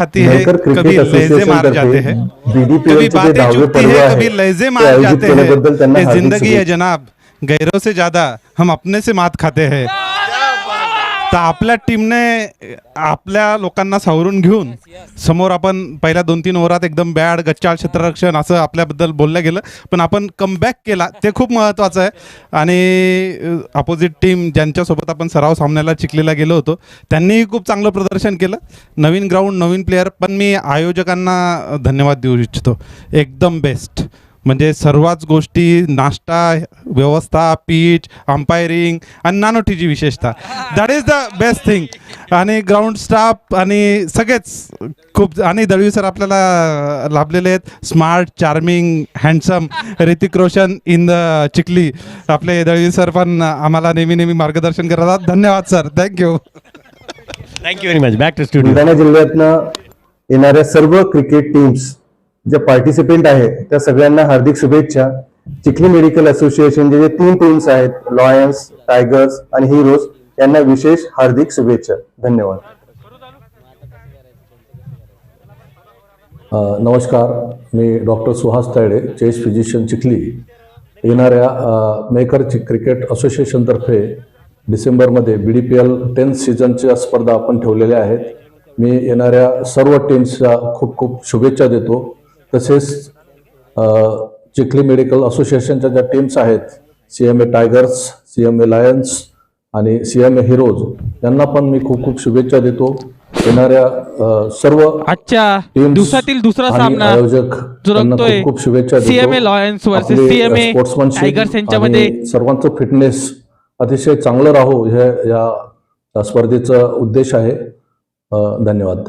आती है, कभी लहजे मार जाते हैं, कभी बातें चुभती है, कभी लहजे मार जाते हैं। ये जिंदगी है जनाब, गैरों से ज्यादा हम अपने से मात खाते हैं. तर आपल्या टीमने आपल्या लोकांना सावरून घेऊन समोर आपण पहिल्या 2-3 ओव्हरात एकदम बॅड गच्चाळ क्षेत्ररक्षण असं आपल्याबद्दल बोललं गेलं, पण आपण कमबॅक केला ते खूप महत्त्वाचं आहे. आणि अपोजिट टीम ज्यांच्यासोबत आपण सराव सामन्याला चिखलीला गेलो होतो त्यांनीही खूप चांगलं प्रदर्शन केलं. नवीन ग्राउंड नवीन प्लेयर, पण मी आयोजकांना धन्यवाद देऊ इच्छितो. एकदम बेस्ट, म्हणजे सर्वच गोष्टी, नाश्ता व्यवस्था, पिच, अंपायरिंग आणि नानोटीची विशेषता, that is the best thing. आणि ग्राउंड स्टाफ आणि सगळेच खूप, आणि दळवी सर आपल्याला लाभलेले आहेत. Smart, charming, handsome Hrithik Roshan in the Chikhli. आपले दळवी सर पण आम्हाला नेहमी मार्गदर्शन करतात. धन्यवाद sir, thank you. Thank you very much. Back to studio. Buldhana जिल्ह्यातनं येणाऱ्या सर्व क्रिकेट टीम्स जे पार्टिसिपेंट आहेत त्या सगळ्यांना हार्दिक शुभेच्छा. चिखली मेडिकल असोसिएशनचे जे 3 टीम्स आहेत, लॉयन्स, टायगर्स आणि हिरोज, यांना विशेष हार्दिक शुभेच्छा. धन्यवाद. नमस्कार, मी doctor Suhas Tayde, chest physician Chikhli. येणाऱ्या मेकर क्रिकेट असोसिएशनतर्फे डिसेंबरमध्ये BDPL 10th सीझनच्या स्पर्धा आपण ठेवलेल्या आहेत. मी येणाऱ्या सर्व टीम्सला खूप खूप शुभेच्छा देतो. तसेच चिखली मेडिकल असोसिएशनच्या ज्या टीम्स आहेत, CMA टायगर्स, CMA लायन्स आणि CMA हिरोज, यांना पण मी खूप खूप शुभेच्छा देतो. येणाऱ्या सर्व आजच्या दिवसातील दुसरा सामना आयोजक रंगतोय खूप शुभेच्छा देतो. CMA lions versus CMA tigers यांच्यामध्ये. सर्वांचं फिटनेस अतिशय चांगलं राहो हे या स्पर्धेचा उद्देश आहे. धन्यवाद.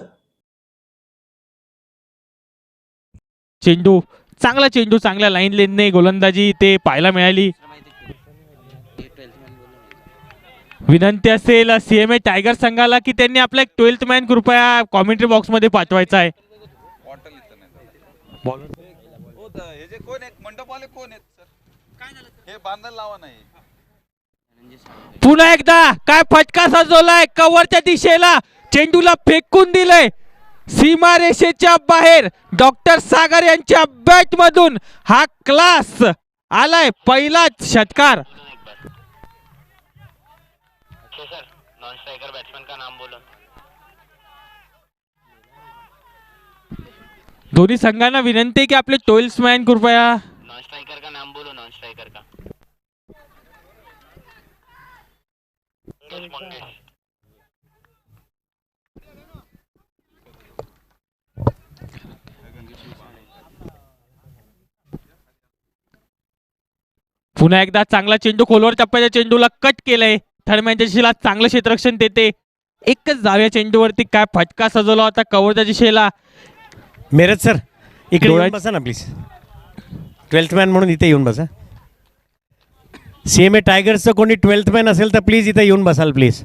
चेंडू, चांगला चेंडू, चांगल्या लाईन लेनने गोलंदाजी ते पाहायला मिळाली. विनंती असेल CMA टायगर संघाला की त्यांनी आपला एक 12th मॅन कृपया कॉमेंट्री बॉक्स मध्ये पाठवायचा आहे. पुन्हा एकदा काय फटका सजवलाय कव्हरच्या दिशेला, चेंडूला फेकून दिलंय सीमारेषेच्या बाहेर. डॉक्टर सागर यांच्या बॅट मधून हा क्लास आलाय, पहिलाच षटकार. नॉन स्ट्राइकर बैट्समैन का नाम बोलो. दोन्ही संघांना विनंती आहे की आपले 12th मॅन कृपया. नॉन स्ट्राइकर का नाम बोलो. नॉन स्ट्राइकर का पुन्हा एकदा चांगला चेंडू, खोलवर टप्प्याच्या चेंडूला कट केलंय. थर्डमॅनच्या दिशेला चांगलं क्षेत्ररक्षण देते. एकच जाव्या चेंडूवरती काय फटका सजवला होता कव्हरच्या दिशेला. मिरज सर इकडे येऊन बसा ना प्लीज. 12th मॅन म्हणून इथे येऊन बसा. CMA टायगर्सचं कोणी 12th मॅन असेल तर प्लीज इथे येऊन बसाल प्लीज.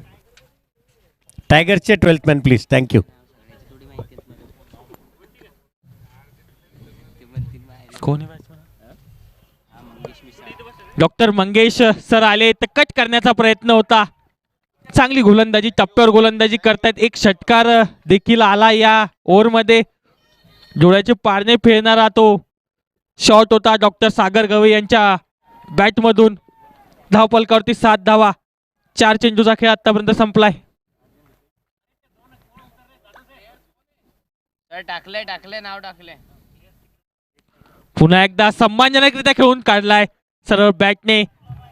टायगर्सचे 12th man please. Thank you. Doctor Mangesh sir आले तर कट करण्याचा प्रयत्न होता. चांगली गोलंदाजी, टप्प्यावर गोलंदाजी करतायत. एक षटकार देखील आला या ओव्हरमध्ये. डोळ्याचे पारणे फेरणारा तो शॉट होता डॉक्टर सागर गवई यांच्या बॅटमधून. धावपलकावरती 7 धावा. 4 चेंडूचा खेळ आतापर्यंत संपलाय. टाकले नाव टाकले. पुन्हा एकदा सम्मानजनकरित्या खेळून काढलाय. सरळ बॅटने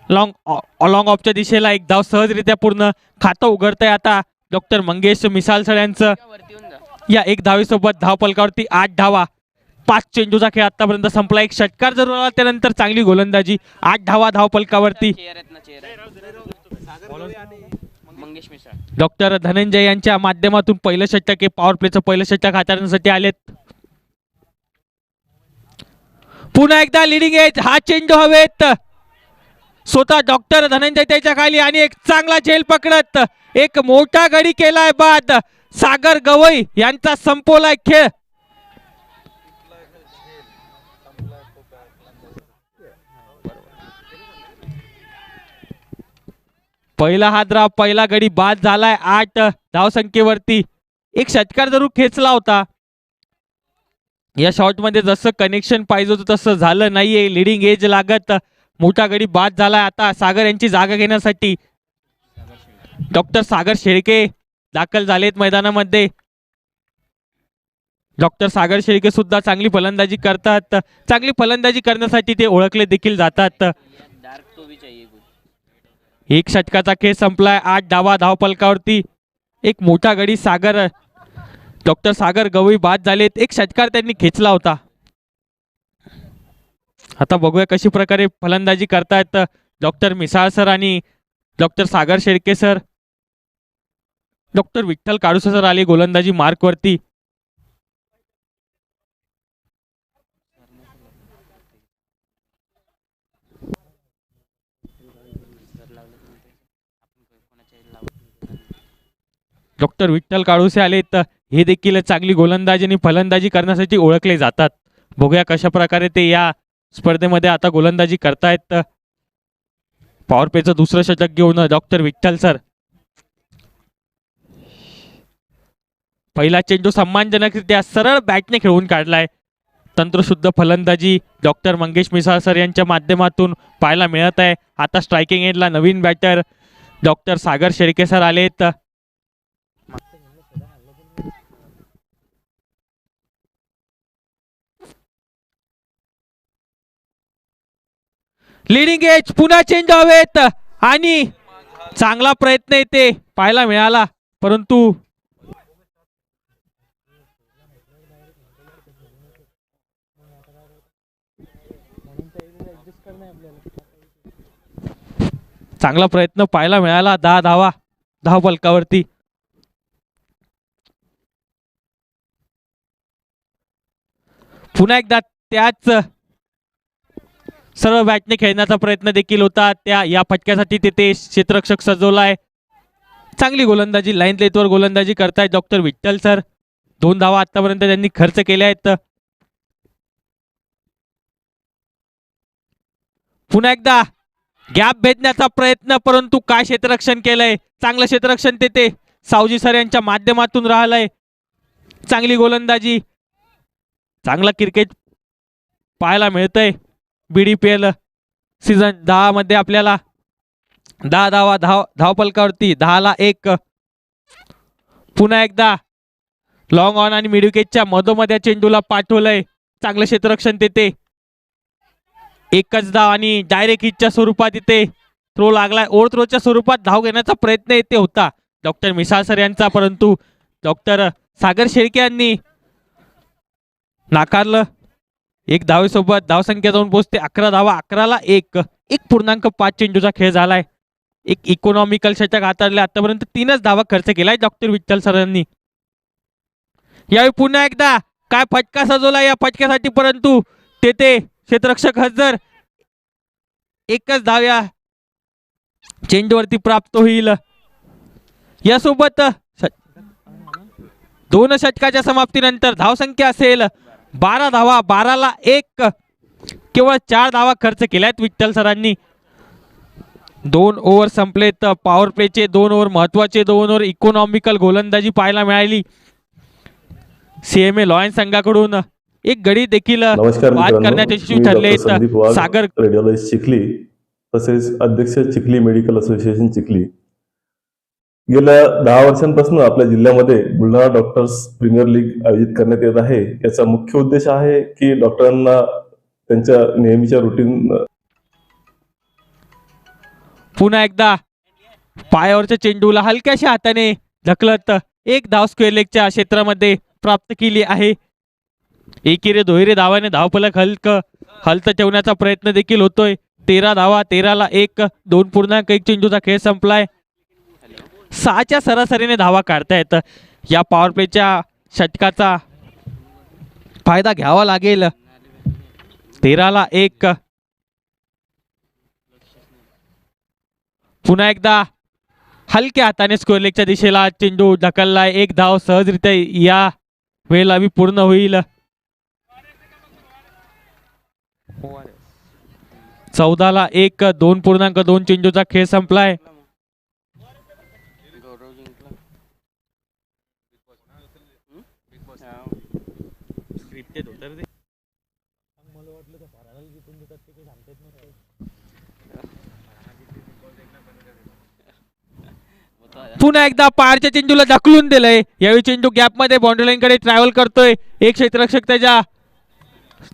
लॉंग ऑफच्या दिशेला एक धाव सहजरित्या पूर्ण. खातं उघडतंय आता डॉक्टर मंगेश मिसालसळ यांचं. या एक धावेसोबत धावपलकावरती 8 धावा. 5 चेंडूचा खेळ आतापर्यंत संपला. एक षटकार जरूर आला, त्यानंतर चांगली गोलंदाजी. 8 धावा धावपलकावरती. डॉक्टर धनंजय यांच्या माध्यमातून पहिलं षटक हे पॉवर प्लेचं पहिलं षटक हाताळण्यासाठी आलेत. पुन्हा एकदा लिडिंग एज. हा चेंडू हवेत. स्वतः डॉक्टर धनंजय त्याच्या खाली आणि एक चांगला झेल पकडत एक मोठा गडी केलाय बाद. सागर गवई यांचा संपवलाय खेळ. पहिला हादरा, पहिला गडी बाद झालाय. 8 धावसंख्येवरती. एक षटकार जरूर खेचला होता. या शॉटमध्ये जसं कनेक्शन पाहिजे होतं तसं झालं नाहीये. लिडिंग एज लागत मोठा गडी बाद झालाय. आता सागर यांची जागा घेण्यासाठी डॉक्टर सागर शेळके दाखल झालेत मैदानामध्ये. डॉक्टर सागर शेळके सुद्धा चांगली फलंदाजी करतात. चांगली फलंदाजी करण्यासाठी ते ओळखले देखील जातात. एक षटकाचा खेळ संपलाय. 8 धावा धावफलकावरती. एक मोठा गडी सागर डॉक्टर सागर गवई बाद झालेत. एक षटकार त्यांनी खेचला होता. आता बघूया कशी प्रकारे फलंदाजी करतायत डॉक्टर मिसाळ सर आणि doctor Sagar Shelke sir. Doctor Vitthal Kaluse sir आले गोलंदाजी मार्कवरती. डॉक्टर विठ्ठल काळुसे आले तर हे देखील चांगली गोलंदाजी आणि फलंदाजी करण्यासाठी ओळखले जातात. बघूया कशा प्रकारे ते या स्पर्धेमध्ये आता गोलंदाजी करतायत. पॉवर प्लेचं दुसरं षटक घेऊन डॉक्टर विठ्ठल सर. पहिला चेंडू सन्मानजनकरित्या सरळ बॅटने खेळून काढलाय. तंत्रशुद्ध फलंदाजी डॉक्टर मंगेश मिसाळ सर यांच्या माध्यमातून पाहायला मिळत आहे. आता स्ट्रायकिंग एंडला नवीन batter doctor Sagar Shelke sir आलेत. लीडिंग एज पुन्हा चेंज हवेत आणि चांगला प्रयत्न येते पाहायला मिळाला, परंतु चांगला प्रयत्न पाहायला मिळाला. 10 धावा धावफलकावरती. पुन्हा एकदा त्याच सरळ बॅटने खेळण्याचा प्रयत्न देखील होता. त्या या फटक्यासाठी तिथे क्षेत्ररक्षक सजवलाय. चांगली गोलंदाजी लाईन लेथवर गोलंदाजी करतायत डॉक्टर विठ्ठल सर. 2 धावा आतापर्यंत त्यांनी खर्च केल्या आहेत. पुन्हा एकदा गॅप भेदण्याचा प्रयत्न, परंतु काय क्षेत्ररक्षण केलंय. चांगलं क्षेत्ररक्षण तिथे सावजी सर यांच्या माध्यमातून राहिलंय. चांगली गोलंदाजी, चांगला क्रिकेट पाहायला मिळतंय. BDPL सीझन 10 मध्ये आपल्याला 10 धावा धावफलकावरती. 10ला 1. पुन्हा एकदा लॉंग ऑन आणि मिडविकेटच्या मधोमध्या चेंडूला पाठवलंय. चांगलं क्षेत्ररक्षण तिथे. एकच धाव आणि डायरेक्ट हिटच्या स्वरूपात इथे थ्रो लागलाय. ओव्हर थ्रोच्या स्वरूपात धाव घेण्याचा प्रयत्न येथे होता डॉक्टर मिसाळ सर यांचा, परंतु डॉक्टर सागर शेळके यांनी नाकारलं. 1 धावेसोबत धावसंख्या जाऊन पोहोचते 11 धावा. 11ला 1. 1.5 चेंडूचा खेळ झालाय. एक इकॉनॉमिकल षटक हाताळले. आतापर्यंत 3च धावा खर्च केलाय डॉक्टर विठ्ठल सरांनी. यावेळी पुन्हा एकदा काय फटका सजवला या फटक्यासाठी, परंतु तेथे क्षेत्ररक्षक हजर. एकच धाव या चेंडूवरती प्राप्त होईल. यासोबत 2 षटकाच्या समाप्तीनंतर धावसंख्या असेल 12 धावा. 12ला 1. केवळ 4 धावा खर्च केल्यात विठ्ठल सरांनी. 2 ओव्हर संपलेत. पॉवर प्लेचे 2 ओव्हर, महत्वाचे 2 ओव्हर. इकॉनॉमिकल गोलंदाजी पाहायला मिळाली. CMA लॉयन्स संघाकडून एक गडी देखील बाद करण्यात यशस्वी ठरले. सागर रेडिओलॉजिस्ट चिखली तसेच अध्यक्ष चिखली मेडिकल असोसिएशन चिखली. गेल्या 10 वर्षांपासून आपल्या जिल्ह्यामध्ये बुलढाणा डॉक्टर्स प्रीमियर लीग आयोजित करण्यात येत आहे. याचा मुख्य उद्देश आहे की डॉक्टरांना त्यांच्या नेहमीच्या रुटीन. पुन्हा एकदा पायावरच्या चेंडूला हलक्याशा हाताने ढकलत 1 धाव स्क्वेअर लेगच्या क्षेत्रामध्ये प्राप्त केली आहे. एकेरी दोहेरी धावाने धावफलक हलत ठेवण्याचा प्रयत्न देखील होतोय. 13 धावा. 13ला 1. 2.1 चेंडूचा खेळ संपलाय. 6च्या सरासरीने धावा काढतायत. या पॉवर प्लेच्या षटकाचा फायदा घ्यावा लागेल. 13ला 1. पुन्हा एकदा हलक्या हाताने स्क्वेअर लेगच्या दिशेला चेंडू ढकललाय. 1 धाव सहजरित्या या वेळेला पूर्ण होईल. 14ला 1. 2.2 चेंडूचा खेळ संपलाय. पुन्हा एकदा पारच्या चेंडूला ढकलून दिलंय. यावेळी चेंडू गॅप मध्ये बाउंड्री लाईन कडे ट्रॅव्हल करतोय. एक क्षेत्ररक्षक त्याच्या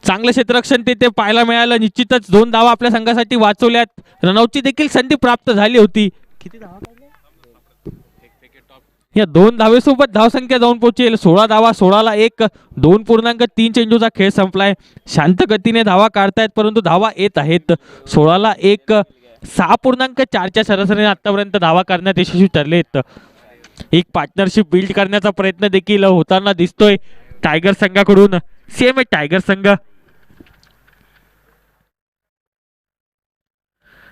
चांगलं क्षेत्ररक्षण तिथे पाहायला मिळालं. निश्चितच 2 धावा आपल्या संघासाठी वाचवल्यात. रनआउटची देखील संधी प्राप्त झाली होती. किती धावा या 2 धावेसोबत धावसंख्या जाऊन पोहोचेल 16 धावा. 16ला 1. 2.3 चेंडूचा खेळ संपलाय. शांत गतीने धावा काढतायत परंतु धावा येत आहेत. 16ला 1. 6.4च्या सरासरीने आतापर्यंत धावा करण्यात यशस्वी ठरलेत. एक पार्टनरशिप बिल्ड करण्याचा प्रयत्न देखील होताना दिसतोय टायगर संघाकडून. सीएमए टायगर संघ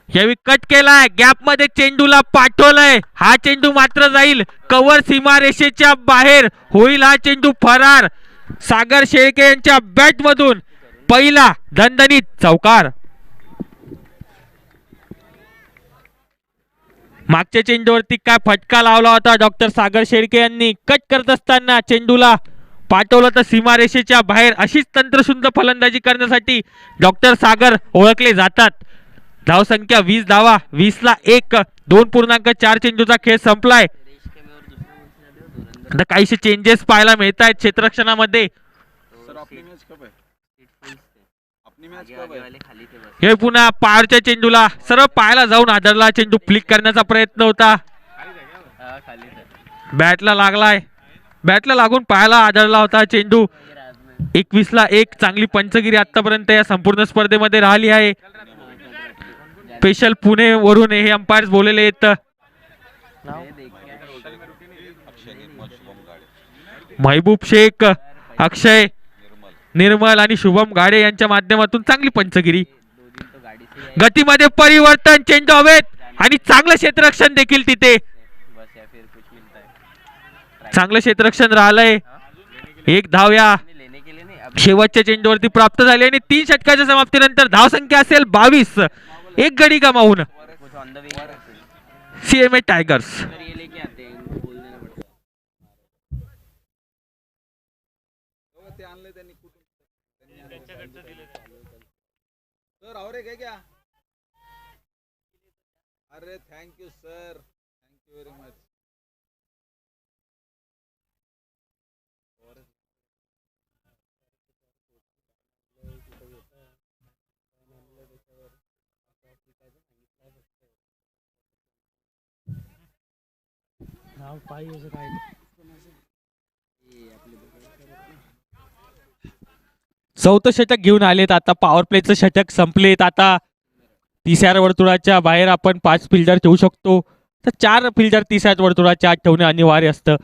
यावेळी कट केलाय. गॅप मध्ये चेंडूला पाठवलंय. हा चेंडू मात्र जाईल कव्हर सीमारेषेच्या बाहेर. होईल हा चेंडू फरार. सागर शेळके यांच्या बॅट मधून पहिला दणदणीत चौकार. मागच्या चेंडूवरती काय फटका लावला होता डॉक्टर सागर शेळके यांनी. कट करत असताना चेंडूला पाठवलं तर सीमारेषेच्या बाहेर. अशीच तंत्रशुद्ध फलंदाजी करण्यासाठी डॉक्टर सागर ओळखले जातात. धावसंख्या 20 धावा. 20ला 1. 2.4 चेंडूचा खेळ संपलाय. आता काहीशे चेंजेस पाहायला मिळत आहेत क्षेत्ररक्षणामध्ये. हे पुन्हा पारच्या चेंडूला सरळ पायाला जाऊन आदळला. चेंडू फ्लिक करण्याचा प्रयत्न होता. बॅटला लागलाय. बॅटला लागून पायाला आदळला होता चेंडू. 21ला 1. चांगली पंचगिरी आतापर्यंत या संपूर्ण स्पर्धेमध्ये राहिली आहे. स्पेशल पुणे वरून हे अंपायर्स बोललेले आहेत. महबूब शेख, अक्षय निर्मल आणि शुभम गाडे यांच्या माध्यमातून चांगली पंचगिरी. गतीमध्ये परिवर्तन. चेंडू हवेत आणि चांगलं क्षेत्ररक्षण देखील तिथे. चांगलं क्षेत्ररक्षण राहिलंय. 1 धाव या शेवटच्या चेंडूवरती प्राप्त झाली आणि 3 षटकाच्या समाप्तीनंतर धावसंख्या असेल 22. 1 गडी गमावून सीएमए टायगर्स. अरे thank you sir, thank you very much. चौथं षटक घेऊन आलेत. आता पॉवर प्लेचं षटक संपलेत. आता 30 वर्तुळाच्या बाहेर आपण 5 फिल्डर ठेवू शकतो. तर 4 फिल्डर 30 वर्तुळाच्या आत ठेवणे अनिवार्य असतं.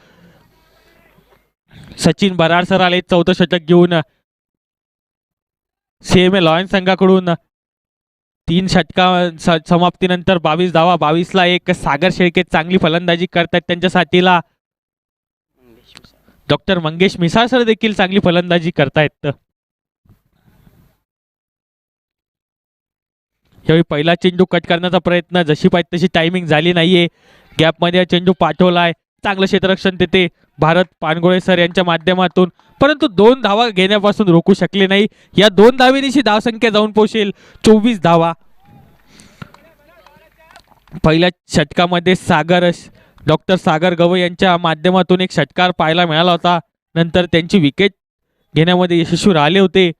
सचिन बराड सर आले चौथं षटक घेऊन. सीएमए लॉयन्स संघाकडून 3 षटका समाप्तीनंतर 22 धावा. 22ला 1. सागर शेळके चांगली फलंदाजी करतात. त्यांच्या साथीला डॉक्टर मंगेश मिसाळ सर देखील चांगली फलंदाजी करतायत. यावेळी पहिला चेंडू कट करण्याचा प्रयत्न. जशी पाहिजे तशी टायमिंग झाली नाहीये. गॅप मध्ये चेंडू पाठवलाय. चांगलं क्षेत्ररक्षण तिथे भारत पानगोळे सर यांच्या माध्यमातून. परंतु 2 धावा घेण्यापासून रोखू शकले नाही. या 2 धावेनिशी धावसंख्या जाऊन पोहोचेल 24 धावा. पहिल्या षटकामध्ये डॉक्टर सागर गवई यांच्या माध्यमातून एक षटकार पाहायला मिळाला होता. नंतर त्यांची विकेट घेण्यामध्ये यशस्वी राहिले होते.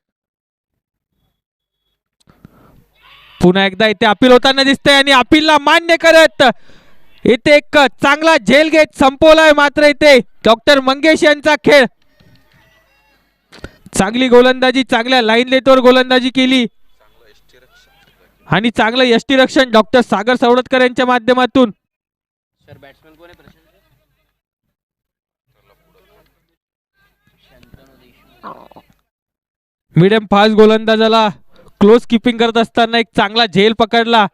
पुन्हा एकदा इथे अपील होताना दिसतंय आणि अपीलला मान्य करत इथे एक चांगला झेल घेत संपवलाय. मात्र इथे डॉक्टर मंगेश यांचा खेळ. चांगली गोलंदाजी, चांगल्या लाईन लेटवर गोलंदाजी केली आणि चांगलं यष्टीरक्षण डॉक्टर सागर सवडतकर यांच्या माध्यमातून. मीडियम फास्ट गोलंदाजाला क्लोज किपिंग करत असताना एक चांगला झेल पकडला.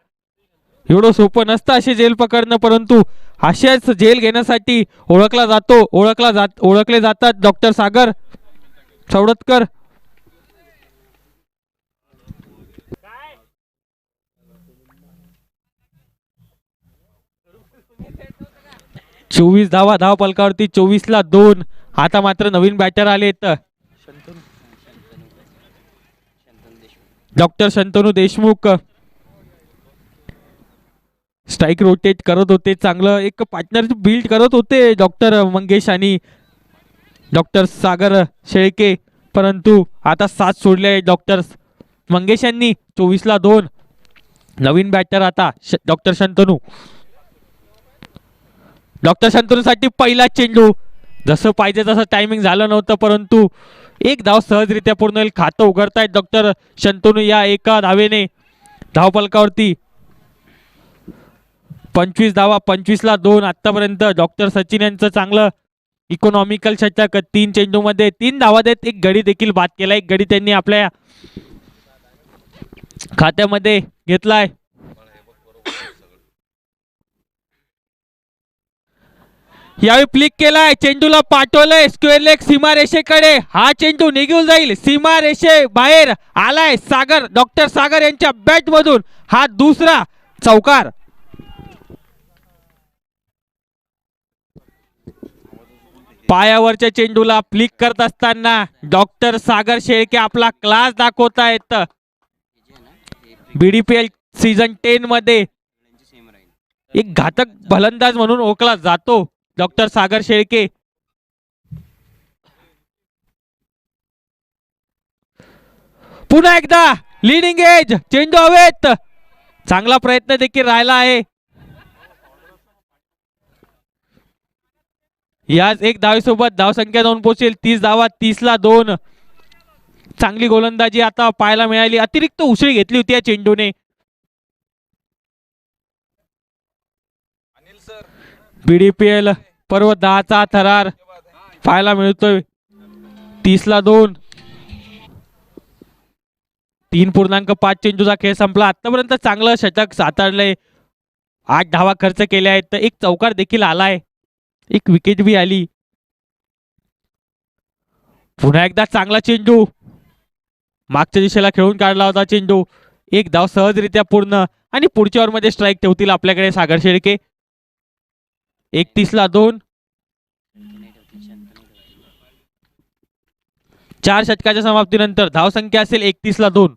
एवढं सोपं नसतं असे झेल पकडणं, परंतु अशाच झेल घेण्यासाठी ओळखले जातात डॉक्टर सागर सवडतकर. चोवीस धावा धाव पलकावरती. 24ला 2. आता मात्र नवीन बॅटर आलेत. Doctor Shantanu Deshmukh strike rotate करत होते, चांगलं एक पार्टनरशिप बिल्ड करत होते डॉक्टर मंगेश आणि डॉक्टर सागर शेळके, परंतु आता साथ सोडले डॉक्टर मंगेश यांनी. 24 ला 2. नवीन बॅटर आता डॉक्टर शंतनू. डॉक्टर शंतनूसाठी पहिला चेंडू, जसं पाहिजे तसं टायमिंग झालं नव्हतं, परंतु एक धाव सहजरित्या पूर्ण होईल. खातं उघडतायत डॉक्टर शंतनू या एका धावेने धावफलकावरती. 25 धावा, 25 ला 2. आतापर्यंत डॉक्टर सचिन यांचं चांगलं इकॉनॉमिकल षटक. 3 चेंडूमध्ये 3 धावा देत एक गडी देखील बाद केला. एक गडी त्यांनी आपल्या खात्यामध्ये घेतलाय. यावेळी फ्लिक केलाय, चेंडूला पाठवलंय स्क्वेअर लेग सीमारेषेकडे. हा चेंडू निघून जाईल, सीमारेषे बाहेर आलाय. सागर, डॉक्टर सागर यांच्या बॅट मधून हा दुसरा चौकार. पायावरच्या चेंडूला फ्लिक करत असताना डॉक्टर सागर शेळके आपला क्लास दाखवतायत. बीडीपीएल सीझन 10 मध्ये एक घातक फलंदाज म्हणून ओळखला जातो डॉक्टर सागर शेळके. पुन्हा एकदा लीडिंग एज, चेंडू हवेत. चांगला प्रयत्न देखील राहिला आहे. याच एक धावेसोबत धावसंख्या 2 पोहोचेल. 30 धावा, 30 ला 2. चांगली गोलंदाजी आता पाहायला मिळाली. अतिरिक्त उसळी घेतली होती या चेंडूने. बीडीपीएल पर्व 10चा थरार पाहायला मिळतोय. 30 ला 2. 3.5 चेंडूचा खेळ संपला. आतापर्यंत चांगलं षटक साकारलंय. 8 धावा खर्च केल्या आहेत. एक चौकार देखील आलाय, एक विकेट बी आली. पुन्हा एकदा चांगला चेंडू, मागच्या दिशेला खेळून काढला होता चेंडू. एक धाव सहजरित्या पूर्ण आणि पुढच्या ओव्हरमध्ये स्ट्राईक ठेवतील आपल्याकडे सागर शेळके. 31 ला 2. 4 षटकाच्या समाप्तीनंतर धावसंख्या असेल 31 ला 2.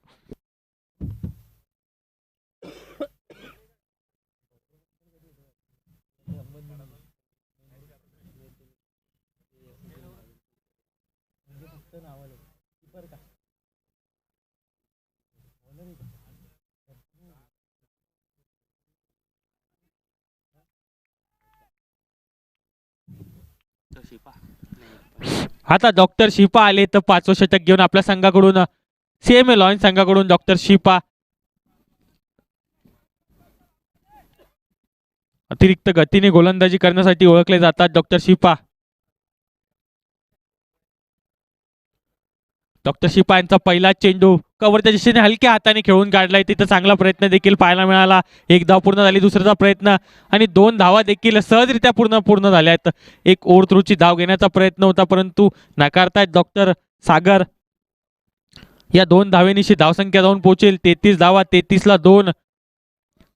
आता डॉक्टर शिपा आले तर 5वं षटक घेऊन आपल्या संघाकडून, सीएमए लॉयन्स संघाकडून डॉक्टर शिपा. अतिरिक्त गतीने गोलंदाजी करण्यासाठी ओळखले जातात डॉक्टर शिपा. डॉक्टर शिपा यांचा पहिला चेंडू कव्हरच्या दिशेने हलक्या हाताने खेळून काढलाय. तिथं चांगला प्रयत्न देखील पाहायला मिळाला. 1 धाव पूर्ण झाली, दुसऱ्याचा प्रयत्न आणि 2 धावा देखील सहजरित्या पूर्ण झाल्या आहेत. एक ओव्हर थ्रूची धाव घेण्याचा प्रयत्न होता, परंतु नाकारतायत डॉक्टर सागर. या 2 धावेनिशी धावसंख्या जाऊन पोहोचेल 33 धावा, 33 ला 2.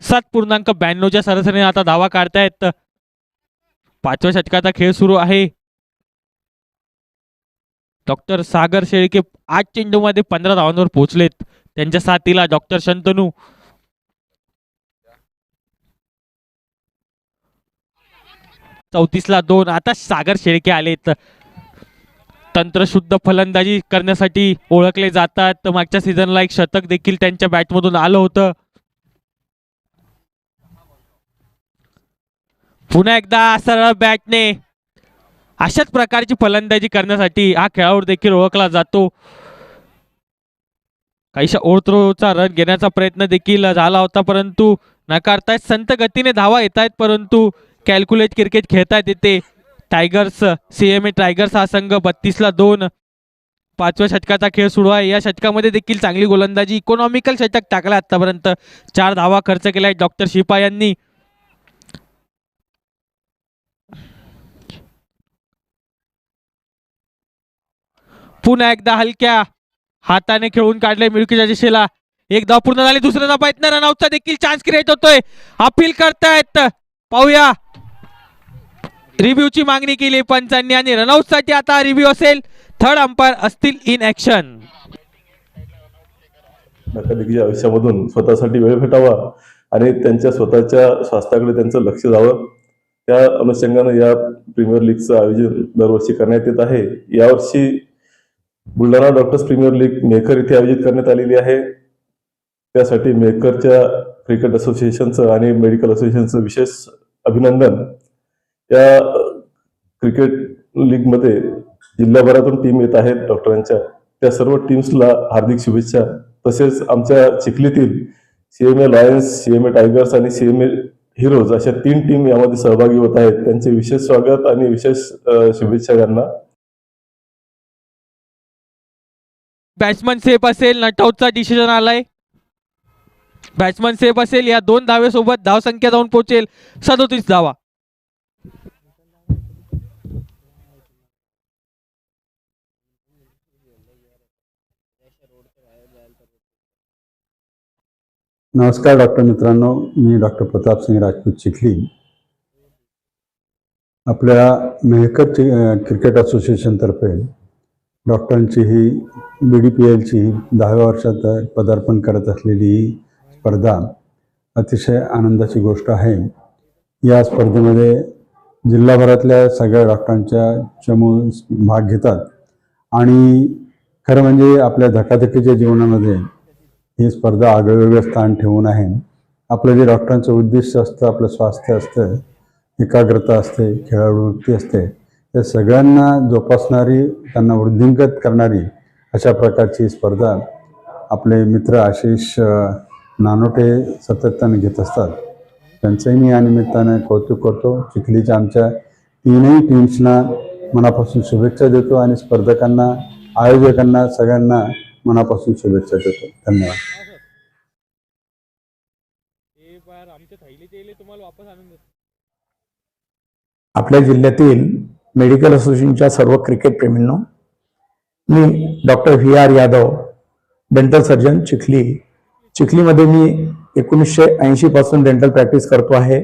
7.92च्या सरासरीने आता धावा काढतायत. 5व्या षटकाचा खेळ सुरू आहे. डॉक्टर सागर शेळके 8 चेंडूमध्ये 15 धावांवर पोहोचलेत. त्यांच्या साथीला डॉक्टर शंतनू. ला 2. आता सागर शेळके आलेत. तंत्रशुद्ध फलंदाजी करण्यासाठी ओळखले जातात. मागच्या सीझनला एक शतक देखील त्यांच्या बॅटमधून आलं होतं. पुन्हा एकदा सरळ बॅटने अशाच प्रकारची फलंदाजी करण्यासाठी हा खेळाडू देखील ओळखला जातो. काहीशा ओव्हरथ्रोचा रन घेण्याचा प्रयत्न देखील झाला होता, परंतु नाकारतायत. संत गतीने धावा येत आहेत, परंतु कॅल्क्युलेट क्रिकेट खेळतायत येते. टायगर्स, सीएमए टायगर्स हा संघ 32 ला 2. 5व्या षटकाचा खेळ सुरू आहे. या षटकामध्ये देखील चांगली गोलंदाजी, इकॉनॉमिकल षटक टाकला आतापर्यंत. 4 धावा खर्च केलाय डॉक्टर शिपा यांनी. पुन्हा एकदा हलक्या हाताने खेळून काढले मिळकीच्या दिशेला. 1 धाव पूर्ण झाली, दुसऱ्याचा प्रयत्न, रनआउटचा देखील चान्स क्रिएट होतोय. अपील करतायत, पाहूया. रिव्ह्यूची मागणी केली पंचांनी आणि रनआउटसाठी आता रिव्ह्यू असेल. थर्ड अंपायर असतील इन ऍक्शन. धकाधकीच्या आयुष्यामधून स्वतःसाठी वेळ भेटावा आणि त्यांच्या स्वतःच्या स्वास्थ्याकडे त्यांचं लक्ष जावं, त्या अनुषंगानं या प्रीमियर लीगचं आयोजन दरवर्षी करण्यात येत आहे. यावर्षी Buldhana doctors premier league Mehkar इथे आयोजित करण्यात आलेली आहे. त्यासाठी मेहकरच्या क्रिकेट असोसिएशनचं आणि मेडिकल असोसिएशनचं विशेष अभिनंदन. या क्रिकेट लीगमध्ये जिल्हाभरातून टीम येत आहेत डॉक्टरांच्या, त्या सर्व टीम्सला हार्दिक शुभेच्छा. तसेच आमच्या चिखलीतील CMA लॉयन्स, CMA टायगर्स आणि CMA हिरोज अशा 3 टीम यामध्ये सहभागी होत आहेत. त्यांचे विशेष स्वागत आणि विशेष शुभेच्छा त्यांना. बॅट्समन सेफ असेल, नटआउटचा डिसिजन आलाय. बॅट्समन सेफ असेल, या 2 धावेसोबत धावसंख्या जाऊन पोहोचेल 37 धावा. नमस्कार डॉक्टर मित्रांनो, मी डॉक्टर प्रताप सिंग राजपूत चिखली. आपल्या मेहकर क्रिकेट असोसिएशनतर्फे डॉक्टरांची ही BDPLची 10व्या वर्षात पदार्पण करत असलेली ही स्पर्धा अतिशय आनंदाची गोष्ट आहे. या स्पर्धेमध्ये जिल्हाभरातल्या सगळ्या डॉक्टरांच्या चमू भाग घेतात आणि खरं म्हणजे आपल्या धकाधकीच्या जीवनामध्ये ही स्पर्धा आगळेवेगळं स्थान ठेवून आहे. आपलं जे डॉक्टरांचं उद्दिष्ट असतं, आपलं स्वास्थ्य असतं, एकाग्रता असते, खेळाडूवृत्ती असते, या सगळ्यांना जोपासणारी, त्यांना वृद्धिंगत करणारी अशा प्रकारची स्पर्धा आपले मित्र आशिष नानोटे सातत्याने घेत असतात. त्यांचंही मी या निमित्तानं कौतुक करतो. चिखलीच्या आमच्या 3ही टीम्सना मनापासून शुभेच्छा देतो आणि स्पर्धकांना, आयोजकांना सगळ्यांना मनापासून शुभेच्छा देतो. धन्यवाद. आपल्या जिल्ह्यातील मेडिकल असोसिएशनच्या सर्व क्रिकेट प्रेमींनो, मी doctor VR Yadav, dental surgeon चिखलीमध्ये मी 1980 पासून डेंटल प्रॅक्टिस करतो आहे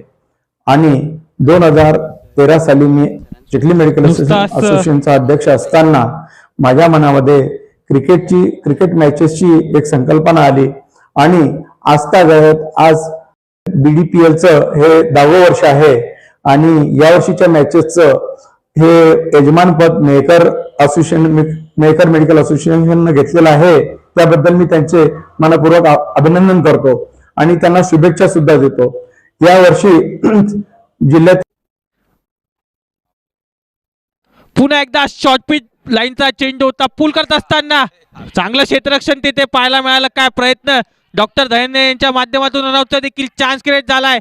आणि 2013 साली मी चिखली मेडिकल असोसिएशनचा अध्यक्ष असताना माझ्या मनामध्ये क्रिकेट मॅचेसची एक संकल्पना आली आणि आजतागायत आज BDPLचं हे 10वं वर्ष आहे आणि या वर्षीच्या मॅचेसचं हे यजमानपद मेहकर मेडिकल असोसिएशननं घेतलेलं आहे. त्याबद्दल मी त्यांचे मनपूर्वक अभिनंदन करतो आणि त्यांना शुभेच्छा सुद्धा देतो. या वर्षी जिल्ह्यात पुन्हा एकदा शॉर्ट पिच लाईनचा चेंडू होता, पूल करत असताना चांगलं क्षेत्ररक्षण तिथे पाहायला मिळालं. काय प्रयत्न डॉक्टर धैर्य यांच्या माध्यमातून रनआउटचा देखील चान्स क्रिएट झालाय.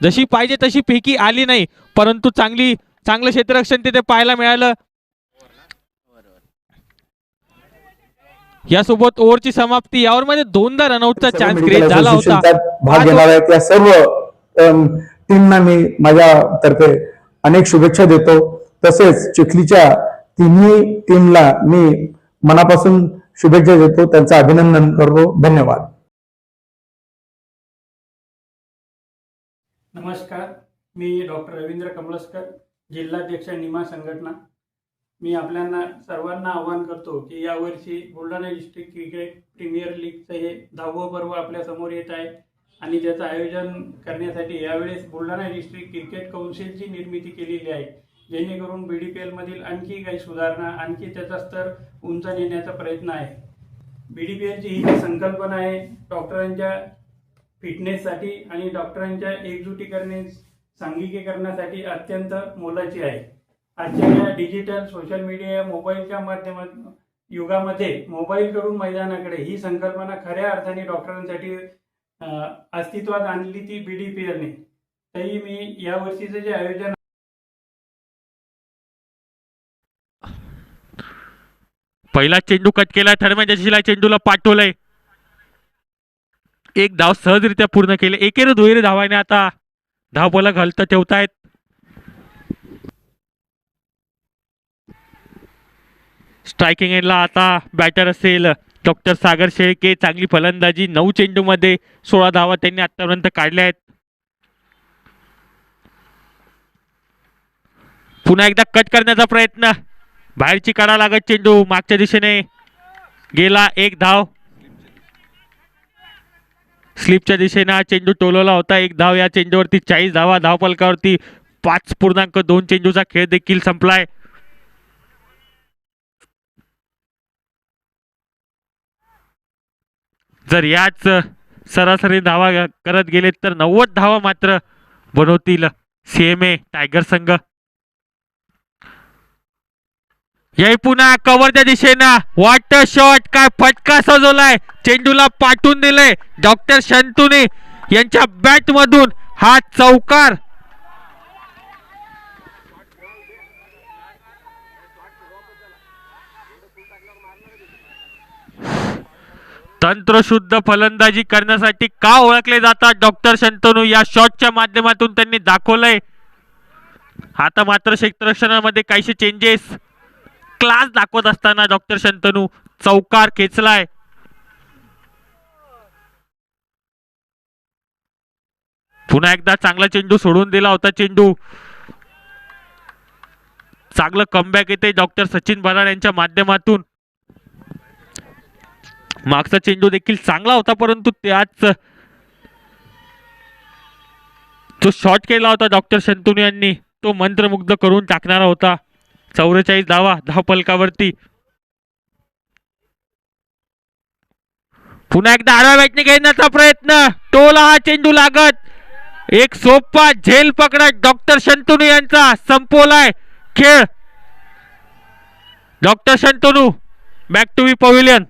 जशी पाहिजे तशी फेकी आली नाही, परंतु चांगलं क्षेत्ररक्षण तिथे पाहायला मिळालं. यासोबत ओव्हरची समाप्ती. या ओव्हरमध्ये 2दा रनआउटचा चान्स क्रिएट झाला होता. भाग घेणार आहेत त्या सर्व टीमना मी माझ्या तर्फे अनेक शुभेच्छा देतो. तसेच चिखलीच्या 3ही टीमला मी मनापासून शुभेच्छा देतो, त्यांचं अभिनंदन करतो. धन्यवाद. नमस्कार, मी डॉक्टर रवींद्र कमळस्कर, जिल्हाध्यक्ष निमा संघटना. मी आपल्याला सर्वांना आवाहन करतो की यावर्षी बुलढाणा डिस्ट्रिक्ट क्रिकेट प्रीमियर लीगचं हे 10वं पर्व आपल्या समोर येत आहे आणि त्याचं आयोजन करण्यासाठी यावेळेस बुलढाणा डिस्ट्रिक्ट क्रिकेट काउन्सिलची निर्मिती केलेली आहे, जेणेकरून BDPL मधील आणखी काही सुधारणा, आणखी त्याचा स्तर उंच नेण्याचा प्रयत्न आहे. BDPLची ही जी संकल्पना आहे डॉक्टरांच्या फिटनेससाठी आणि डॉक्टरांच्या सांघिकीकरणासाठी अत्यंत मोलाची आहे. आजच्या या डिजिटल सोशल मीडिया मोबाईलच्या माध्यमातून युगामध्ये मोबाईलकडून मैदानाकडे ही संकल्पना खऱ्या अर्थाने डॉक्टरांसाठी अस्तित्वात आणली ती BDPLने. तरी मी या वर्षीचं जे आयोजन पहिला चेंडू कट केला, थर्मॅन चेंडूला पाठवलंय. 1 धाव सहजरित्या पूर्ण केले. एकेरी दुहेरी धावाने आता धावबोला घालत ठेवतायत. स्ट्रायकिंग एंडला आता बॅटर असेल डॉक्टर सागर शेळके. चांगली फलंदाजी, 9 चेंडूमध्ये 16 धावा त्यांनी आतापर्यंत काढल्या आहेत. पुन्हा एकदा कट करण्याचा प्रयत्न, बाहेरची काढा लागत चेंडू मागच्या दिशेने गेला. 1 धाव. स्लिपच्या दिशेने हा चेंडू टोलवला होता. एक धाव या चेंडूवरती, 40 धावा धावफलकावरती. 5.2 चेंडूचा खेळ देखील संपलाय. जर याच सरासरी धावा करत गेले तर 90 धावा मात्र बनवतील सीएमए टायगर संघ. यही पुन्हा कव्हरच्या दिशेनं वॉटर शॉट, काय फटका सजवलाय, चेंडूला पाठवून दिले डॉक्टर शंतूने यांच्या बॅट मधून हा चौकार. तंत्रशुद्ध फलंदाजी करण्यासाठी का ओळखले जातात डॉक्टर शंतनू, या शॉटच्या माध्यमातून त्यांनी दाखवलंय. आता मात्र क्षेत्ररक्षणामध्ये काहीशे चेंजेस, क्लास दाखवत असताना डॉक्टर शंतनू चौकार खेचलाय. पुन्हा एकदा चांगला चेंडू सोडून दिला होता. चेंडू चांगलं कमबॅक येते डॉक्टर सचिन बराड यांच्या माध्यमातून. मागचा चेंडू देखील चांगला होता, परंतु त्याच जो शॉट केला होता डॉक्टर शंतनू यांनी तो मंत्रमुग्ध करून टाकणारा होता. 44 धावा धावफलकावरती. पुन्हा एकदा आडव्या बॅटने घेण्याचा प्रयत्न, टोला हा चेंडू लागत एक सोपा झेल पकडत डॉक्टर शंतनू यांचा संपवलाय खेळ. Doctor Shantanu back to pavilion.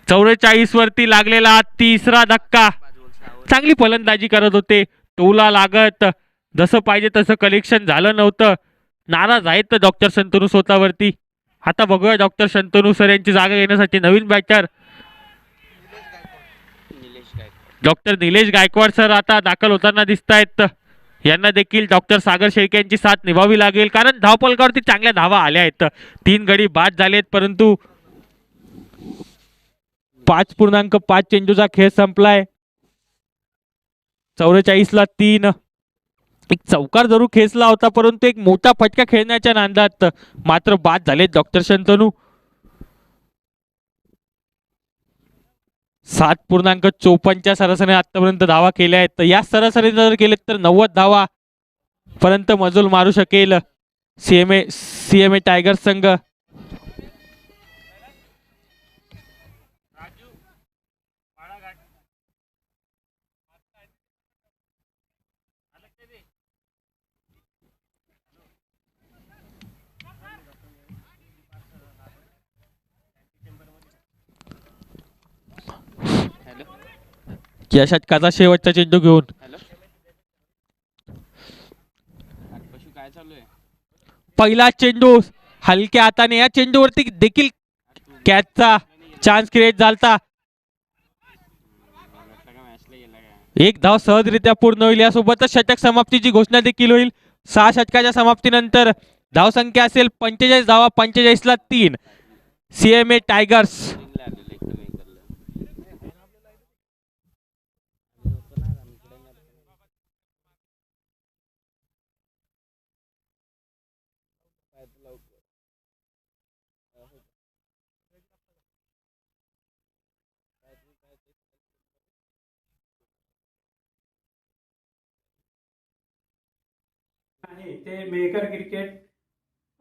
44 वरती लागलेला तिसरा धक्का. चांगली फलंदाजी करत होते, टोला लागत जसं पाहिजे तसं कलेक्शन झालं नव्हतं. नाराज आहेत डॉक्टर शंतनू स्वतःवरती. आता बघूया डॉक्टर शंतनू सर यांची जागा घेण्यासाठी नवीन batter doctor Nilesh Gaikwad sir आता दाखल होताना दिसत आहेत. यांना देखील डॉक्टर सागर शेळके यांची साथ निभावी लागेल, कारण धावफलकावरती चांगल्या धावा आल्या आहेत. 3 गडी बाद झालेत, परंतु 5.5 चेंडूचा खेळ संपलाय. 44 ला 3. एक चौकार जरूर खेचला होता, परंतु एक मोठा फटका खेळण्याच्या नादात मात्र बाद झाले डॉक्टर शंतनू. 7.54 सरासरी आतापर्यंत धावा केल्या आहेत. या सरासरी जर केले तर 90 धावा पर्यंत मजल मारू शकेल सीएमए टायगर संघ. या षटकाचा शेवटचा चेंडू घेऊन पहिला चेंडू हलक्या हाताने, या चेंडूवरती देखील कॅचचा चान्स क्रिएट झालता. एक धाव सहजरित्या पूर्ण होईल. यासोबतच षटक समाप्तीची घोषणा देखील होईल. 6 षटकाच्या समाप्तीनंतर धावसंख्या असेल 45 धावा. 45 ला 3 सीएमए टायगर्स. आहे ते मेकर क्रिकेट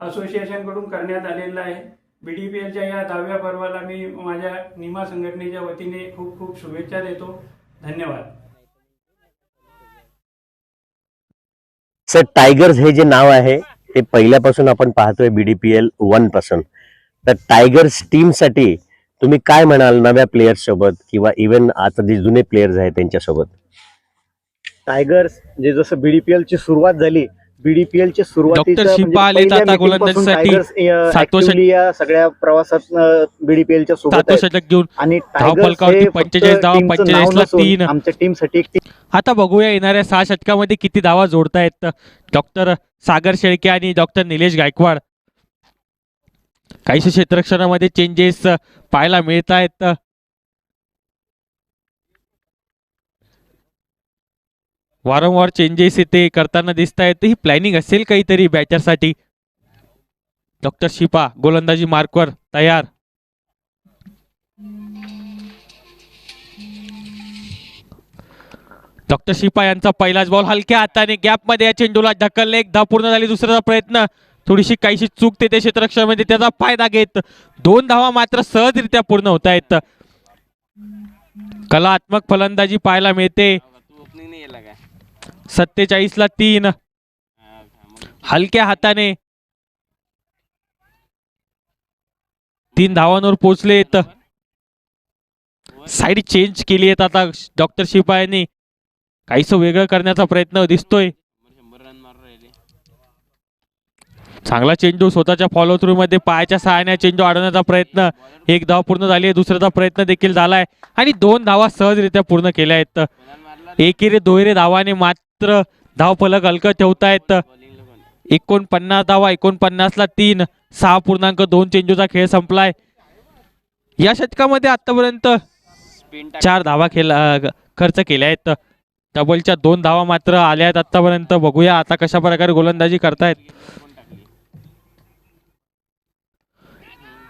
असोसिएशन कडून करण्यात आलेलं आहे. बीडीपीएलच्या या 10व्या पर्वाला मी माझ्या निमा संघटनेच्या वतीने खूप खूप शुभेच्छा देतो. धन्यवाद. सर, टायगर्स हे जे नाव आहे ते पहिल्यापासून आपण पाहतोय बीडीपीएल 1 पासून. तर टायगर्स टीम साठी तुम्ही काय म्हणाल नव्या प्लेयर्स सोबत किंवा इव्हन आता जे जुने प्लेयर्स आहेत त्यांच्यासोबत? टायगर्स जे जसं बीडीपीएल ची सुरुवात झाली, बीडीपीएल च्या डॉक्टर शिपा आले आता गोलंदाजीसाठी. या सगळ्या प्रवासात बीडीपीएल च्या सोबत षटक घेऊन आणि धावफलकावरती 45 धावा. 45 ला 3 आमच्या टीम साठी. आता बघूया येणाऱ्या 6 षटकामध्ये किती धावा जोडतायत डॉक्टर सागर शेळके आणि डॉक्टर निलेश गायकवाड. काहीशे क्षेत्ररक्षणामध्ये चेंजेस पाहायला मिळत आहेत. वारंवार चेंजेस इथे करताना दिसत आहेत. ही प्लॅनिंग असेल काहीतरी बॅटरसाठी. डॉक्टर शिपा गोलंदाजी मार्कवर तयार. डॉक्टर शिपा यांचा पहिलाच बॉल हलक्या हाताने गॅप मध्ये या चेंडूला ढकलले. एक धाव पूर्ण झाली. दुसऱ्याचा प्रयत्न थोडीशी काहीशी चूक तेथे क्षेत्ररक्षणामध्ये त्याचा फायदा घेत 2 धावा मात्र सहजरित्या पूर्ण होत आहेत. कलात्मक फलंदाजी पाहायला मिळते. 47ला 3 हलक्या हाताने 3 धावांवर पोहोचलेत. साइड चेंज केली आहेत आता डॉक्टर शिपा यांनी. काहीसं वेगळं करण्याचा प्रयत्न दिसतोय. चांगला चेंडू स्वतःच्या फॉलो थ्रू मध्ये पायाच्या सहाय्याने चेंडू अडवण्याचा प्रयत्न. 1 धाव पूर्ण झाली आहे. दुसऱ्याचा प्रयत्न देखील झालाय आणि 2 धावा सहजरित्या पूर्ण केल्या आहेत. एकेरी दोहेरी धावाने मात्र धाव फलक हलकं ठेवतायत. 49 धावा. 49ला 3 6.2 चेंडूचा खेळ संपलाय. या षटकामध्ये आतापर्यंत 4 धावा खर्च केल्या आहेत. डबलच्या 2 धावा मात्र आल्या आहेत आतापर्यंत. बघूया आता कशा प्रकारे गोलंदाजी करतायत.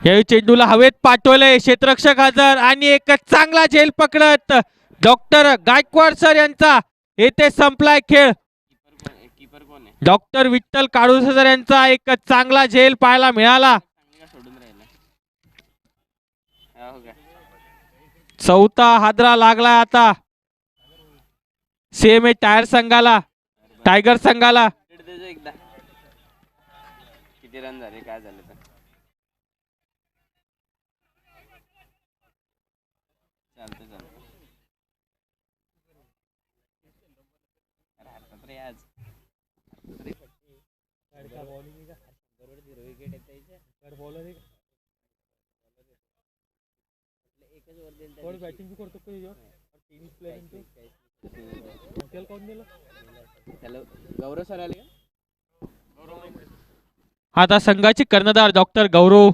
यावेळी चेंडूला हवेत पाठवले. क्षेत्ररक्षक हजर आणि एक चांगला झेल पकडत डॉक्टर गायकवाड सर यांचा येथे संपलाय खेळ. डॉक्टर विठ्ठल काळुसे सर यांचा एक चांगला झेल पाहायला मिळाला. चौथा हादरा लागला आता CMA टायर संघाला, टायगर संघाला. किती रन झाले काय झालं तर चालतं हरकत रे आज गौरव सर आले आता संघाचे कर्णधार डॉक्टर गौरव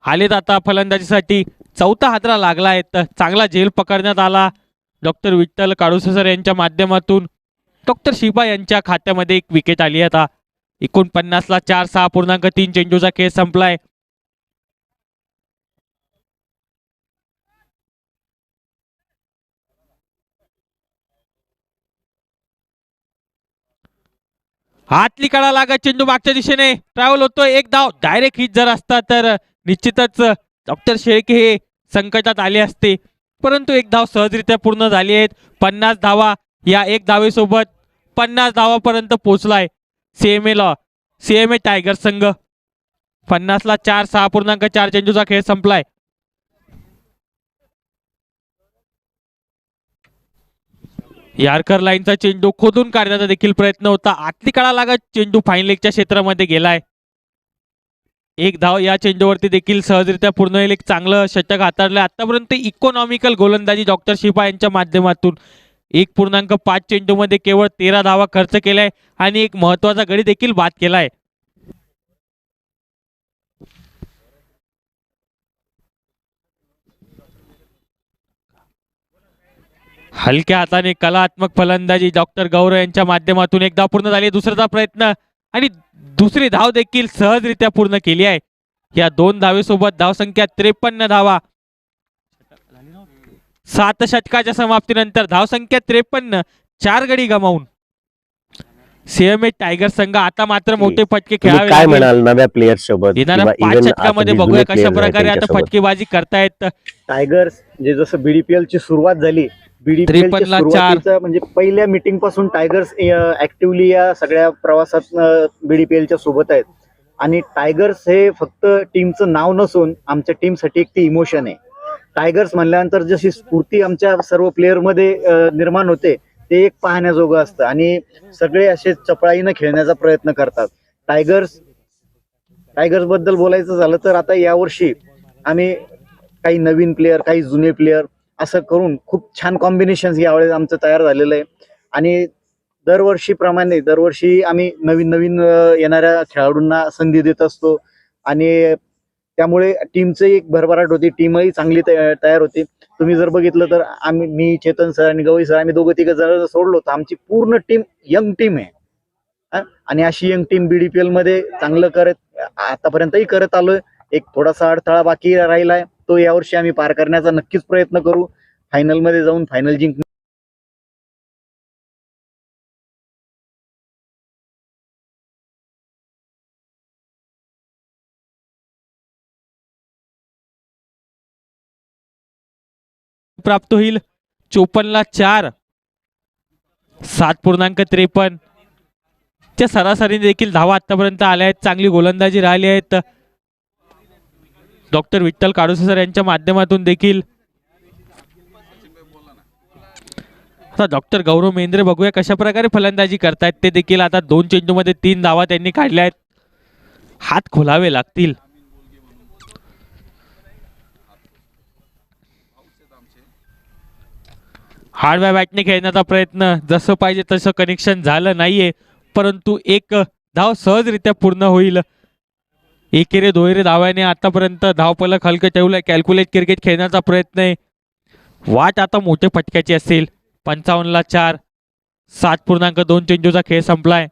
आलेत आता फलंदाजीसाठी. चौथा हादरा लागला आहे. चांगला झेल पकडण्यात आला डॉक्टर विठ्ठल काळुसे सर यांच्या माध्यमातून. डॉक्टर शिपा यांच्या खात्यामध्ये 1 विकेट आली आता. 49ला 4 6.3 चेंडूचा खेळ संपलाय. हातली कडा लागत चेंडू मागच्या दिशेने ट्रॅव्हल होतोय. 1 धाव. डायरेक्ट हिट जर असता तर निश्चितच डॉक्टर शेळके हे संकटात आले असते, परंतु 1 धाव सहजरित्या पूर्ण झाली आहेत. 50 धावा. या 1 धावेसोबत 50 धावापर्यंत पोहोचलाय CMA टायगर संघ. 50ला 4 6.4 चेंडूचा खेळ संपलाय. यार्कर लाईनचा चेंडू खोदून काढण्याचा देखील प्रयत्न होता. आतली कडा लागत चेंडू फाईन लेगच्या क्षेत्रामध्ये गेलाय. 1 धाव या चेंडूवरती देखील सहजरित्या पूर्ण होईल. एक चांगलं षटक हाताळलं आतापर्यंत. इकॉनॉमिकल गोलंदाजी डॉक्टर शिपा यांच्या माध्यमातून 1.5 चेंडूमध्ये केवळ 13 धावा खर्च केलाय आणि एक महत्वाचा गडी देखील बाद केलाय. हलक्या हाताने कलात्मक फलंदाजी डॉक्टर गौरव यांच्या माध्यमातून 1 धाव पूर्ण झाली. दुसऱ्याचा प्रयत्न आणि दुसरी धाव देखील सहजरित्या पूर्ण केली आहे. या 2 धावेसोबत धावसंख्या 53 धावा. 7 षटकाच्या समाप्तीनंतर धावसंख्या 53. 4 गडी गमावून CMA टायगर संघ आता मात्र मोठे फटके खेळावे. काय म्हणाल नव्या प्लेयर सोबत? येणाऱ्या 5 षटकामध्ये बघूया कशा प्रकारे आता फटकेबाजी करतायत टायगर्स. जे जसं BDPL ची सुरुवात झाली, BDPL म्हणजे पहिल्या मीटिंग पासून टायगर्स ऍक्टिव्हली या सगळ्या प्रवासात BDPL सोबत आहेत. आणि टायगर्स हे फक्त टीमचं नाव नसून आमच्या टीमसाठी एक ती इमोशन आहे. टायगर्स म्हणल्यानंतर जशी स्फूर्ती आमच्या सर्व प्लेयर मध्ये निर्माण होते ते एक पाहण्याजोगं असतं आणि सगळे असे चपळाईनं खेळण्याचा प्रयत्न करतात. टायगर्स बद्दल बोलायचं झालं तर आता यावर्षी आम्ही काही नवीन प्लेयर, काही जुने प्लेयर असं करून खूप छान कॉम्बिनेशन यावेळेस आमचं तयार झालेलं आहे. आणि दरवर्षी आम्ही नवीन येणाऱ्या खेळाडूंना संधी देत असतो आणि त्यामुळे टीमचं एक भरभराट होती. टीमही चांगली तयार होती. तुम्ही जर बघितलं तर मी, चेतन सर आणि गवई सर आम्ही 2-3 जण सोडलो तर आमची पूर्ण टीम यंग टीम आहे. आणि अशी यंग टीम BDPL मध्ये चांगलं आतापर्यंतही करत आलोय. एक थोडासा अडथळा बाकी राहिलाय, तो यावर्षी आम्ही पार करण्याचा नक्कीच प्रयत्न करू. फायनलमध्ये जाऊन फायनल जिंक प्राप्त होईल. 54ला 4, 7.53 च्या सरासरीने देखील धावा आतापर्यंत आल्या आहेत. चांगली गोलंदाजी राहिली आहेत. डॉक्टर विठ्ठल काडोसे सर यांच्या माध्यमातून देखील. आता डॉक्टर गौरव मेंद्रे बघूया कशा प्रकारे फलंदाजी करतायत ते देखील. आता 2 चेंडूमध्ये 3 धावा त्यांनी काढल्या आहेत. हात खोलावे लागतील. हार्डव्या बॅटने खेळण्याचा प्रयत्न, जसं पाहिजे तसं कनेक्शन झालं नाहीये, परंतु एक धाव सहजरित्या पूर्ण होईल. एकेरी दोहेरी धाव्याने आतापर्यंत धावफलक हलकं ठेवलंय. कॅल्क्युलेट क्रिकेट खेळण्याचा प्रयत्न आहे. वाट आता मोठ्या फटक्याची असेल. 55ला 4, 7.2 चेंडूचा खेळ संपलाय.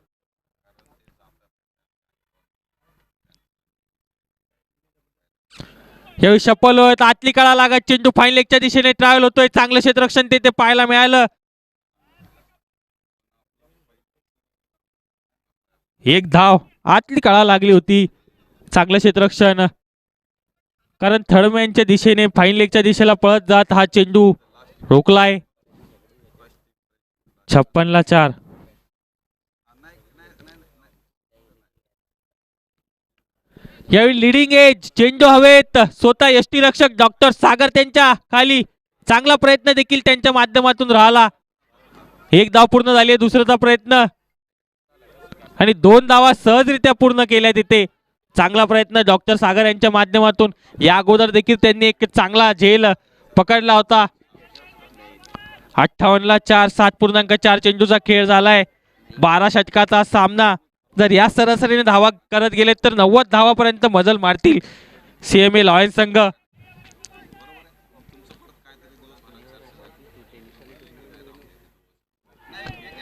यावेळी शपल होत, आतली कळा लागत चेंडू फाईन लेगच्या दिशेने ट्रॅव्हल होतोय. चांगलं क्षेत्ररक्षण ते पाहायला मिळालं. एक धाव, आतली कळा लागली होती. चांगलं क्षेत्ररक्षण, कारण थर्डमॅनच्या दिशेने फाईन लेगच्या दिशेला पळत जात हा चेंडू रोखलाय. 56ला 4. यावेळी लिडिंग एज, चेंडू हवेत. स्वतः यष्टीरक्षक डॉक्टर सागर त्यांच्या खाली. चांगला प्रयत्न देखील त्यांच्या माध्यमातून राहिला. एक धाव पूर्ण झाली आहे. दुसऱ्याचा प्रयत्न आणि 2 धावा सहजरित्या पूर्ण केल्या तिथे. चांगला प्रयत्न डॉक्टर सागर यांच्या माध्यमातून. या अगोदर देखील त्यांनी एक चांगला झेल पकडला होता. 58ला 4, 7.4 चेंडूचा खेळ झालाय. 12 षटकाचा सामना. जर या सरासरीने धावा करत गेले तर 90 धावापर्यंत मजल मारतील सीएमए लॉयन्स संघ.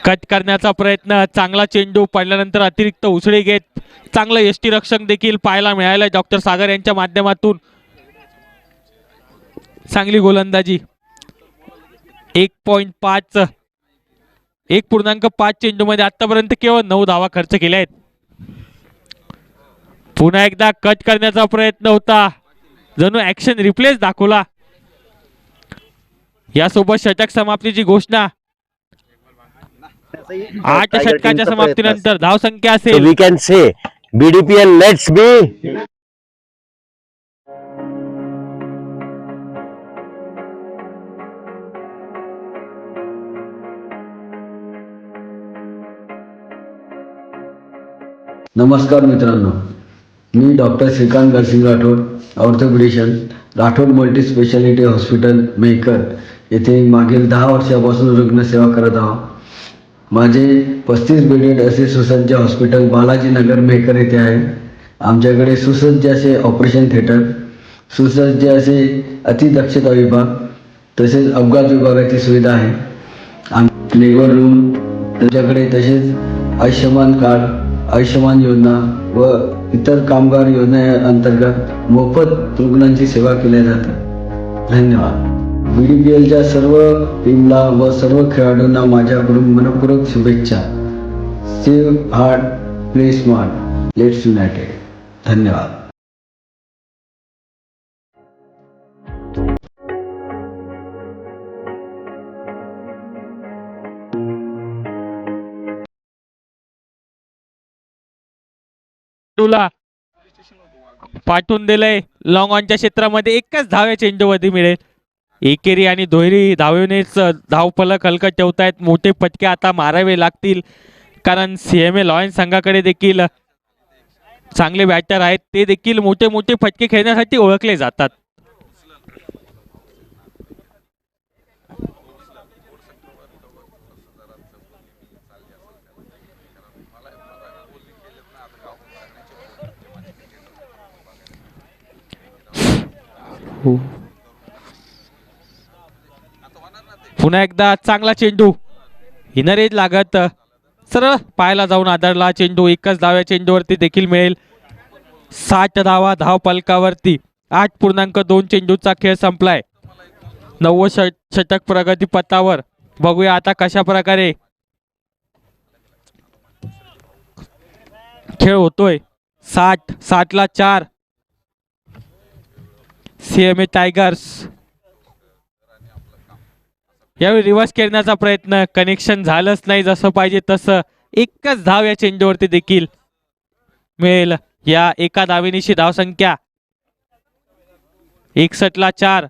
कट करण्याचा प्रयत्न, चांगला चेंडू पडल्यानंतर अतिरिक्त उसळी घेत चांगलं यष्टीरक्षक देखील पाहायला मिळालं डॉक्टर सागर यांच्या माध्यमातून. चांगली गोलंदाजी. 1.5 चेंडू मध्ये आतापर्यंत केवळ 9 धावा खर्च केल्या आहेत. पुन्हा एकदा कट करण्याचा प्रयत्न होता. जणू ऍक्शन रिप्लेस दाखवला. यासोबत षटक समाप्तीची घोषणा. 8 षटकाच्या समाप्तीनंतर धावसंख्या असेल. We can say BDPL let's be. नमस्कार मित्रांनो, मी doctor Shrikant Garsing Rathod, orthopedician, Rathod multi speciality hospital Mehkar येथे मागील 10 वर्षापासून रुग्णसेवा करत आहोत. माझे 35 बेडेड असे सुसज्ज हॉस्पिटल बालाजीनगर मेहकर येथे आहे. आमच्याकडे सुसज्ज असे ऑपरेशन थिएटर, सुसज्ज असे अतिदक्षता विभाग तसेच अपघात विभागाची सुविधा आहे. लेबर रूम तुमच्याकडे, तसेच आयुष्यमान कार्ड, आयुष्यमान योजना व इतर कामगार योजनेअंतर्गत मोफत रुग्णांची सेवा केल्या जाते. धन्यवाद. बीडीपीएलच्या सर्व टीमला व सर्व खेळाडूंना माझ्याकडून मनपूर्वक शुभेच्छा. Save heart, play smart, let's United. धन्यवाद. पाठवून दिलंय. लॉंग ऑनच्या क्षेत्रामध्ये एकच धाव या चेंडूमध्ये मिळेल. एकेरी आणि दुहेरी धावेनेच धावफलक हलकं ठेवतायत. मोठे फटके आता मारावे लागतील, कारण सीएमए लॉयन्स संघाकडे देखील चांगले बॅटर आहेत. ते देखील मोठे मोठे फटके खेळण्यासाठी ओळखले जातात. पुन्हा एकदा चांगला चेंडू, इनर एज लागत सरळ पायाला जाऊन आदळला चेंडू. एकच धाव्या चेंडूवरती देखील मिळेल. 60 धावा धाव पलकावरती. 8.2 चेंडूचा खेळ संपलाय. 90 षटक प्रगती पथावर. बघूया आता कशा प्रकारे खेळ होतोय. 60ला 4 CMA टायगर्स. यावेळी रिव्हर्स खेळण्याचा प्रयत्न, कनेक्शन झालंच नाही जसं पाहिजे तसं. एकच धाव या चेंडूवरती देखील मिळेल. या एका धावेनिशी धावसंख्या 61ला 4.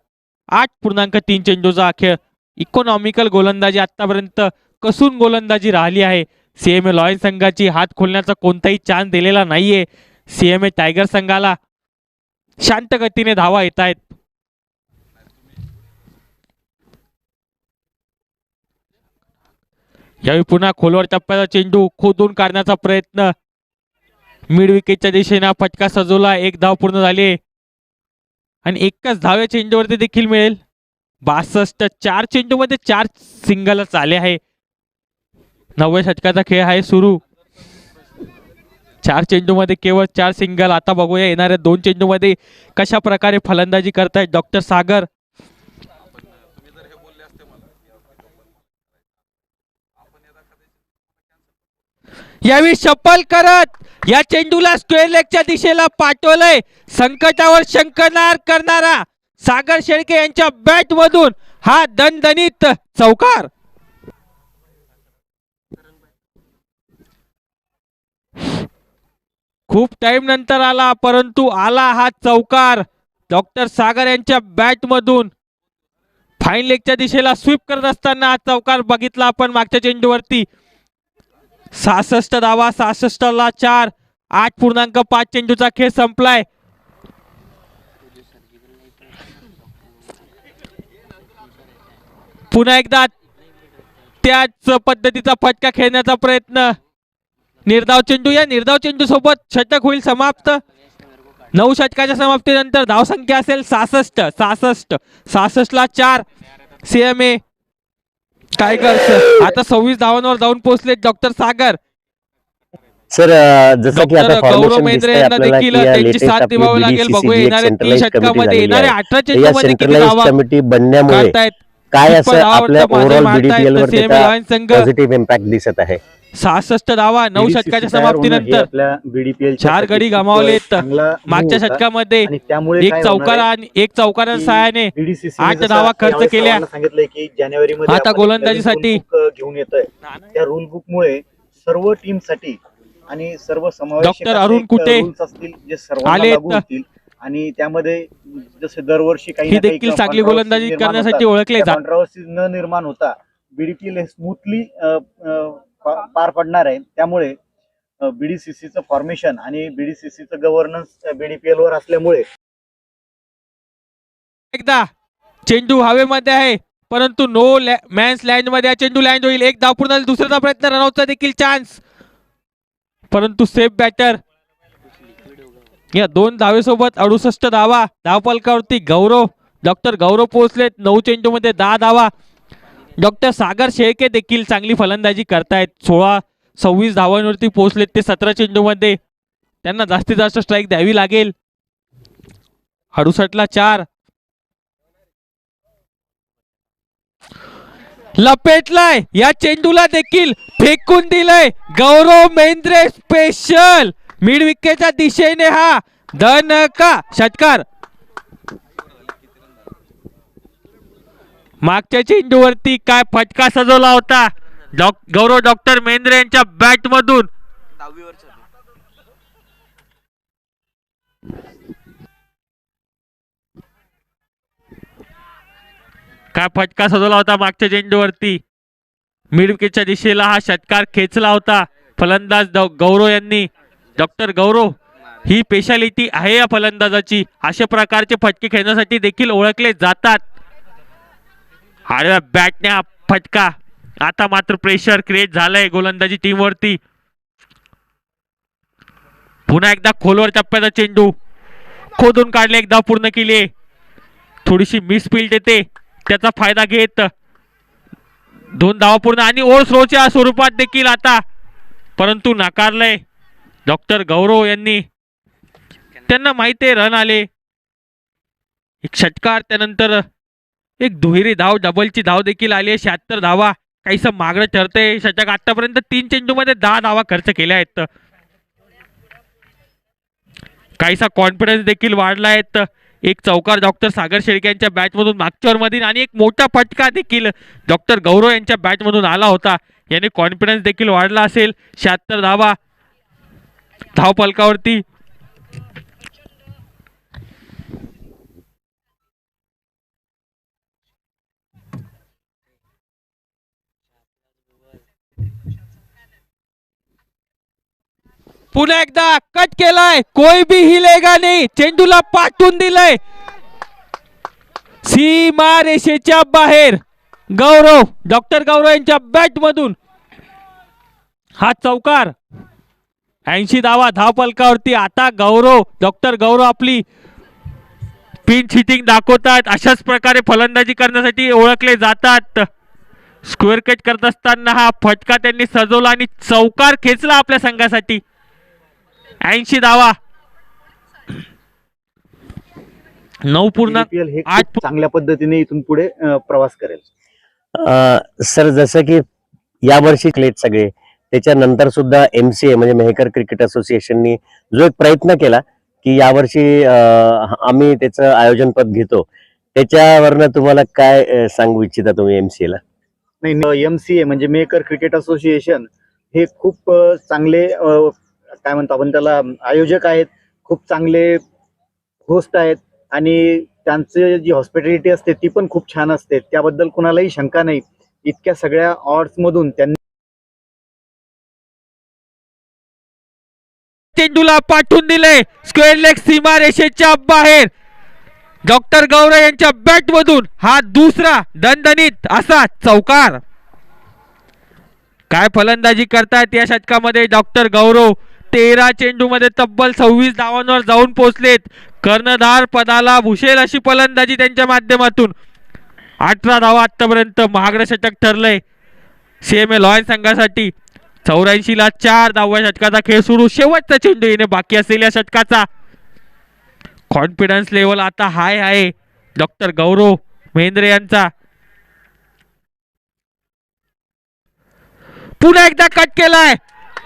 8.3 चेंडूचा खेळ. इकॉनॉमिकल गोलंदाजी आतापर्यंत कसून गोलंदाजी राहिली आहे. CMA लॉयन्स संघाची हात खोलण्याचा कोणताही चान्स दिलेला नाहीये. CMA टायगर संघाला शांत गतीने धावा येत आहेत. यावेळी पुन्हा खोलवर टप्प्याचा चेंडू खोदून काढण्याचा प्रयत्न. मिड विकेटच्या दिशेने फटका सजवला. 1 धाव पूर्ण झाली आणि एकच धाव या चेंडूवरती देखील मिळेल. 62. 4 चेंडूमध्ये 4 सिंगलच आले आहे. 90 षटकाचा खेळ आहे सुरू. 4 चेंडूमध्ये केवळ 4 सिंगल. आता बघूया येणाऱ्या 2 चेंडूमध्ये कशा प्रकारे फलंदाजी करतायत डॉक्टर सागर. यावेळी शपल करत या चेंडूला स्क्वेअर लेगच्या दिशेला पाठवलंय. संकटावर शंकनार करणारा सागर शेळके यांच्या बॅट मधून हा दणदणीत चौकार. खूप टाइम नंतर आला, परंतु आला हा चौकार. डॉक्टर सागर यांच्या बॅट मधून फाईन लेगच्या दिशेला स्वीप करत असताना हा चौकार बघितला आपण मागच्या चेंडूवरती. 66 धावा. 66ला 4. 8.5 चेंडूचा खेळ संपलाय. पुन्हा एकदा त्याच पद्धतीचा फटका खेळण्याचा प्रयत्न. निर्धाव चेंडू. या निर्धाव चेंडू सोबत षटक होईल समाप्त. 9 षटकाच्या समाप्तीनंतर धावसंख्या असेल 66. 66ला 4 CMA टायगर्स. आता 26 धावांवर जाऊन पोहोचले डॉक्टर सागर. सर जसं की आता गौरव मेंद्रे यांना देखील त्यांची साथ निभावावी लागेल. बघूया येणाऱ्या 3 षटकामध्ये येणाऱ्या 18 चेंडूमध्ये किती धावा कमिटी बनण्यामुळे काय असं आपल्या ओव्हरऑल BDPL वर पॉझिटिव्ह इम्पॅक्ट दिसत आहे. 66 धावा 9 षटकाच्या समाप्तीनंतर 4 गडी गमावलेत. मागच्या षटकामध्ये एक चौकाराच्या सहाय्याने 8 धावा खर्च केल्या. सांगितलंय की जानेवारीमध्ये आता गोलंदाजीसाठी घेऊन येतोय. त्या रूल बुक मुळे सर्व टीम साठी आणि सर्व समावेशक डॉक्टर अरुण कुटे असतील जे सर्वांना लागू होतील. आणि त्यामध्ये जसे दरवर्षी काही देखील चांगली गोलंदाजी करण्यासाठी ओळखले जातात. कॉन्ट्रोवर्सी न निर्माण होता BDPL हे स्मूथली पार पडणार आहे. त्यामुळे BDCCचं फॉर्मेशन आणि BDCCचं गव्हर्नन्स BDPL वर असल्यामुळे एकदा चेंडू हवेमध्ये आहे, परंतु नो मॅन्स लँड मध्ये चेंडू लँड होईल. 1 धाव पूर्ण. दुसऱ्याचा प्रयत्न, रनआउटचा देखील चान्स, परंतु सेफ बॅटर. या 2 धावेसोबत 68 धावा. धावफलकावरती गौरव डॉक्टर गौरव पोहोचलेत. 9 चेंडूमध्ये 10 धावा. डॉक्टर सागर शेळके देखील चांगली फलंदाजी करतायत. 26 धावांवरती पोहोचलेत ते 17 चेंडूमध्ये. त्यांना जास्तीत जास्त स्ट्राईक द्यावी लागेल. 68ला 4. लपेटलाय या चेंडूला देखील फेकून दिलंय गौरव मेंद्रे. स्पेशल मिड विकेटच्या दिशेने हा दणका षटकार. मागच्या चेंडूवरती काय फटका सजवला होता गौरव डॉक्टर मेंद्रे यांच्या बॅट मधून. काय फटका सजवला होता मागच्या चेंडूवरती. मिड विकेटच्या दिशेला हा षटकार खेचला होता फलंदाज गौरव यांनी. डॉक्टर गौरव ही स्पेशालिटी आहे या फलंदाजाची. अशा प्रकारचे फटके खेळण्यासाठी देखील ओळखले जातात. आडव्या बॅटने हा फटका. आता मात्र प्रेशर क्रिएट झालंय गोलंदाजी टीमवरती. पुन्हा एकदा खोलवर टप्प्याचा चेंडू खोदून काढले. 1 धाव पूर्ण केली. थोडीशी मिसफिल्ड येते, त्याचा फायदा घेत 2 धावा पूर्ण आणि ओव्हर थ्रोच्या स्वरूपात देखील आता, परंतु नाकारलंय डॉक्टर गौरव यांनी. त्यांना माहिती आहे रन आले. एक षटकार, त्यानंतर एक दुहेरी धाव, डबलची धाव देखील आली आहे. 76 धावा काहीसं मागणं ठरतंय. षटक आतापर्यंत 3 चेंडूमध्ये 10 धावा खर्च केल्या आहेत. काहीसा कॉन्फिडन्स देखील वाढला आहे. एक चौकार डॉक्टर सागर शेळके यांच्या बॅटमधून मागच्या ओव्हरमधील आणि एक मोठा फटका देखील डॉक्टर गौरव यांच्या बॅटमधून आला होता. याने कॉन्फिडन्स देखील वाढला असेल. 76 धावा धावफलकावरती. पुन्हा एकदा कट केलाय, कोई भी हिलेगा नाही. चेंडूला पाठवून दिलंय सीमा रेषेच्या बाहेर. गौरव, डॉक्टर गौरव यांच्या बॅट मधून हा चौकार. 80 धावा धावफलकावरती. आता गौरव, डॉक्टर गौरव आपली पिन हिटिंग दाखवतात. अशाच प्रकारे फलंदाजी करण्यासाठी ओळखले जातात. स्क्वेअर कट करत असताना हा फटका त्यांनी सजवला आणि चौकार खेचला आपल्या संघासाठी. 80 धावा. 9.8 चांगल्या पद्धतीने इथून पुढे प्रवास करेल. सर, जसं की यावर्षी क्लेट सगळे, त्याच्यानंतर सुद्धा MCA म्हणजे मेहकर क्रिकेट असोसिएशननी जो एक प्रयत्न केला की यावर्षी आम्ही त्याचं आयोजनपद घेतो, त्याच्यावरनं तुम्हाला काय सांगू इच्छिता तुम्ही MCA ला? नाही, MCA म्हणजे मेकर क्रिकेट असोसिएशन हे खूप चांगले काय म्हणतो आपण त्याला आयोजक आहेत. खूप चांगले होस्ट आहेत आणि त्यांची जी हॉस्पिटॅलिटी असते ती पण खूप छान असते. त्याबद्दल कुणालाही शंका नाही. इतक्या सगळ्या ऑर्ड्स मधून त्यांनी चेंडूला पाठवून दिले स्क्वेअर लेग सीमा रेषेच्या बाहेर. डॉक्टर गौरव यांच्या बॅट मधून हा दुसरा दणदणीत असा चौकार. काय फलंदाजी करतायत या षटकामध्ये डॉक्टर गौरव. 13 चेंडूमध्ये तब्बल 26 धावांवर जाऊन पोहोचलेत. कर्णधार पदाला भूषेल अशी फलंदाजी त्यांच्या माध्यमातून. 18 धावा आतापर्यंत महागडं षटक ठरलंय CMA लॉयन संघासाठी. 84 ला 4 धावा षटकाचा खेळ सुरू. शेवटचा चेंडू येणे बाकी असलेल्या षटकाचा. कॉन्फिडन्स लेवल आता हाय आहे डॉक्टर गौरव महेंद्रे यांचा. पुन्हा एकदा कट केलाय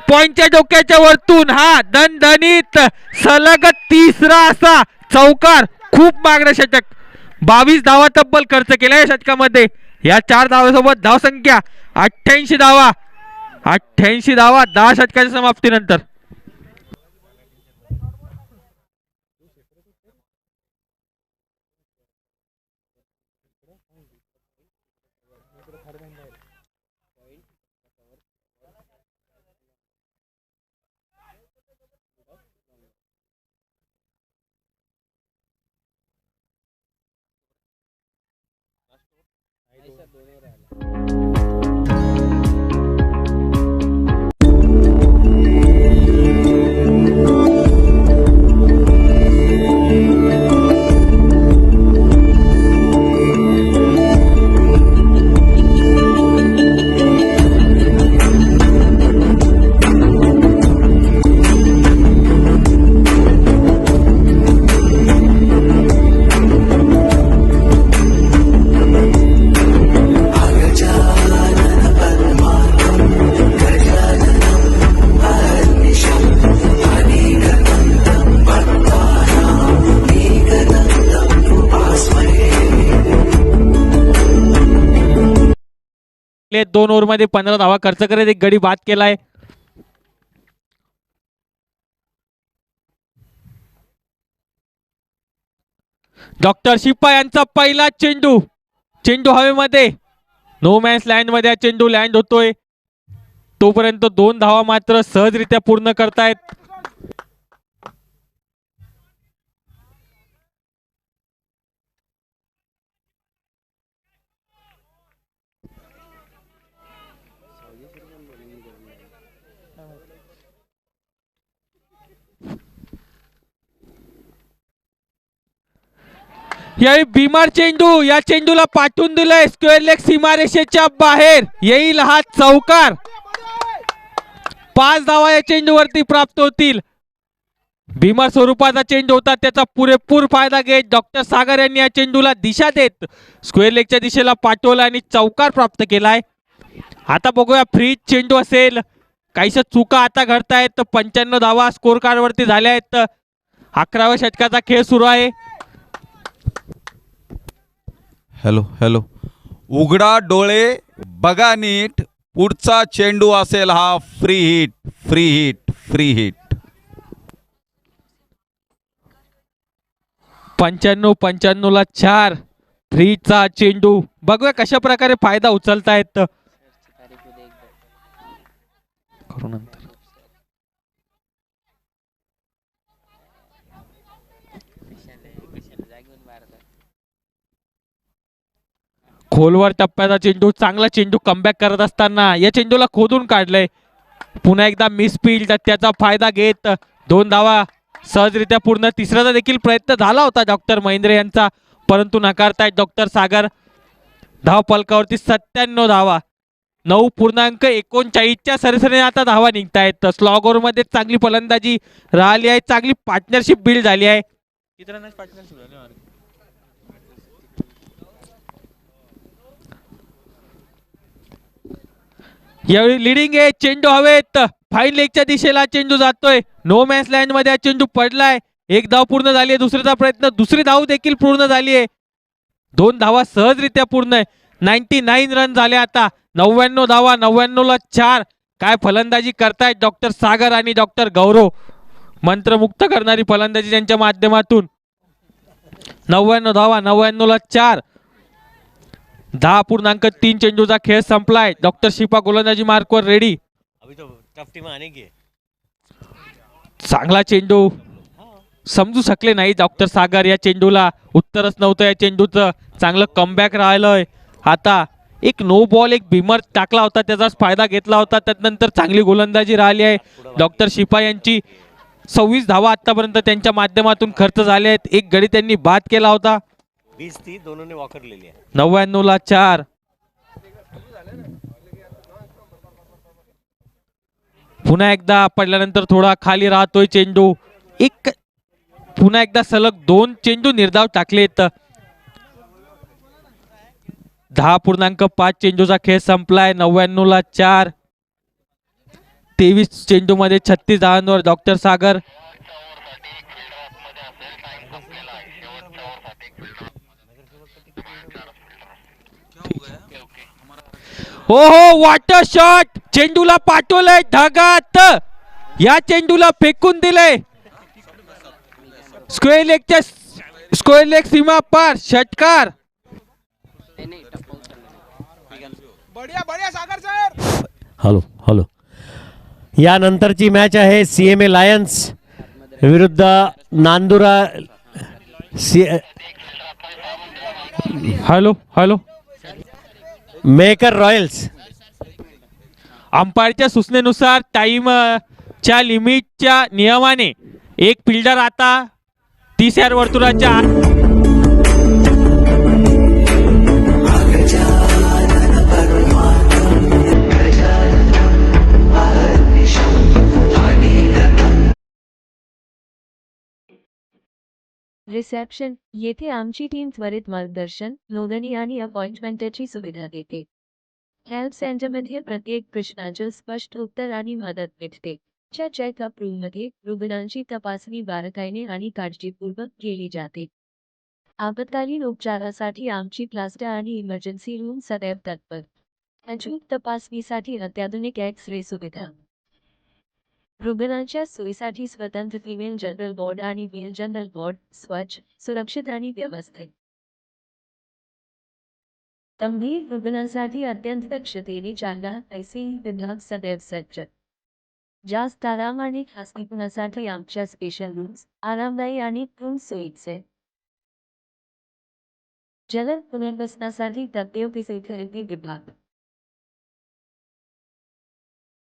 पॉइंटच्या डोक्याच्या वरतून. हा दणदणीत सलग तिसरा असा चौकार. खूप मागणं षटक. 22 धावा तब्बल खर्च केला या षटकामध्ये. या 4 धावासोबत धावसंख्या 88 धावा. 88 धावा 10 षटकाच्या समाप्तीनंतर. आपले 2 ओव्हरमध्ये 15 धावा खर्च करत एक गडी बाद केलाय. डॉक्टर शिप्पा यांचा पहिला चेंडू. चेंडू हवेमध्ये नो मॅन्स लँड मध्ये हा चेंडू लँड होतोय. तोपर्यंत 2 धावा मात्र सहजरित्या पूर्ण करतायत. यावेळी बीमार चेंडू. या चेंडूला पाठवून दिलंय स्क्वेअर लेग सीमारेषेच्या बाहेर. येईल हा चौकार. 5 धावा या चेंडूवरती प्राप्त होतील. भीमा स्वरूपाचा चेंडू होता, त्याचा पुरेपूर फायदा घेत डॉक्टर सागर यांनी या चेंडूला दिशा देत स्क्वेअर लेगच्या दिशेला पाठवला आणि चौकार प्राप्त केलाय. आता बघूया फ्री चेंडू असेल, काहीशा चुका आता घडतायत. 95 धावा स्कोर कार्ड वरती झाल्या आहेत. 11व्या षटकाचा खेळ सुरू आहे. हॅलो हॅलो, उघडा डोळे, बघा नीट, पुढचा चेंडू असेल हा free hit, free hit, free hit. 95-95ला 4 फ्रीचा चेंडू. बघूया कशा प्रकारे फायदा उचलतायत. खोलवर टप्प्याचा चेंडू, चांगला चेंडू कमबॅक करत असताना या चेंडूला खोदून काढलंय. पुन्हा एकदा मिसफील्ड, त्याचा फायदा घेत 2 धावा सहजरित्या पूर्ण. तिसऱ्याचा देखील प्रयत्न झाला होता डॉक्टर महेंद्र यांचा, परंतु नकारतायत डॉक्टर सागर. धावफलकावरती 97 धावा, 9.39च्या सरासरीने आता धावा निघतायत. स्लॉग ओव्हर मध्ये चांगली फलंदाजी राहिली आहे, चांगली पार्टनरशिप बिल्ड झाली आहे. यावेळी लिडिंग आहे, चेंडू हवेत, फाईन लेगच्या दिशेला चेंडू जातोय. नो मॅन्स लँड मध्ये हा चेंडू पडलाय. 1 धाव पूर्ण झाली आहे. दुसऱ्याचा प्रयत्न, दुसरी धाव देखील पूर्ण झाली आहे. 2 धावा सहजरित्या पूर्ण आहे. 99 रन झाले आता. 99 धावा, 99ला 4. काय फलंदाजी करतायत डॉक्टर सागर आणि डॉक्टर गौरव. मंत्रमुक्त करणारी फलंदाजी त्यांच्या माध्यमातून. 99 धावा, 99ला 4. 10.3 चेंडूचा खेळ संपलाय. डॉक्टर शिपा गोलंदाजी मार्कवर रेडी. चांगला चेंडू, समजू शकले नाही डॉक्टर सागर या चेंडूला. उत्तरच नव्हतं या चेंडूचं. चांगलं कमबॅक राहिलंय. आता एक नो बॉल, एक भीमर टाकला होता, त्याचाच फायदा घेतला होता. त्यानंतर चांगली गोलंदाजी राहिली आहे डॉक्टर शिपा यांची. 26 धावा आतापर्यंत त्यांच्या माध्यमातून खर्च झाले आहेत. एक गडी त्यांनी बाद केला होता. 20 दोनोंने वॉकर ले लिया. 99ला 4. पुन्हा एकदा पडल्यानंतर थोडा खाली राहतोय चेंडू. एक पुन्हा एकदा सलग 2 चेंडू निर्धाव टाकलेत. 10.5 चेंडूचा खेळ संपलाय. 99ला 4. 23 चेंडू मध्ये 36 धावांवर डॉक्टर सागर. हो हो, वॉटर शॉट, चेंडूला पाठवलंय ढगात. या चेंडूला फेकून दिलंय स्क्वेअर लेग सीमा पार. षटकार. हॅलो हॅलो, यानंतरची मॅच आहे CMA लायन्स विरुद्ध Nandura hello hello, Mehkar royals. अंपायरच्या सूचनेनुसार टाइमच्या लिमिटच्या नियमाने एक फिल्डर आता 30 यार्ड वर्तुळाच्या रिसेप्शन. येथे आमची टीम त्वरित मार्गदर्शन, नोंदणी आणि अपॉइंटमेंटची सुविधा देते. हेल्प सेंटरमध्ये प्रत्येक प्रश्नाचे स्पष्ट उत्तर आणि मदत मिळते. च्या चेकअप रूममध्ये रुग्णांची तपासणी बारकाईने आणि काळजीपूर्वक केली जाते. आपत्कालीन उपचारासाठी आमची क्लस्टर आणि इमर्जन्सी रूम सदैव तत्पर. अचूक तपासणीसाठी अत्याधुनिक एक्स-रे सुविधा. रुग्णांच्या सोयीसाठी स्वतंत्र फिमेल जनरल वॉर्ड आणि मेल जनरल वॉर्ड. स्वच्छ, सुरक्षित आणि व्यवस्थित. गंभीर रुग्णांसाठी अत्यंत दक्षतेने चालणारा ICU विभाग सदैव सज्ज. जास्त आराम आणि खासगीपणासाठी आमच्या स्पेशल रूम्स आरामदायी आणि पूर्ण सोयीचे. जलद पुनर्वसनासाठी तज्ञ फिजिओथेरपी विभाग.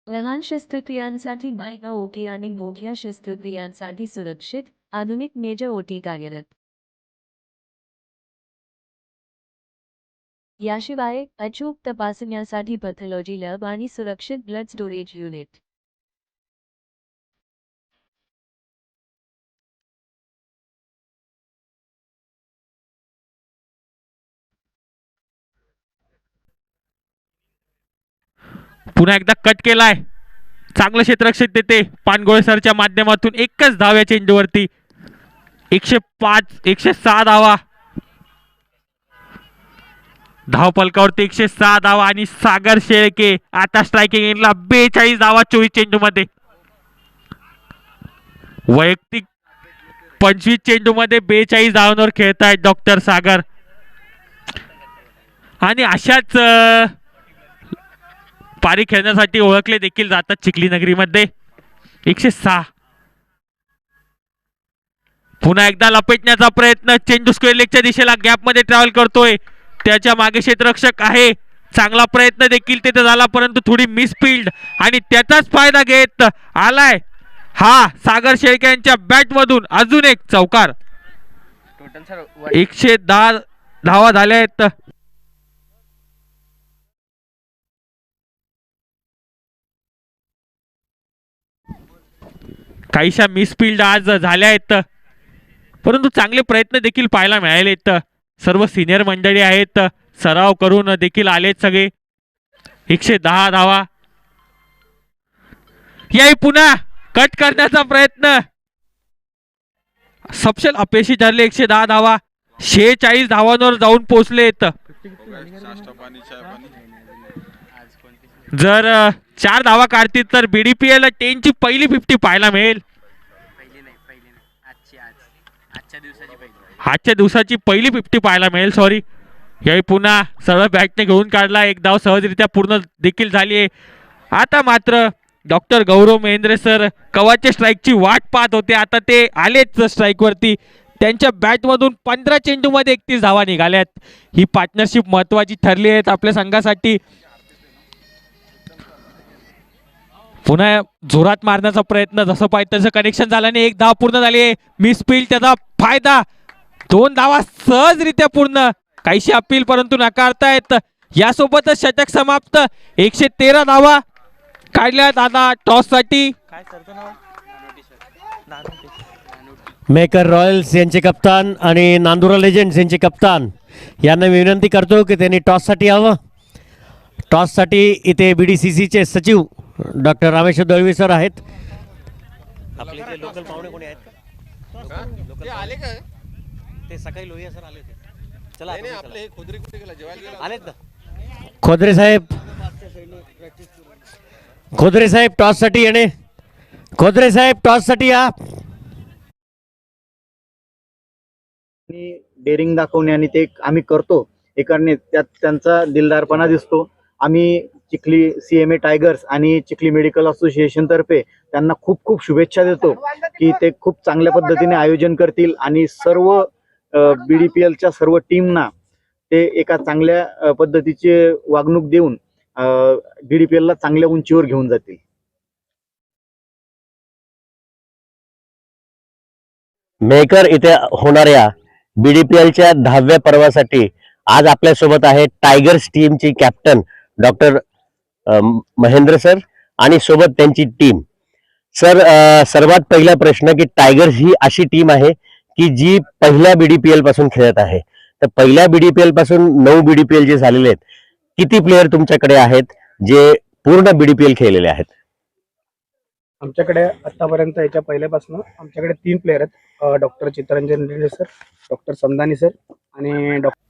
लहान शस्त्रक्रियांसाठी बाह्य ओटी आणि मोठ्या शस्त्रक्रियांसाठी सुरक्षित, आधुनिक मेजर ओटी कार्यरत. याशिवाय अचूक तपासण्यासाठी पॅथॉलॉजी लॅब आणि सुरक्षित ब्लड स्टोरेज युनिट. पुन्हा एकदा कट केलाय, चांगलं क्षेत्ररक्षण देते पानगोळे सरच्या माध्यमातून. एकच धाव या चेंडूवरती. 105 106 धावा धाव पलकावरती. 106 धावा आणि सागर शेळके आता स्ट्रायकिंग एंडला 42 धावा 24 चेंडू मध्ये. वैयक्तिक 25 चेंडू मध्ये 42 धावांवर खेळतायत डॉक्टर सागर. आणि अशाच पारी खेळण्यासाठी ओळखले देखील जातात चिखली नगरीमध्ये. 106. पुन्हा एकदा लपेटण्याचा प्रयत्न. चेंडू स्क्वेअर लेगच्या दिशेला गॅप मध्ये ट्रॅव्हल करतोय. त्याच्या मागे क्षेत्ररक्षक आहे. चांगला प्रयत्न देखील तिथे झाला, परंतु थोडी मिसफिल्ड आणि त्याचाच फायदा घेत आलाय हा सागर शेळके यांच्या बॅट मधून अजून एक चौकार. 110 धावा झाल्या आहेत. काहीशा मिसफिल्ड आज झाल्या आहेत, परंतु चांगले प्रयत्न देखील पाहायला मिळालेत. सर्व सिनियर मंडळी आहेत, सराव करून देखील आलेत सगळे. 110 धावा. याही पुन्हा कट करण्याचा प्रयत्न सपशेल अपयशी ठरले. 110 धावा 46 धावांवर जाऊन पोहोचलेत. जर 4 धावा काढतील तर BDPL 10 ची पहिली 50 पाहायला मिळेल. आजच्या दिवसाची पहिली 50 पाहायला मिळेल. सॉरी. याही पुन्हा सरळ बॅटने घेऊन काढला. एक धाव सहजरित्या पूर्ण देखील झाली आहे. आता मात्र डॉक्टर गौरव महेंद्रे सर कवाच्या स्ट्राईकची वाट पाहत होते. आता ते आलेच स्ट्राईक वरती. त्यांच्या बॅट मधून 15 चेंडू मध्ये 31 धावा निघाल्यात. ही पार्टनरशिप महत्वाची ठरली आहे आपल्या संघासाठी. पुन्हा जोरात मारण्याचा प्रयत्न. जसं पाहिजे तसं कनेक्शन झाल्याने एक धाव पूर्ण झाली आहे. मिसफिल्ड त्याचा फायदा. 2 धावा सहजरित्या पूर्ण. काहीशी अपील परंतु नाकारतायत. यासोबतच षटक समाप्त. 113 धावा काढल्यात आता टॉस साठी. मेकर रॉयल्स यांचे कप्तान आणि नांदुरा लेजेंड्स यांचे कप्तान यांना मी विनंती करतो की त्यांनी टॉससाठी यावं. टॉससाठी इथे BDCCचे सचिव डॉक्टर रामेश्वर दळवी सर आहेत. आपले जे लोकल पाहुणे कोणी आहेत का? ते सकाळी लोहिया सर आले होते. चला आपले खोदरे कुठे गेला? जेवायला आलेत ना. खोदरे साहेब, खोदरे साहेब टॉस साठी येणे. खोदरे साहेब टॉस साठी या. डेअरिंग दाखवणे आणि ते आम्ही करतो हे करणे त्यात त्यांचा दिलदारपणा दिसतो. आम्ही चिखली CMA टायगर्स आणि चिखली मेडिकल असोसिएशन तर्फे त्यांना खूप खूप शुभेच्छा देतो की ते खूप चांगल्या पद्धतीने आयोजन करतील आणि सर्व BDPLच्या सर्व टीमना ते एका चांगल्या पद्धतीचे वागणूक देऊन BDPLला चांगल्या उंचीवर घेऊन जातील. मेकर इथे होणाऱ्या BDPLच्या 10व्या पर्वासाठी आज आपल्यासोबत आहे टायगर्स टीमची कॅप्टन डॉक्टर महेंद्र सर आणि सोबत त्यांची टीम. सर, सर्वात पहिला प्रश्न की टायगर्स ही अशी टीम आहे की जी पहिल्या BDPL पासून खेळत आहे. तर पहिल्या BDPL पासून 9 BDPL जे झालेले आहेत, किती प्लेयर तुमच्याकडे आहेत जे पूर्ण BDPL खेळलेले आहेत? आमच्याकडे आतापर्यंत याच्या पहिल्यापासून आमच्याकडे 3 प्लेयर आहेत. Doctor Chittaranjan Reddy sir, doctor Samdani sir आणि डॉक्टर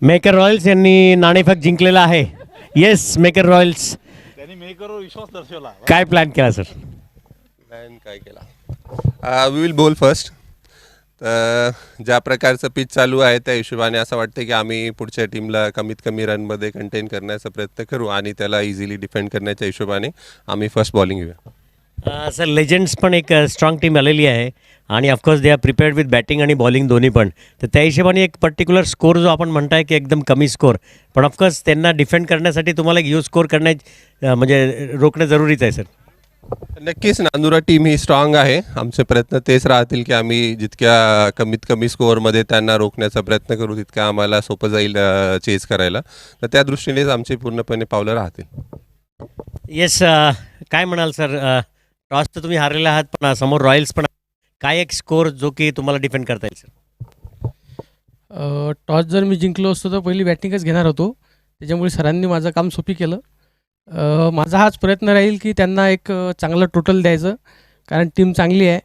मेकर रॉयल्स यांनी नाणेफेक जिंकलेला आहे. Yes, maker Royals. त्यांनी मेकरवर विश्वास दर्शवला. काय प्लॅन केला सर? प्लॅन काय केला? We will bowl first. तर ज्या प्रकारचं पिच चालू आहे त्या हिशोबाने असं वाटतं की आम्ही पुढच्या टीमला कमीत कमी रनमध्ये कंटेन करण्याचा प्रयत्न करू आणि त्याला इझिली डिफेंड करण्याच्या हिशोबाने आम्ही फर्स्ट बॉलिंग घेऊया. सर, लेजेंड्स पण एक स्ट्रॉंग टीम आलेली आहे आणि of course they are prepared with batting आणि बॉलिंग दोन्ही पण. तर त्या हिशोबाने एक पर्टिक्युलर स्कोर जो आपण म्हणताय की एकदम कमी स्कोर, पण ऑफकोर्स त्यांना डिफेंड करण्यासाठी तुम्हाला एक स्कोर करण्या म्हणजे रोखणं जरुरीच आहे सर. नक्कीच नांदुरा टीम ही स्ट्रॉंग आहे. आमचे प्रयत्न तेच राहतील की आम्ही जितक्या कमीत कमी स्कोअरमध्ये त्यांना रोखण्याचा प्रयत्न करू तितकं आम्हाला सोपं जाईल चेस करायला. तर त्या दृष्टीनेच आमची पूर्णपणे पावलं राहतील. येस, काय म्हणाल सर? टॉस तर तुम्ही हारलेला आहात, पण समोर रॉयल्स पण काय एक स्कोर जो की तुम्हाला डिफेंड करता येईल सर? टॉस जर मी जिंकलो असतो तर पहिली बॅटिंगच घेणार होतो, त्याच्यामुळे सरांनी माझं काम सोपी केलं. माझा हाच प्रयत्न राहील की त्यांना एक चांगलं टोटल द्यायचं, कारण टीम चांगली आहे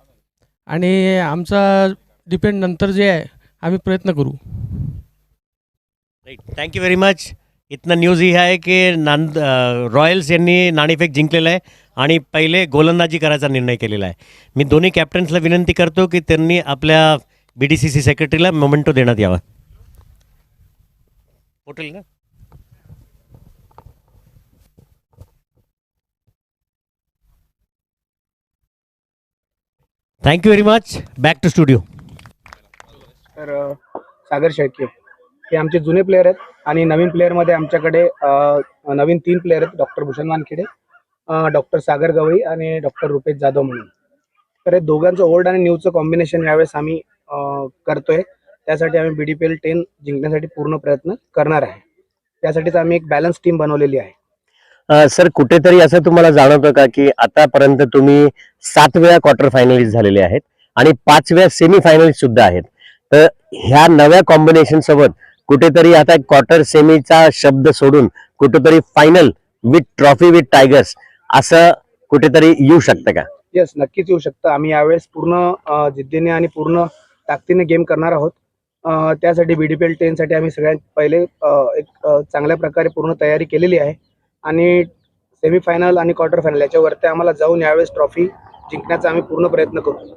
आणि आमचा डिपेंड नंतर जे आहे आम्ही प्रयत्न करू. Right, thank you very much. इथनं न्यूज ही आहे की रॉयल्स यांनी नाणेफेक जिंकलेलं आहे आणि पहिले गोलंदाजी करायचा निर्णय केलेला आहे. मी दोन्ही कॅप्टन्सला विनंती करतो की त्यांनी आपल्या BDCC सेक्रेटरीला मोमेंटो देण्यात यावा. पोर्टल ना. Thank you very much. Back to studio. तर सागर शेळके हे आमचे जुने प्लेयर आहेत आणि नवीन प्लेअरमध्ये आमच्याकडे नवीन 3 प्लेयर आहेत. डॉक्टर भूषण वानखेडे, डॉक्टर सागर गवई आणि डॉक्टर रुपेश जाधव म्हणून. तर हे दोघांचं ओल्ड आणि न्यूचं कॉम्बिनेशन यावेळेस आम्ही करतोय. त्यासाठी आम्ही BDPL 10 जिंकण्यासाठी पूर्ण प्रयत्न करणार आहे. त्यासाठीच आम्ही एक बॅलन्स टीम बनवलेली आहे. सर, कुठेतरी असं तुम्हाला जाणवतं का की आतापर्यंत तुम्ही 7 वेळा क्वार्टर फायनलिस्ट झालेले आहेत आणि 5 वेळा सेमी फायनलिस्ट सुद्धा आहेत, तर ह्या नव्या कॉम्बिनेशन सोबत कुठेतरी आता क्वार्टर सेमीचा शब्द सोडून कुठेतरी final with trophy with tigers असं कुठेतरी येऊ शकतं का? येस, नक्कीच येऊ शकतं. आम्ही यावेळेस पूर्ण जिद्दीने आणि पूर्ण ताकदीने गेम करणार आहोत. त्यासाठी BDPL 10 साठी आम्ही सगळ्यात पहिले एक चांगल्या प्रकारे पूर्ण तयारी केलेली आहे आणि सेमीफायनल आणि क्वार्टर फायनल याच्यावरती आम्हाला जाऊन यावेळेस ट्रॉफी जिंकण्याचा आम्ही पूर्ण प्रयत्न करू.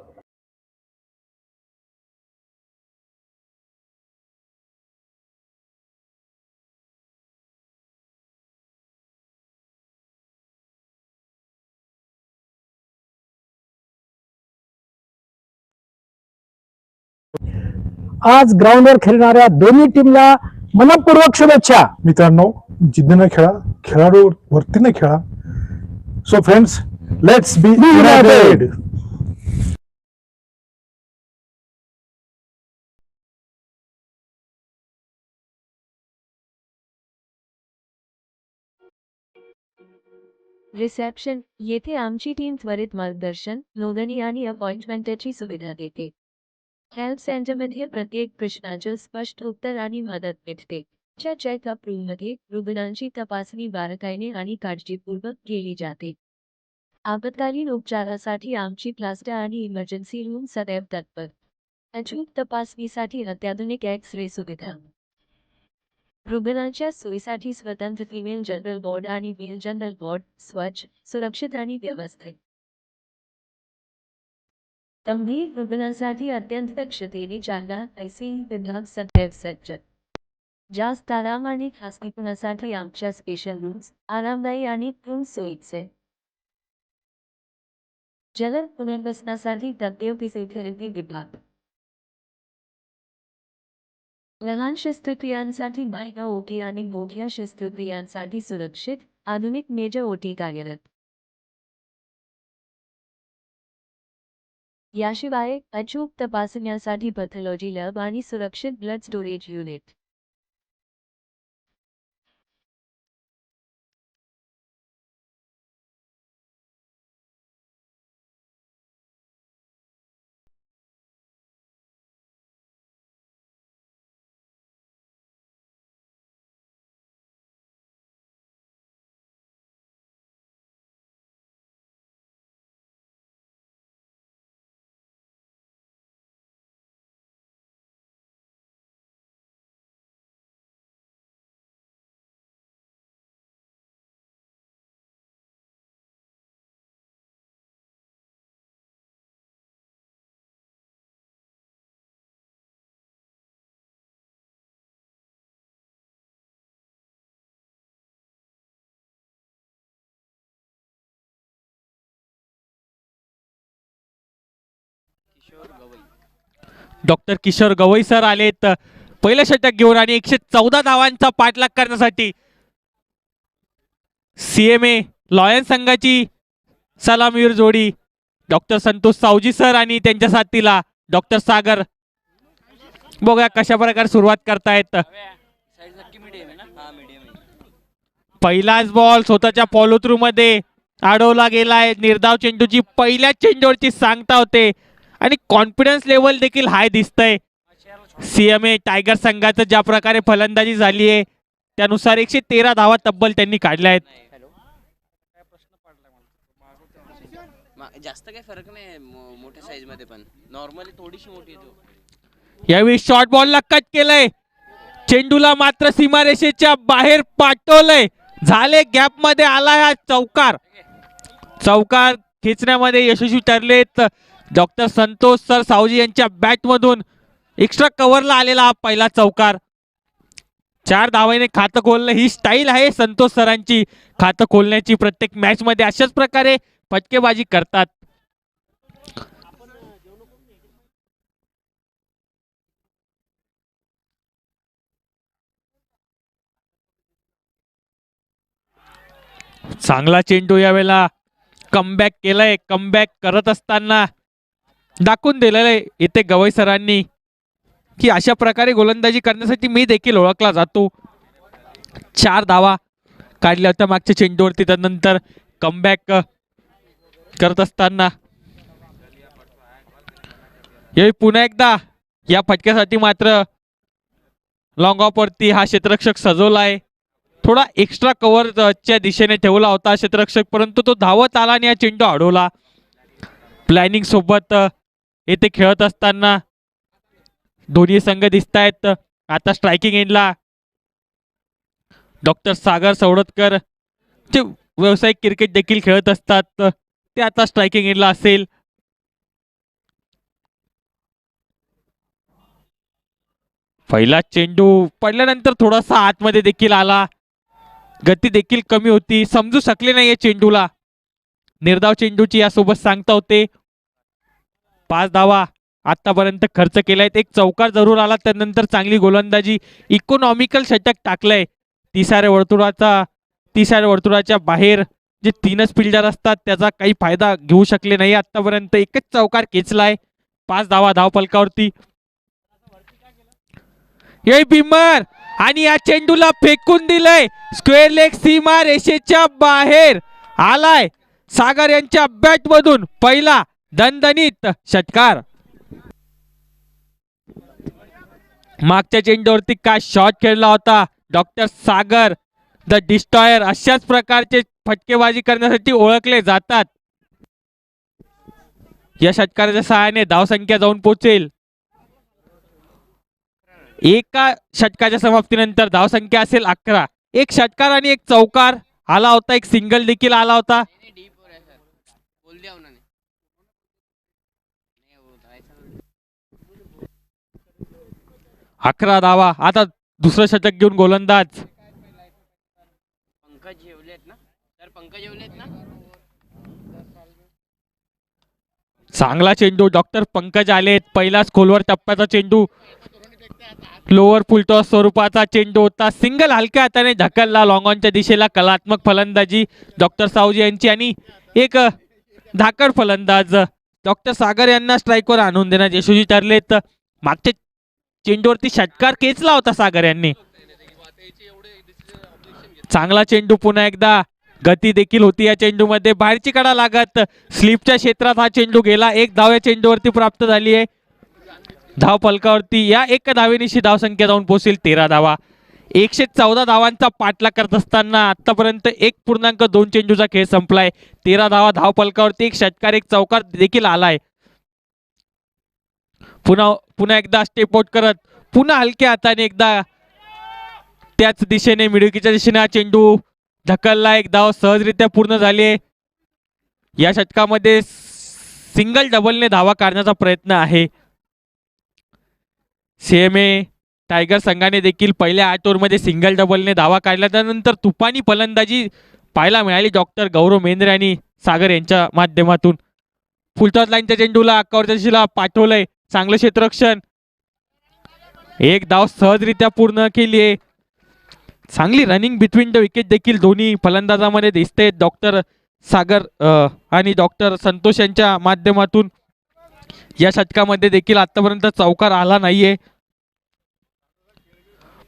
आज ग्राउंडवर खेळणाऱ्या दोन्ही टीमला मनपूर्वक शुभेच्छा. मित्रांनो, जिद्दीनं खेळा, खेळाडू वरतीनं खेळा. So friends, let's be United. Reception येथे आमची टीम त्वरित मार्गदर्शन, नोंदणी आणि अपॉइंटमेंटची सुविधा देते. हेल्प सेंटरमध्ये प्रत्येक प्रश्नाचे स्पष्ट उत्तर आणि मदत मिळते. चेकअप रूममध्ये रुग्णांची तपासणी बारकाईने आणि काळजीपूर्वक केली जाते. आपत्कालीन उपचारासाठी आमची क्लस्टर आणि इमर्जन्सी रूम सदैव तत्पर. अचूक तपासणीसाठी अत्याधुनिक एक्स-रे सुविधा. रुग्णांच्या सोयीसाठी स्वतंत्र फिमेल जनरल वॉर्ड आणि मेल जनरल वॉर्ड, स्वच्छ, सुरक्षित आणि व्यवस्थित. गंभीर रुग्णांसाठी अत्यंत दक्षतेने चालणारा ICU विभाग सदैव सज्ज. जास्त आराम आणि खासगीपणासाठी आमच्या स्पेशल रूम्स आरामदायी आणि पूर्ण सोयीचे. जलद पुनर्वसनासाठी तज्ञ फिजिओथेरपी विभाग. लहान शस्त्रक्रियांसाठी बाह्य OT आणि मोठ्या शस्त्रक्रियांसाठी सुरक्षित, आधुनिक मेजर OT कार्यरत. याशिवाय अचूक तपासण्यासाठी पॅथॉलॉजी लॅब आणि सुरक्षित blood storage unit. Doctor Kishor Gawai sir आलेत पहिलं षटक घेऊन आणि 114 धावांचा पाठलाग करण्यासाठी. CMA लॉयन संघाची सलामीवीर जोडी डॉक्टर संतोष सावजी सर आणि त्यांच्या साथीला डॉक्टर सागर. बघूया कशा प्रकारे सुरुवात करतायत. पहिलाच बॉल स्वतःच्या फॉलो थ्रू मध्ये अडवला गेलाय. निर्धाव चेंडूची पहिल्या चेंडूवरची सांगता होते आणि कॉन्फिडन्स लेवल देखील हाय दिसतंय. सीएमए टायगर संघाचं ज्या प्रकारे फलंदाजी झाली आहे त्यानुसार 113 धावा तब्बल त्यांनी काढल्या आहेत. जास्त काही फरक नाही मोठ्या साईज मध्ये, पण नॉर्मली थोडीशी मोठी आहे. यावेळी शॉर्ट बॉलला कट केलंय. चेंडूला मात्र सीमारेषेच्या बाहेर पाठवलंय. झाले गॅप मध्ये आला हा चौकार. चौकार खेचण्यामध्ये यशस्वी ठरलेत डॉक्टर संतोष सर सावजी यांच्या बॅट मधून. एक्स्ट्रा कव्हरला आलेला हा पहिला चौकार. 4 धावाने खातं खोललं. ही स्टाईल आहे संतोष सरांची खातं खोलण्याची. प्रत्येक मॅच मध्ये अशाच प्रकारे फटकेबाजी करतात. चांगला चेंडू यावेळेला कमबॅक केलाय. कमबॅक करत असताना दाखवून दिलेलं आहे इथे गवई सरांनी की अशा प्रकारे गोलंदाजी करण्यासाठी मी देखील ओळखला जातो. 4 धावा काढल्या होत्या मागच्या चेंडूवरती. त्यानंतर कमबॅक करत असताना यावेळी पुन्हा एकदा या फटक्यासाठी मात्र लॉंग ऑफ वरती हा क्षेत्ररक्षक सजवला आहे. थोडा एक्स्ट्रा कव्हरच्या दिशेने ठेवला होता क्षेत्ररक्षक, परंतु तो धावत आला आणि हा चेंडू अडवला. प्लॅनिंग सोबत येथे खेळत असताना दोन्ही संघ दिसत आहेत. आता स्ट्रायकिंग एंडला डॉक्टर सागर सवडतकर जे व्यावसायिक क्रिकेट देखील खेळत असतात ते आता स्ट्रायकिंग एंडला असेल. पहिला चेंडू पडल्यानंतर थोडासा आतमध्ये देखील आला. गती देखील कमी होती. समजू शकले नाही या चेंडूला. निर्धाव चेंडूची यासोबत सांगता होते. 5 धावा आतापर्यंत खर्च केलायत. एक चौकार जरूर आला. त्यानंतर चांगली गोलंदाजी. इकॉनॉमिकल षटक टाकलंय. 30 वर्तुळाच्या बाहेर जे 3च फिल्डर असतात त्याचा काही फायदा घेऊ शकले नाही आतापर्यंत. एकच चौकार खेचलाय. 5 धावा धावफलकावरती. ये बिमर आणि या चेंडूला फेकून दिलंय. स्क्वेअर लेग सीमा रेषेच्या बाहेर आलाय. सागर यांच्या बॅट मधून पहिला दणदणीत षटकार. मागच्या चेंडूवरती काय शॉट खेळला होता डॉक्टर सागर द डिस्ट्रॉयर. अशाच प्रकारचे फटकेबाजी करण्यासाठी ओळखले जातात. या षटकाराच्या सहाय्याने धावसंख्या जाऊन पोहोचेल. एका षटकाच्या समाप्तीनंतर धावसंख्या असेल 11. एक षटकार आणि एक चौकार आला होता. एक सिंगल देखील आला होता. 11 धावा. आता दुसरं षटक घेऊन गोलंदाज चांगला चेंडू. डॉक्टर पंकज आलेत. पहिलाच खोलवर टप्प्याचा चेंडू. लोअर फुलटॉस स्वरूपाचा चेंडू होता. सिंगल हलक्या हाताने ढकलला लॉंग ऑनच्या दिशेला. कलात्मक फलंदाजी डॉक्टर सावजी यांची आणि एक धाकड फलंदाज डॉक्टर सागर यांना स्ट्राईकवर आणून देण्यात यशस्वी ठरलेत. मागच्या चेंडूवरती षटकार खेचला होता सागर यांनी. चांगला चेंडू. पुन्हा एकदा गती देखील होती या चेंडूमध्ये. बाहेरची कडा लागत स्लिपच्या क्षेत्रात हा चेंडू गेला. 1 धाव या चेंडूवरती प्राप्त झाली आहे. धाव फलकावरती या 1 धावेनिशी धावसंख्या जाऊन पोहोचेल 13 धावा. 114 धावांचा पाठलाग करत असताना आतापर्यंत 1.2 चेंडूचा खेळ संपलाय. 13 धावा धाव फलकावरती. 1 षटकार 1 चौकार देखील आलाय. पुन्हा एकदा स्टेप आउट करत पुन्हा हलक्या हाताने एकदा त्याच दिशेने मिडविकेच्या दिशेने हा चेंडू ढकलला. 1 धाव सहजरित्या पूर्ण झाली आहे. या षटकामध्ये सिंगल डबलने धावा काढण्याचा प्रयत्न आहे. सीएमए टायगर संघाने देखील पहिल्या 8 ओव्हरमध्ये सिंगल डबलने धावा काढल्या. त्यानंतर तुफानी फलंदाजी पाहायला मिळाली डॉक्टर गौरव मेंद्रे आणि सागर यांच्या माध्यमातून. फुलटॉस लाईनच्या चेंडूला अक्कावरच्या दिशेला पाठवलंय. चांगलं क्षेत्ररक्षण. 1 धाव सहजरित्या पूर्ण केली आहे. चांगली रनिंग बिटवीन द विकेट देखील दोन्ही फलंदाजामध्ये दिसते. डॉक्टर सागर आणि डॉक्टर संतोष यांच्या माध्यमातून. या षटकामध्ये देखील आतापर्यंत चौकार आला नाहीये.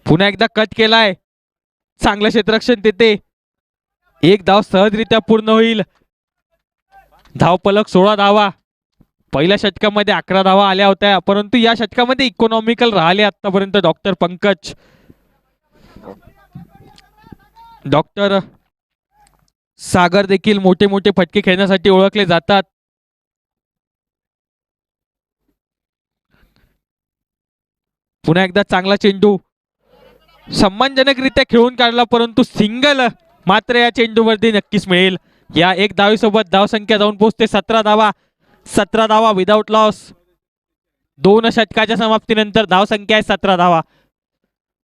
पुन्हा एकदा कट केलाय. चांगलं क्षेत्ररक्षण तिथे. 1 धाव सहजरित्या पूर्ण होईल. धावपलक 16 धावा. पहिल्या षटकामध्ये 11 धावा आल्या होत्या, परंतु या षटकामध्ये इकॉनॉमिकल राहिले आतापर्यंत डॉक्टर पंकज. डॉक्टर सागर देखील मोठे मोठे फटके खेळण्यासाठी ओळखले जातात. पुन्हा एकदा चांगला चेंडू सम्मानजनकरित्या खेळून काढला, परंतु सिंगल मात्र या चेंडूवरती नक्कीच मिळेल. या एक धावेसोबत धावसंख्या जाऊन पोहोचते 17 धावा. 17 धावा विदाउट लॉस. 2 षटकाच्या समाप्तीनंतर धावसंख्या आहे 17 धावा.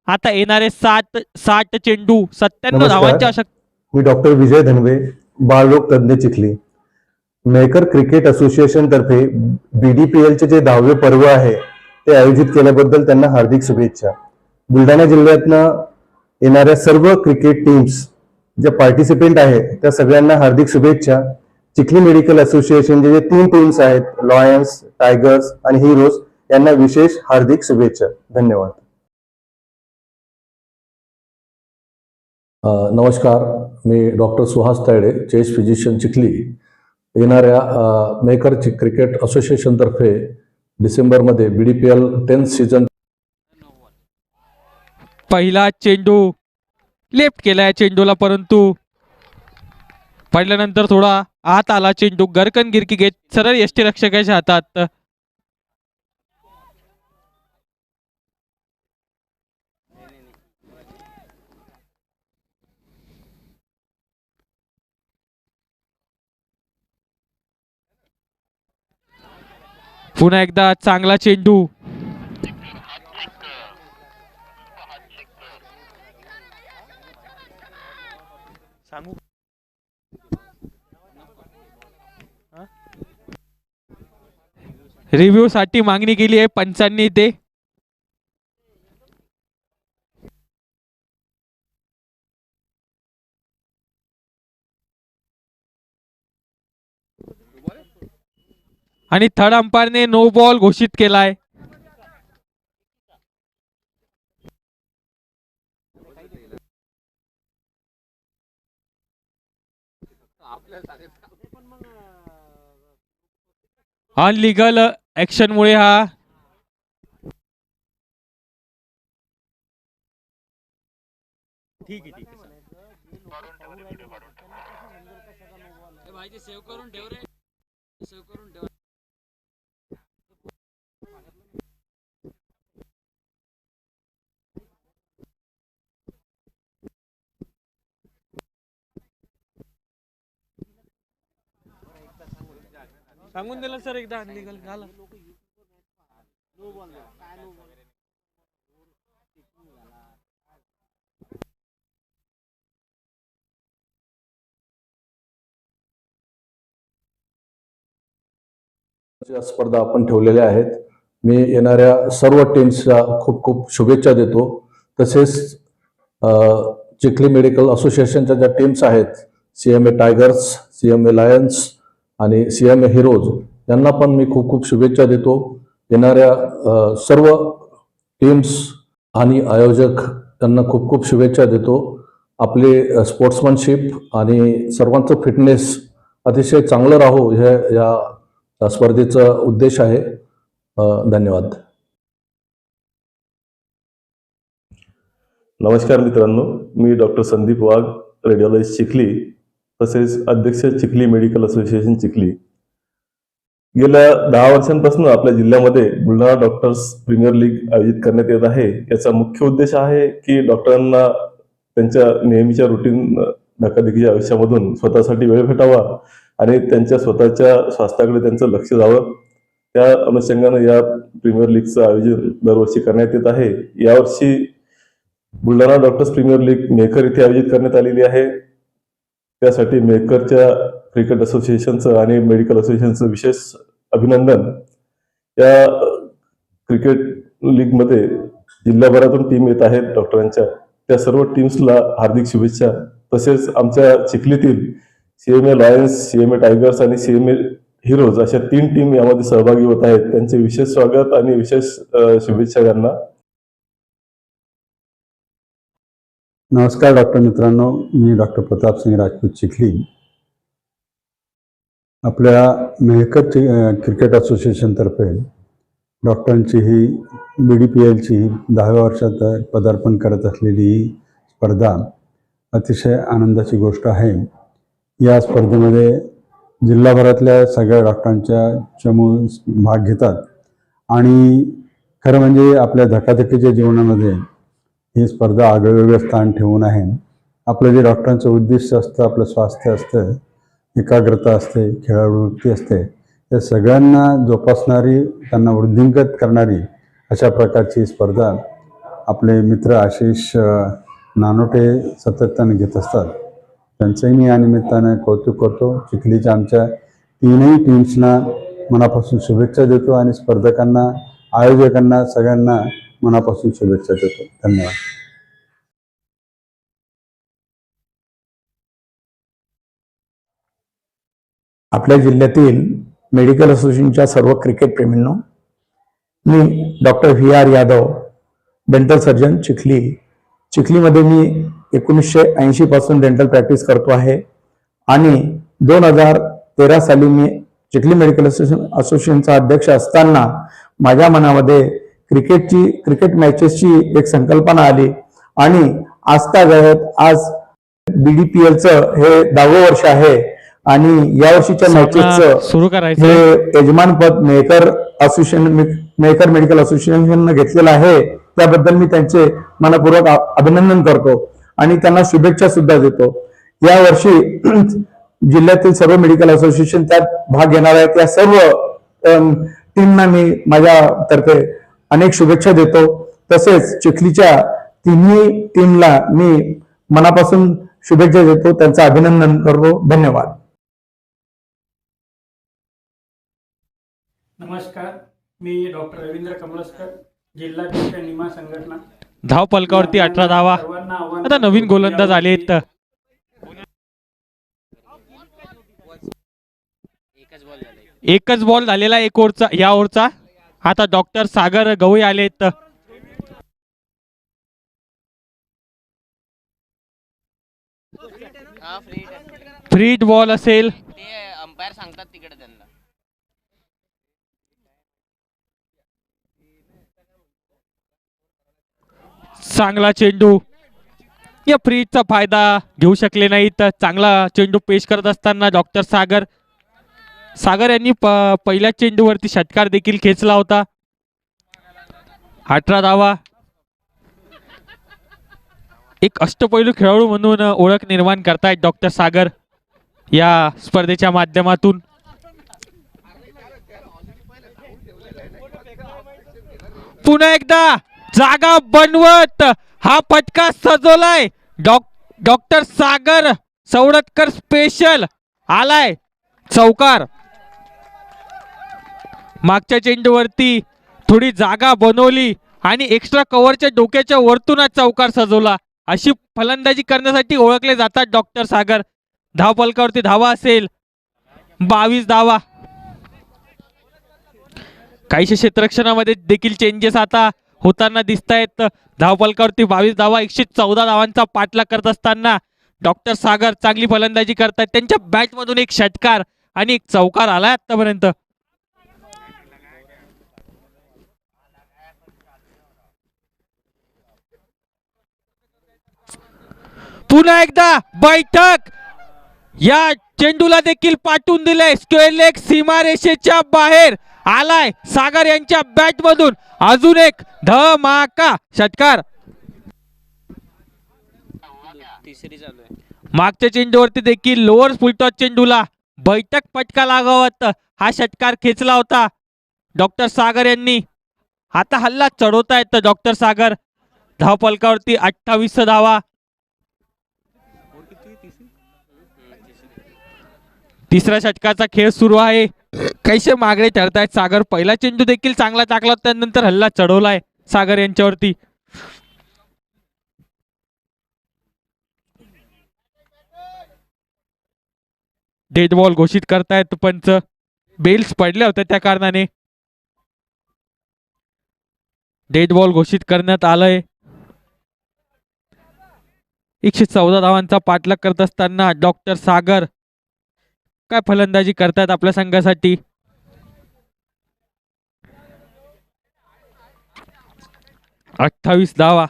आता येणारे 60 चेंडू 97 धावांच्या मी डॉक्टर विजय धनवे, बाळरोग तज्ञ चिखली. मेकर क्रिकेट असोसिएशन तर्फे BDPL चे जे 10वे पर्व आहे ते आयोजित केल्याबद्दल त्यांना हार्दिक शुभेच्छा. बुलढाणा जिल्ह्यातनं येणाऱ्या सर्व क्रिकेट टीम्स ज्या पार्टिसिपेंट आहेत त्या सगळ्यांना हार्दिक शुभेच्छा. चिखली मेडिकल असोसिएशनचे जे 3 टीम्स आहेत, लॉयन्स, टायगर्स आणि हिरोज, यांना विशेष हार्दिक शुभेच्छा. धन्यवाद. नमस्कार, मी doctor Suhas Tayde, chest physician Chikhli. येणाऱ्या मेकर क्रिकेट असोसिएशनतर्फे डिसेंबरमध्ये BDPL 10th सीझन पहिला चेंडू लेफ्ट केला या चेंडूला, परंतु पडल्यानंतर थोडा आत आला चेंडू. गरकन गिरकी घेत सरळ यष्टीरक्षकाच्या हातात. पुन्हा एकदा चांगला चेंडू. रिव्ह्यू साठी मागणी केली आहे पंचांनी ते. आणि थर्ड अंपायरने नो बॉल घोषित केलाय. अनलिगल ऍक्शन मुळे हा सांगून दिलं सर एकदा अनलिगल झालं. स्पर्धा आपण ठेवलेल्या आहेत. मी येणाऱ्या सर्व टीम्सला खूप खूप शुभेच्छा देतो. तसेच चिखली मेडिकल असोसिएशनच्या ज्या टीम्स आहेत, CMA टायगर्स, CMA लायन्स आणि CMA हिरोज, यांना पण मी खूप खूप शुभेच्छा देतो. येणाऱ्या सर्व टीम्स आणि आयोजक त्यांना खूप खूप शुभेच्छा देतो. आपले स्पोर्ट्समनशिप आणि सर्वांचं फिटनेस अतिशय चांगलं राहो हे या स्पर्धेचा उद्देश आहे. धन्यवाद. नमस्कार मित्रांनो, मी डॉक्टर संदीप वाघ, रेडिओलॉजिस्ट चिखली, तसेच अध्यक्ष चिखली मेडिकल असोसिएशन चिखली. गेल्या 10 वर्षांपासून आपल्या जिल्ह्यामध्ये बुलढाणा डॉक्टर्स प्रीमियर लीग आयोजित करण्यात येत आहे. याचा मुख्य उद्देश आहे की डॉक्टरांना त्यांच्या नेहमीच्या रुटीन धकाधकीच्या आयुष्यामधून स्वतःसाठी वेळ भेटावा आणि त्यांच्या स्वतःच्या स्वास्थ्याकडे त्यांचं लक्ष जावं. त्या अनुषंगानं या प्रीमियर लीगचं आयोजन दरवर्षी करण्यात येत आहे. यावर्षी Buldhana doctors premier league Mehkar इथे आयोजित करण्यात आलेली आहे. त्यासाठी मेकरच्या क्रिकेट असोसिएशनचं आणि मेडिकल असोसिएशनचं विशेष अभिनंदन. या क्रिकेट लीगमध्ये जिल्ह्याभरातून टीम येत आहेत डॉक्टरांच्या. त्या सर्व टीम्सला हार्दिक शुभेच्छा. तसेच आमच्या चिखलीतील CMA लायन्स, CMA टायगर्स आणि CMA हिरोज अशा 3 टीम यामध्ये सहभागी होत आहेत. त्यांचे विशेष स्वागत आणि विशेष शुभेच्छा त्यांना. नमस्कार डॉक्टर मित्रांनो, मी डॉक्टर प्रताप सिंग राजपूत चिखली. आपल्या मेहकर क्रिकेट असोसिएशनतर्फे डॉक्टरांची ही BDPLची ही 10व्या वर्षात पदार्पण करत असलेली ही स्पर्धा अतिशय आनंदाची गोष्ट आहे. या स्पर्धेमध्ये जिल्हाभरातल्या सगळ्या डॉक्टरांच्या चमू भाग घेतात आणि खरं म्हणजे आपल्या धकाधकीच्या जीवनामध्ये ही स्पर्धा आगळेवेगळं स्थान ठेवून आहे. आपलं जे डॉक्टरांचं उद्दिष्ट असतं, आपलं स्वास्थ्य असतं, एकाग्रता असते, खेळाडूवृत्ती असते, या सगळ्यांना जोपासणारी, त्यांना वृद्धिंगत करणारी अशा प्रकारची स्पर्धा आपले मित्र आशिष नानोटे सातत्याने घेत असतात. त्यांचंही मी या निमित्तानं कौतुक करतो. चिखलीच्या आमच्या तीनही टीम्सना मनापासून शुभेच्छा देतो आणि स्पर्धकांना, आयोजकांना सगळ्यांना मनापासून शुभेच्छा देतो. धन्यवाद. आपल्या जिल्ह्यातील मेडिकल असोसिएशनच्या सर्व क्रिकेट प्रेमींनो, मी doctor VR Yadav, dental surgeon चिखलीमध्ये मी 1980 पासून डेंटल प्रॅक्टिस करतो आहे आणि 2013 साली मी चिखली मेडिकल असोसिएशनचा अध्यक्ष असताना माझ्या मनामध्ये क्रिकेट मॅचेसची एक संकल्पना आली आणि आजतागायत आज BDPLचं हे 10वं वर्ष आहे आणि या वर्षीच्या मॅचेसचं सुरू करायचं हे यजमानपद मेकर मेडिकल असोसिएशननं घेतलेलं आहे. त्याबद्दल मी त्यांचे मनपूर्वक अभिनंदन करतो आणि त्यांना शुभेच्छा सुद्धा देतो. या वर्षी जिल्ह्यातील सर्व मेडिकल असोसिएशन त्यात भाग घेणार आहेत. या सर्व टीमना मी माझ्यातर्फे अनेक शुभेच्छा देतो. तसेच चिखलीच्या तिन्ही टीमला मी मनापासून शुभेच्छा देतो, त्यांचं अभिनंदन करतो. धन्यवाद. नमस्कार, मी डॉक्टर रवींद्र कमलस्कर, जिल्हाध्यक्ष निमा संघटना. धाव पलकावरती 18 धावा. आता नवीन गोलंदाज आलेत. एकच बॉल झालेला एक ओव्हरचा, या ओव्हरचा. आता डॉक्टर सागर गवई आलेत. फ्री हिट बॉल असेल. अंपायर सांगतात तिकडे त्यांना. चांगला चेंडू. या फ्री हिटचा फायदा घेऊ शकले नाही. तर चांगला चेंडू पेश करत असताना डॉक्टर सागर यांनी पहिल्या चेंडूवरती षटकार देखील खेचला होता. 18 धावा. एक अष्टपैलू खेळाडू म्हणून ओळख निर्माण करतायत डॉक्टर सागर या स्पर्धेच्या माध्यमातून. पुन्हा एकदा जागा बनवत हा फटका सजवलाय. डॉक्टर सागर सवडतकर स्पेशल आलाय. चौकार. मागच्या चेंडूवरती थोडी जागा बनवली आणि एक्स्ट्रा कव्हरच्या डोक्याच्या वरतूनच चौकार सजवला. अशी फलंदाजी करण्यासाठी ओळखले जातात डॉक्टर सागर. धाव फलकावरती धावा असेल 22 धावा. काहीशे क्षेत्ररक्षणामध्ये देखील चेंजेस आता होताना दिसत आहेत. धाव फलकावरती 22 धावा. 114 धावांचा पाठलाग करत असताना डॉक्टर सागर चांगली फलंदाजी करतात. त्यांच्या बॅट मधून एक षटकार आणि एक चौकार आलाय आतापर्यंत. पुन्हा एकदा बैठक. या चेंडूला देखील पाठवून दिले. स्क्वेअर लेग सीमारेषेच्या बाहेर आलाय. सागर यांच्या बॅट मधून अजून एक धमाका षटकार. मागच्या चेंडूवरती देखील लोअर फुलटॉस चेंडूला बैठक फटका लागावत हा षटकार खेचला होता डॉक्टर सागर यांनी. आता हल्ला चढवतायत डॉक्टर सागर. धाव फलकावरती 28 धावा. तिसऱ्या षटकाचा खेळ सुरू आहे. कैसे मागणे ठरतायत सागर. पहिला चेंडू देखील चांगला टाकला, त्यानंतर हल्ला चढवलाय सागर यांच्यावरती. डेड बॉल घोषित करतायत पंच. बेल्स पडल्या होत्या त्या कारणाने डेड बॉल घोषित करण्यात आलंय. 114 धावांचा पाठलाग करत असताना डॉक्टर सागर काय फलंदाजी करतात आपल्या संघासाठी. अठ्ठावीस धावा.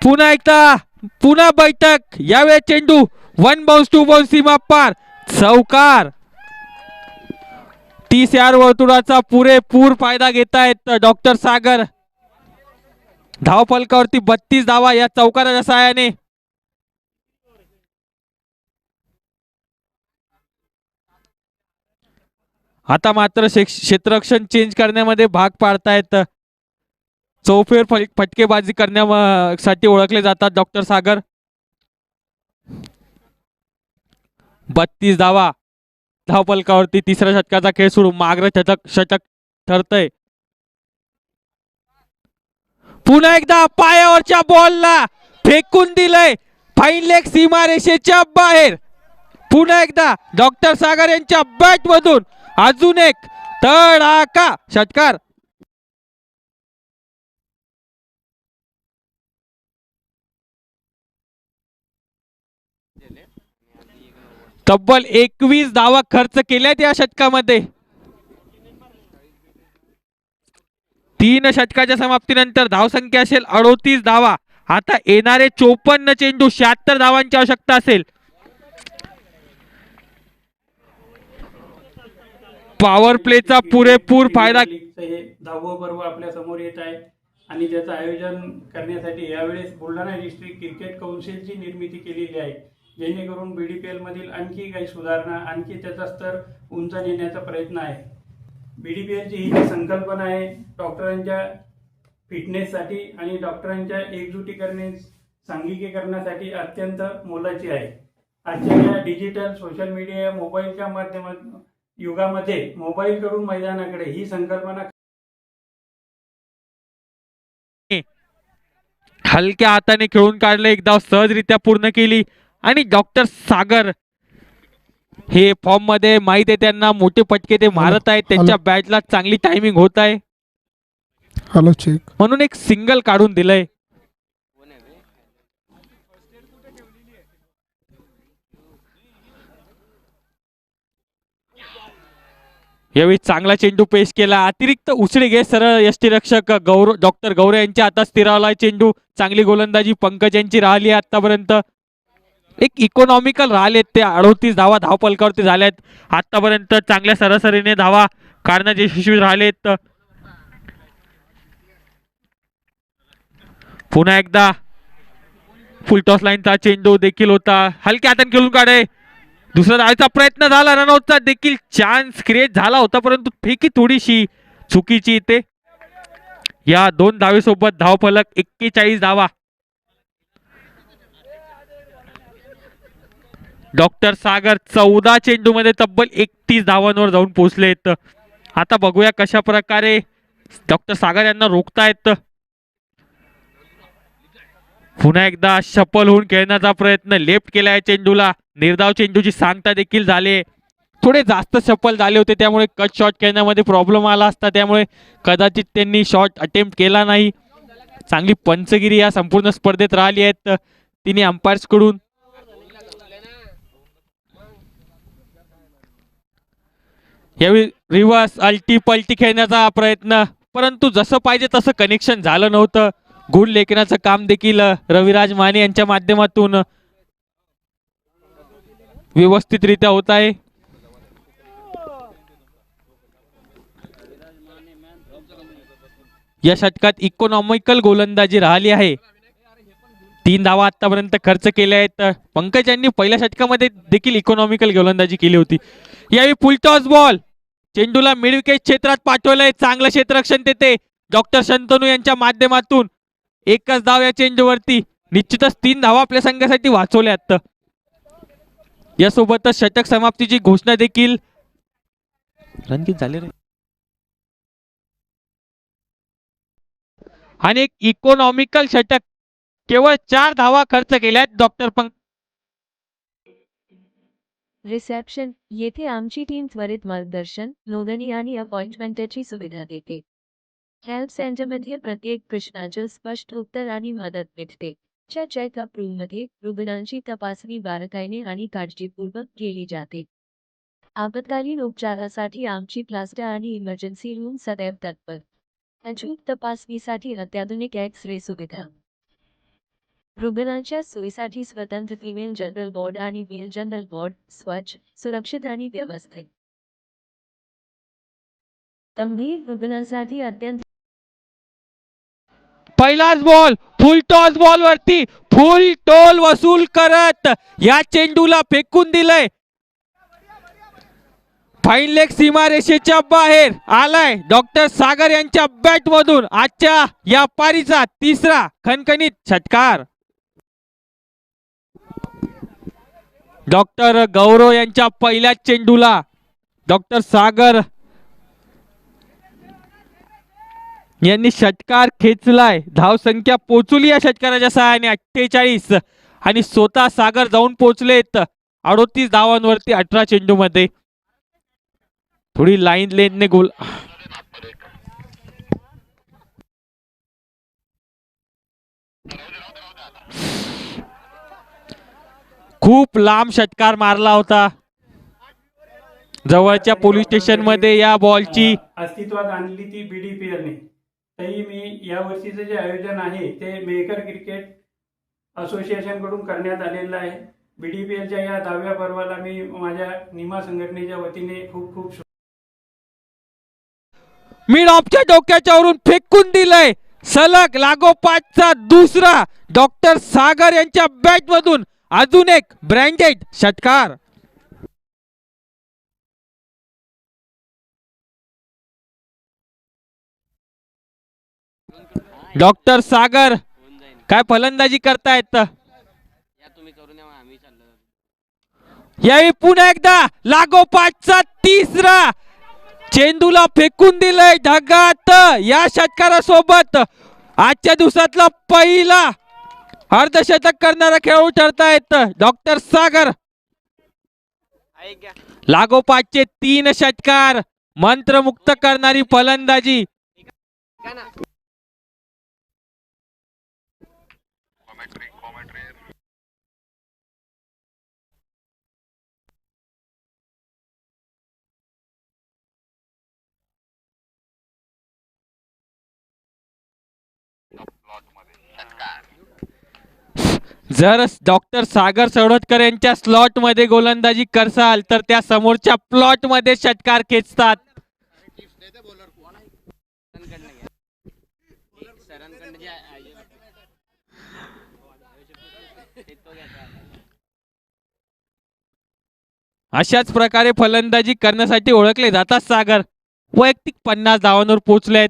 पुन्हा एकदा पुन्हा बैठक. यावेळी चेंडू 1 बाउन्स 2 बाउन्स सीमा पार. चौकार. 30 यार्ड वर्तुळाचा पुरेपूर फायदा घेतायत डॉक्टर सागर. धावफलकावरती 32 धावा या चौकाराच्या सहाय्याने. आता मात्र क्षेत्ररक्षण चेंज करण्यामध्ये भाग पाडतायत. चौफेर फटकेबाजी करण्यासाठी ओळखले जातात डॉक्टर सागर. 32 धावा धावफलकावरती. तिसऱ्या षटकाचा खेळ सुरू. मागरं षटक ठरतंय. पुन्हा एकदा पायावरच्या बॉलला फेकून दिलंय. फाईन लेग सीमारेषेच्या बाहेर. पुन्हा एकदा डॉक्टर सागर यांच्या बॅट मधून अजून एक तडाखा षटकार. तब्बल 21 धावा खर्च केल्यात या षटकामध्ये. 3 षटकाच्या समाप्तीनंतर धावसंख्या असेल 38 धावा. आता येणारे 54 चेंडू 76 धावांची आवश्यकता असेल. पॉवर प्लेचा पुरेपूर फायदा. हे 10वं पर्व आपल्या समोर येत आहे आणि त्याचं आयोजन करण्यासाठी यावेळेस बुलढाणा डिस्ट्रिक्ट क्रिकेट काउन्सिलची निर्मिती केलेली आहे, जेणेकरून BDPL मधील आणखी काही सुधारणा, आणखी त्याचा स्तर उंच नेण्याचा प्रयत्न आहे. BDPL ची ही जी संकल्पना आहे डॉक्टरांच्या फिटनेससाठी आणि डॉक्टरांच्या एकजुटीकरणे सांघिकीकरणासाठी अत्यंत मोलाची आहे. आजच्या या डिजिटल सोशल मीडिया या मोबाईलच्या माध्यमातून युगामध्ये मोबाईलकडून मैदानाकडे ही संकल्पना हलक्या हाताने खेळून काढले. एक धाव सहजरित्या पूर्ण केली आणि डॉक्टर सागर हे फॉर्म मध्ये माहित आहे त्यांना. मोठे फटके ते मारत आहेत. त्यांच्या बॅटला चांगली टायमिंग होत आहे. Hello check. म्हणून एक सिंगल काढून दिलंय. यावेळी चांगला चेंडू पेश केला. अतिरिक्त उसळी घे सरळ यष्टीरक्षक डॉक्टर गौरे यांच्या हातात स्थिरावलाय चेंडू. चांगली गोलंदाजी पंकज यांची राहिली आहे आतापर्यंत. एक इकॉनॉमिकल राहिलेत ते. 38 धावा धावफलकावरती झाल्यात आतापर्यंत. चांगल्या सरासरीने धावा काढण्याचे यशस्वी राहिलेत. पुन्हा एकदा फुलटॉस लाईनचा चेंडू देखील होता. हलक्या हाताने खेळून काढे. दुसरा धावाचा प्रयत्न झाला. रनआउटचा देखील चान्स क्रिएट झाला होता, परंतु फेकी थोडीशी चुकीची इथे. या 2 धावेसोबत धावफलक 41 धावा. डॉक्टर सागर 14 चेंडू मध्ये तब्बल 31 धावांवर जाऊन पोहोचलेत. आता बघूया कशा प्रकारे डॉक्टर सागर यांना रोखतायत. पुन्हा एकदा शफल होऊन खेळण्याचा प्रयत्न. लेफ्ट केलाय चेंडूला. निर्धाव चेंडूची सांगता देखील झाले. थोडे जास्त शफल झाले होते, त्यामुळे कट शॉट खेळण्यामध्ये प्रॉब्लेम आला असता. त्यामुळे कदाचित त्यांनी शॉट अटेम्प्ट केला नाही. चांगली पंचगिरी या संपूर्ण स्पर्धेत राहिली आहेत तिने अंपायर्स कडून. यावेळी रिव्हर्स अल्टी पलटी खेळण्याचा प्रयत्न, परंतु जसं पाहिजे तसं कनेक्शन झालं नव्हतं. गुण लेखनाचं काम देखील रविराज माने यांच्या माध्यमातून व्यवस्थितरित्या होत आहे. या षटकात इकॉनॉमिकल गोलंदाजी राहिली आहे. 3 धावा आतापर्यंत खर्च केल्या आहेत. पंकज यांनी पहिल्या षटकामध्ये देखील इकॉनॉमिकल गोलंदाजी केली होती. यावेळी फुलटॉस बॉल. चेंडूला मिड विकेट क्षेत्रात पाठवलंय. चांगलं क्षेत्ररक्षण तेथे डॉक्टर शंतनू यांच्या माध्यमातून. एकच धाव या चेंडूवरती. निश्चितच 3 धावा आपल्या संघासाठी वाचवल्यात. यासोबतच षटक समाप्तीची घोषणा देखील रणजित झाले रे. आणि एक इकॉनॉमिकल षटक. केवळ 4 धावा खर्च केल्यात डॉक्टर रिसेप्शन. येथे आमची टीम त्वरित मार्गदर्शन, नोंदणी आणि अपॉइंटमेंटची सुविधा देते. हेल्प सेंटरमध्ये प्रत्येक प्रश्नाचे स्पष्ट उत्तर आणि मदत मिळते. च्या चेकअप रूममध्ये रुग्णांची तपासणी बारकाईने आणि काळजीपूर्वक केली जाते. आपत्कालीन उपचारासाठी आमची क्लस्टर आणि इमर्जन्सी रूम सदैव तत्पर. अचूक तपासणीसाठी अत्याधुनिक एक्स-रे सुविधा. रुग्णांच्या सोयीसाठी स्वतंत्र फिमेल जनरल वॉर्ड आणि मेल जनरल वॉर्ड, स्वच्छ, सुरक्षित आणि व्यवस्थित. गंभीर रुग्णांसाठी अत्यंत पहिलाच बॉल फुल टॉस बॉल वरती फुल टोल वसूल करत या चेंडूला फेकून दिलंय. फाईन लेग सीमारेषेच्या बाहेर आलाय डॉक्टर सागर यांच्या बॅट मधून आजच्या या पारीचा तिसरा खणखणीत षटकार. डॉक्टर गौरव यांच्या पहिल्या चेंडूला डॉक्टर सागर यांनी षटकार खेचलाय. धावसंख्या पोहोचली या षटकाराच्या सहाय्याने 48 आणि स्वतः सागर जाऊन पोहोचलेत 38 धावांवरती 18 चेंडू मध्ये. थोडी लाईन लेनने गोल खूप लांब षटकार मारला होता. जवळच्या पोलीस स्टेशन मध्ये या बॉलची अस्तित्वात आणली ती BDPL ने. तरी मी या वर्षीचे जे आयोजन आहे ते मेकर क्रिकेट असोसिएशन कडून करण्यात आलेलं आहे. BDPLच्या या 10व्या पर्वाला मी माझ्या निमा संघटनेच्या वतीने खूप खूप मिड ऑफच्या डोक्याच्या वरून फेकून दिलंय. सलग लागोपाठचा दुसरा डॉक्टर सागर यांच्या बॅट मधून अजून एक ब्रँडेड षटकार. डॉक्टर सागर काय फलंदाजी करतायत. यावेळी पुन्हा एकदा लागोपाठचा तिसरा चेंडूला फेकून दिलंय ढगात. या षटकारासोबत आजच्या दिवसातला पहिला अर्धशतक करणारा खेळाडू ठरतायत डॉक्टर सागर. लागोपाठचे 3 षटकार, मंत्रमुक्त करणारी फलंदाजी. जर डॉक्टर सागर सवडतकर यांच्या स्लॉट मध्ये गोलंदाजी करसाल तर त्या समोरच्या प्लॉट मध्ये षटकार खेचतात. अशाच प्रकारे फलंदाजी करण्यासाठी ओळखले जातात सागर. वैयक्तिक 50 धावांवर पोहोचलेत.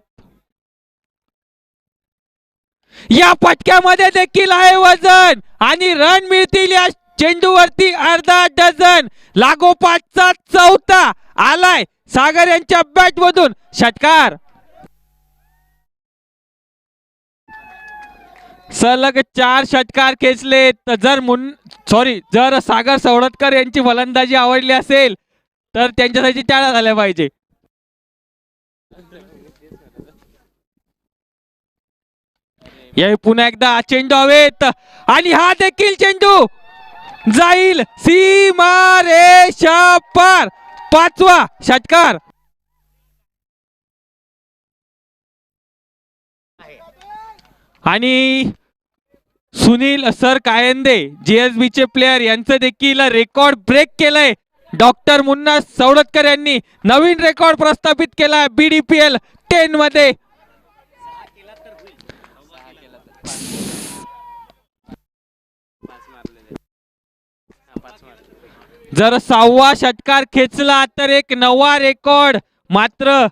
या फटक्यामध्ये देखील आहे वजन आणि रन मिळतील या चेंडूवरती अर्धा डझन. लागोपाठचा चौथा आलाय सागर यांच्या बॅट मधून षटकार. सलग 4 षटकार खेचले. जर सागर सवडतकर यांची फलंदाजी आवडली असेल तर त्यांच्यासाठी टाळ्या झाल्या पाहिजे. या पुन्हा एकदा चेंडू हवेत आणि हा देखील चेंडू जाईल सीमारेषा पार. 5वा षटकार. आणि सुनील सर कायंदे JSB चे प्लेयर यांचं देखील रेकॉर्ड ब्रेक केलंय. डॉक्टर मुन्ना सवडतकर यांनी नवीन रेकॉर्ड प्रस्थापित केला BDPL 10 मध्ये. जर 6वा षटकार खेचला तर एक नवा रेकॉर्ड मात्र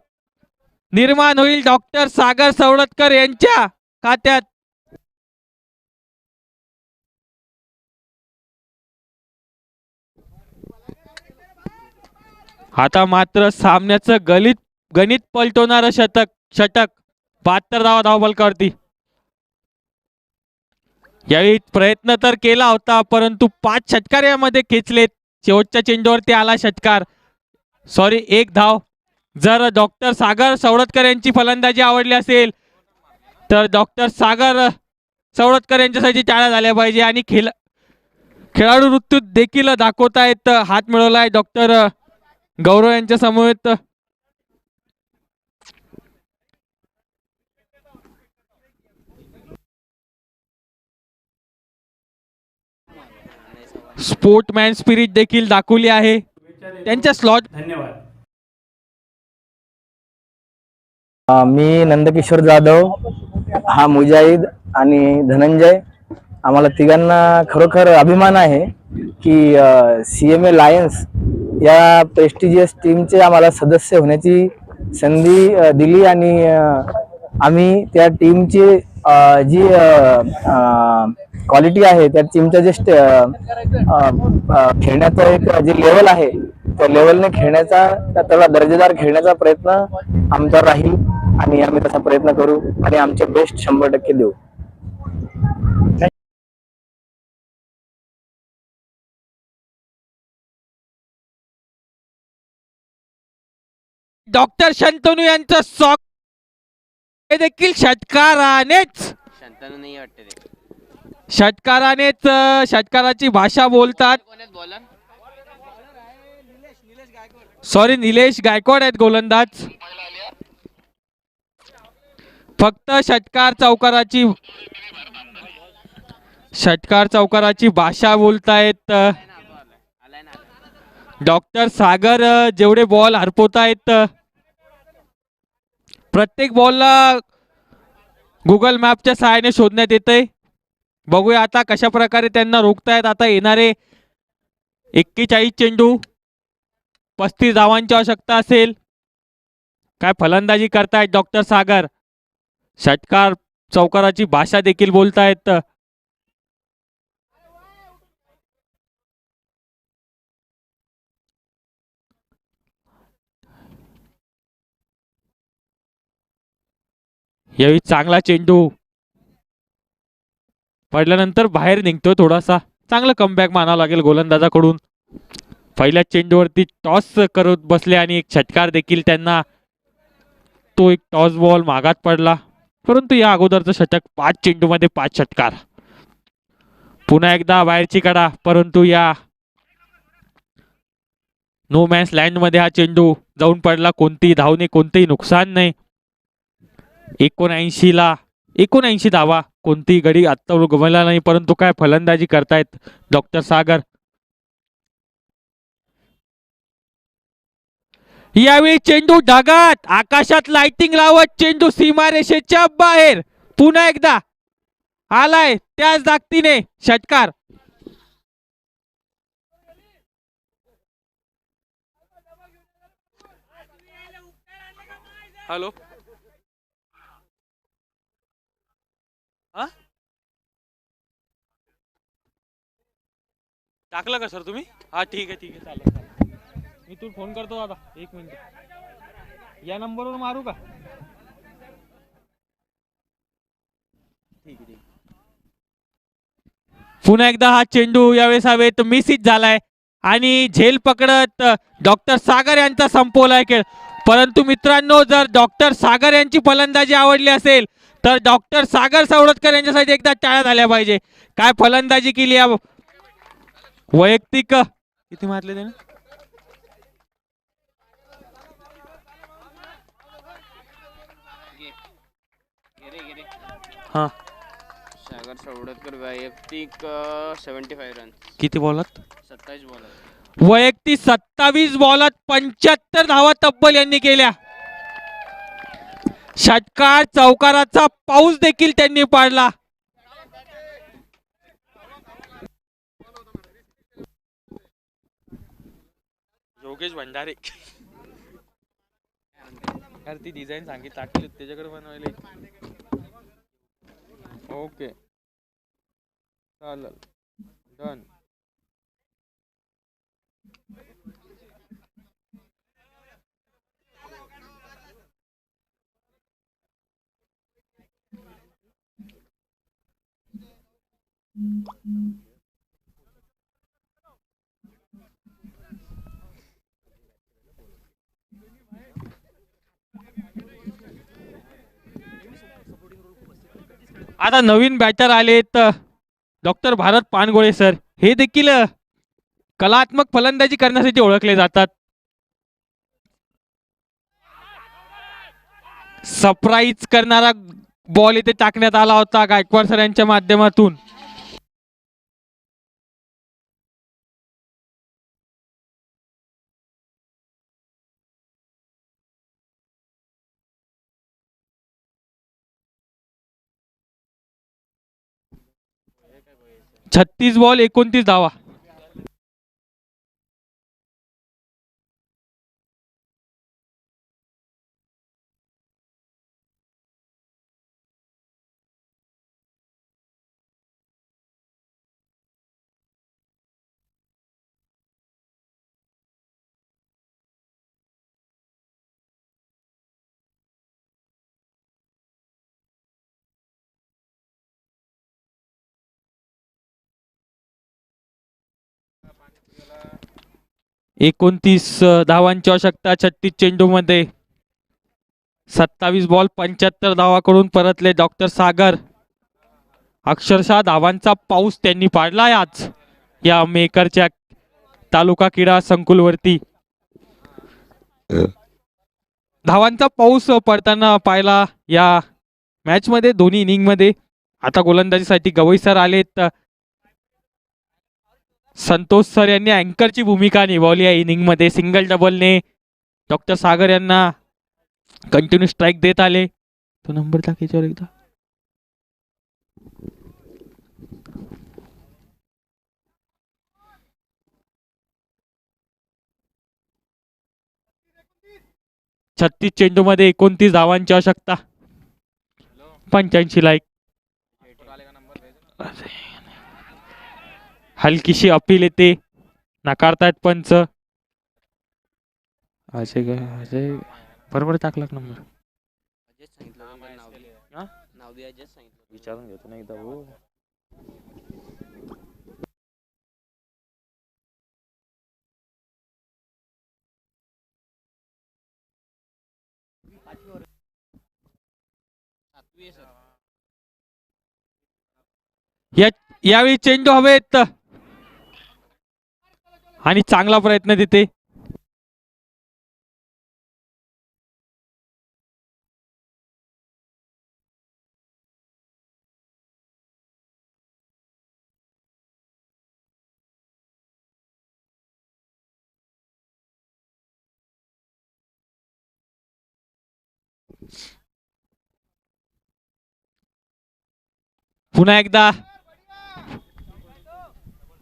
निर्माण होईल डॉक्टर सागर सवडतकर यांच्या खात्यात. आता मात्र सामन्याचं गणित पलटवणारं षटक 72 धावफलकावरती. यावेळी प्रयत्न तर केला होता परंतु 5 षटकार यामध्ये खेचलेत. शेवटच्या चेंडूवरती आला षटकार. 1 धाव जर डॉक्टर सागर सवडतकर यांची फलंदाजी आवडली असेल तर डॉक्टर सागर सवडतकर यांच्यासाठी टाळ्या झाल्या पाहिजे. आणि खेळाडू वृत्ती देखील दाखवतायत. हात मिळवलाय डॉक्टर गौरव यांच्या समवेत. स्पोर्टमॅन स्पिरिट देखील दाखवली आहे त्यांच्या स्लॉट. धन्यवाद. मी नंदकिशोर जाधव, हा मुजाहिद आणि धनंजय, आम्हाला तिघांना खरोखर अभिमान आहे की CMA लायन्स या प्रेस्टिजियस टीमचे आम्हाला सदस्य होण्याची संधी दिली आणि आम्ही त्या टीमची जी क्वालिटी आहे त्या टीमचं जे खेळण्याचं एक जे लेवल आहे त्या लेवलने खेळण्याचा त्याला दर्जेदार खेळण्याचा प्रयत्न आमचा राहील आणि आम्ही तसा प्रयत्न करू आणि आमचे बेस्ट 100% देऊ. डॉक्टर शंतनू यांचं हे देखील षटकारानेच षटकाराची भाषा बोलतात. सॉरी, निलेश गायकवाड आहेत गोलंदाज. फक्त षटकार चौकाराची भाषा बोलतायत. डॉक्टर सागर जेवढे बॉल हरपवतायत प्रत्येक बॉलला गुगल मॅपच्या सहाय्याने शोधण्यात येते. बघूया आता कशा प्रकारे त्यांना रोखतायत. आता येणारे 41 चेंडू 35 धावांची आवश्यकता असेल. काय फलंदाजी करतायत डॉक्टर सागर. षटकार चौकाराची भाषा देखील बोलतायत. यावेळी चांगला चेंडू पडल्यानंतर बाहेर निघतो. थोडासा चांगला कमबॅक मानावं लागेल गोलंदाजाकडून. पहिल्या चेंडूवरती टॉस करत बसले आणि एक षटकार देखील त्यांना, तो एक टॉस बॉल मागात पडला. परंतु या अगोदरचं षटक 5 चेंडूमध्ये 5 षटकार. पुन्हा एकदा बाहेरची कडा, परंतु या नो मॅन्स लँड मध्ये हा चेंडू जाऊन पडला. कोणतीही धावने कोणतेही नुकसान नाही. 79 धावा, कोणतीही गडी आत्तावर गमवला नाही. परंतु काय फलंदाजी करतायत डॉक्टर सागर. यावेळी चेंडू ढगात, आकाशात लाइटिंग लावत चेंडू सीमारेषेच्या बाहेर. पुन्हा एकदा आलाय त्याच दागतीने षटकार. हॅलो, टाकलं का सर तुम्ही? हा ठीक आहे चालेल. मी तू फोन करतो आता 1 मिनिट. या नंबरवर मारू का? ठीक आहे. पुन्हा एकदा हा चेंडू यावेळेस हवेत मिसित झालाय आणि झेल पकडत डॉक्टर सागर यांचा संपवलाय खेळ. परंतु मित्रांनो, जर डॉक्टर सागर यांची फलंदाजी आवडली असेल तर डॉक्टर सागर सवडतकर यांच्यासाठी एकदा टाळ्या झाल्या पाहिजे. काय फलंदाजी केली. वैयक्तिक किती मारले त्याने? हा, सागर सवडतकर वैयक्तिक 75 रन. किती बॉलात? 27 बॉलात. वैयक्तिक 27 बॉलात 75 धावा तब्बल यांनी केल्या. षटकार चौकाराचा पाऊस देखील त्यांनी पाडला. योगेश भंडारे यार, ती डिझाईन सांगितली टाकली त्याच्याकडे बनवायला. ओके चालेल, डन. आता नवीन बॅटर आलेत डॉक्टर भारत पानगोळे सर. हे देखील कलात्मक फलंदाजी करण्यासाठी ओळखले जातात. सरप्राईज करणारा बॉल इथे टाकण्यात आला होता गायकवाड सर यांच्या माध्यमातून. छत्तीस बॉल 29 धावा. एकोणतीस धावांची आवश्यकता 36 चेंडू मध्ये. 27 बॉल 75 धावा करून परतले डॉक्टर सागर. अक्षरशः धावांचा पाऊस त्यांनी पाडलाय आज या मेकरच्या तालुका क्रीडा संकुलवरती. धावांचा पाऊस पडताना पाहिला या मॅच मध्ये दोन्ही इनिंग मध्ये. आता गोलंदाजीसाठी गवई सर आलेत. संतोष सर यांनी अँकरची भूमिका निभावली या इनिंग मध्ये. सिंगल डबलने डॉक्टर सागर यांना कंटिन्यू स्ट्राईक देत आले. तो नंबर टाकायच्यावर एकदा. छत्तीस चेंडू मध्ये 29 धावांची आवश्यकता. 85 लाईक. हलकीशी अपील येते. नकारतायत पंच. अजय बरोबर टाकला नंबर. विचारून घेतो ना एकदा. हो यावेळी चेंडू हवेत आणि चांगला प्रयत्न देते. पुन्हा एकदा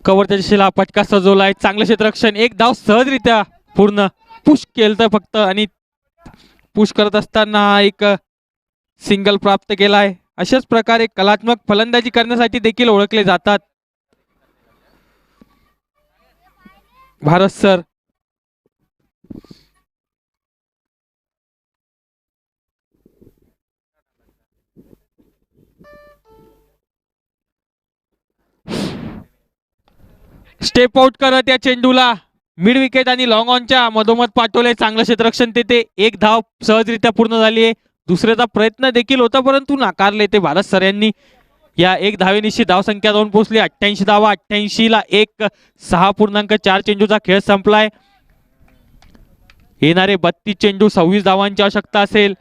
कव्हरच्या दिशेला पटका सजवलाय. चांगलं क्षेत्ररक्षण. एक धाव सहजरित्या पूर्ण. पुश केलं तर फक्त आणि पुश करत असताना एक सिंगल प्राप्त केलाय. अशाच प्रकारे कलात्मक फलंदाजी करण्यासाठी देखील ओळखले जातात भारत सर. स्टेप आउट करत या चेंडूला मिड विकेट आणि लॉंग ऑनच्या मधोमध पाठवले. चांगलं क्षेत्ररक्षण तेथे. एक धाव सहजरित्या पूर्ण झाली आहे. दुसऱ्याचा प्रयत्न देखील होता परंतु नाकारले ते भारत सर यांनी. या एक धावेनिशी धावसंख्या 2 पोहोचली. 88 धावा. 88 ला 6.4 चेंडूचा खेळ संपलाय. येणारे 32 चेंडू 26 धावांची आवश्यकता असेल.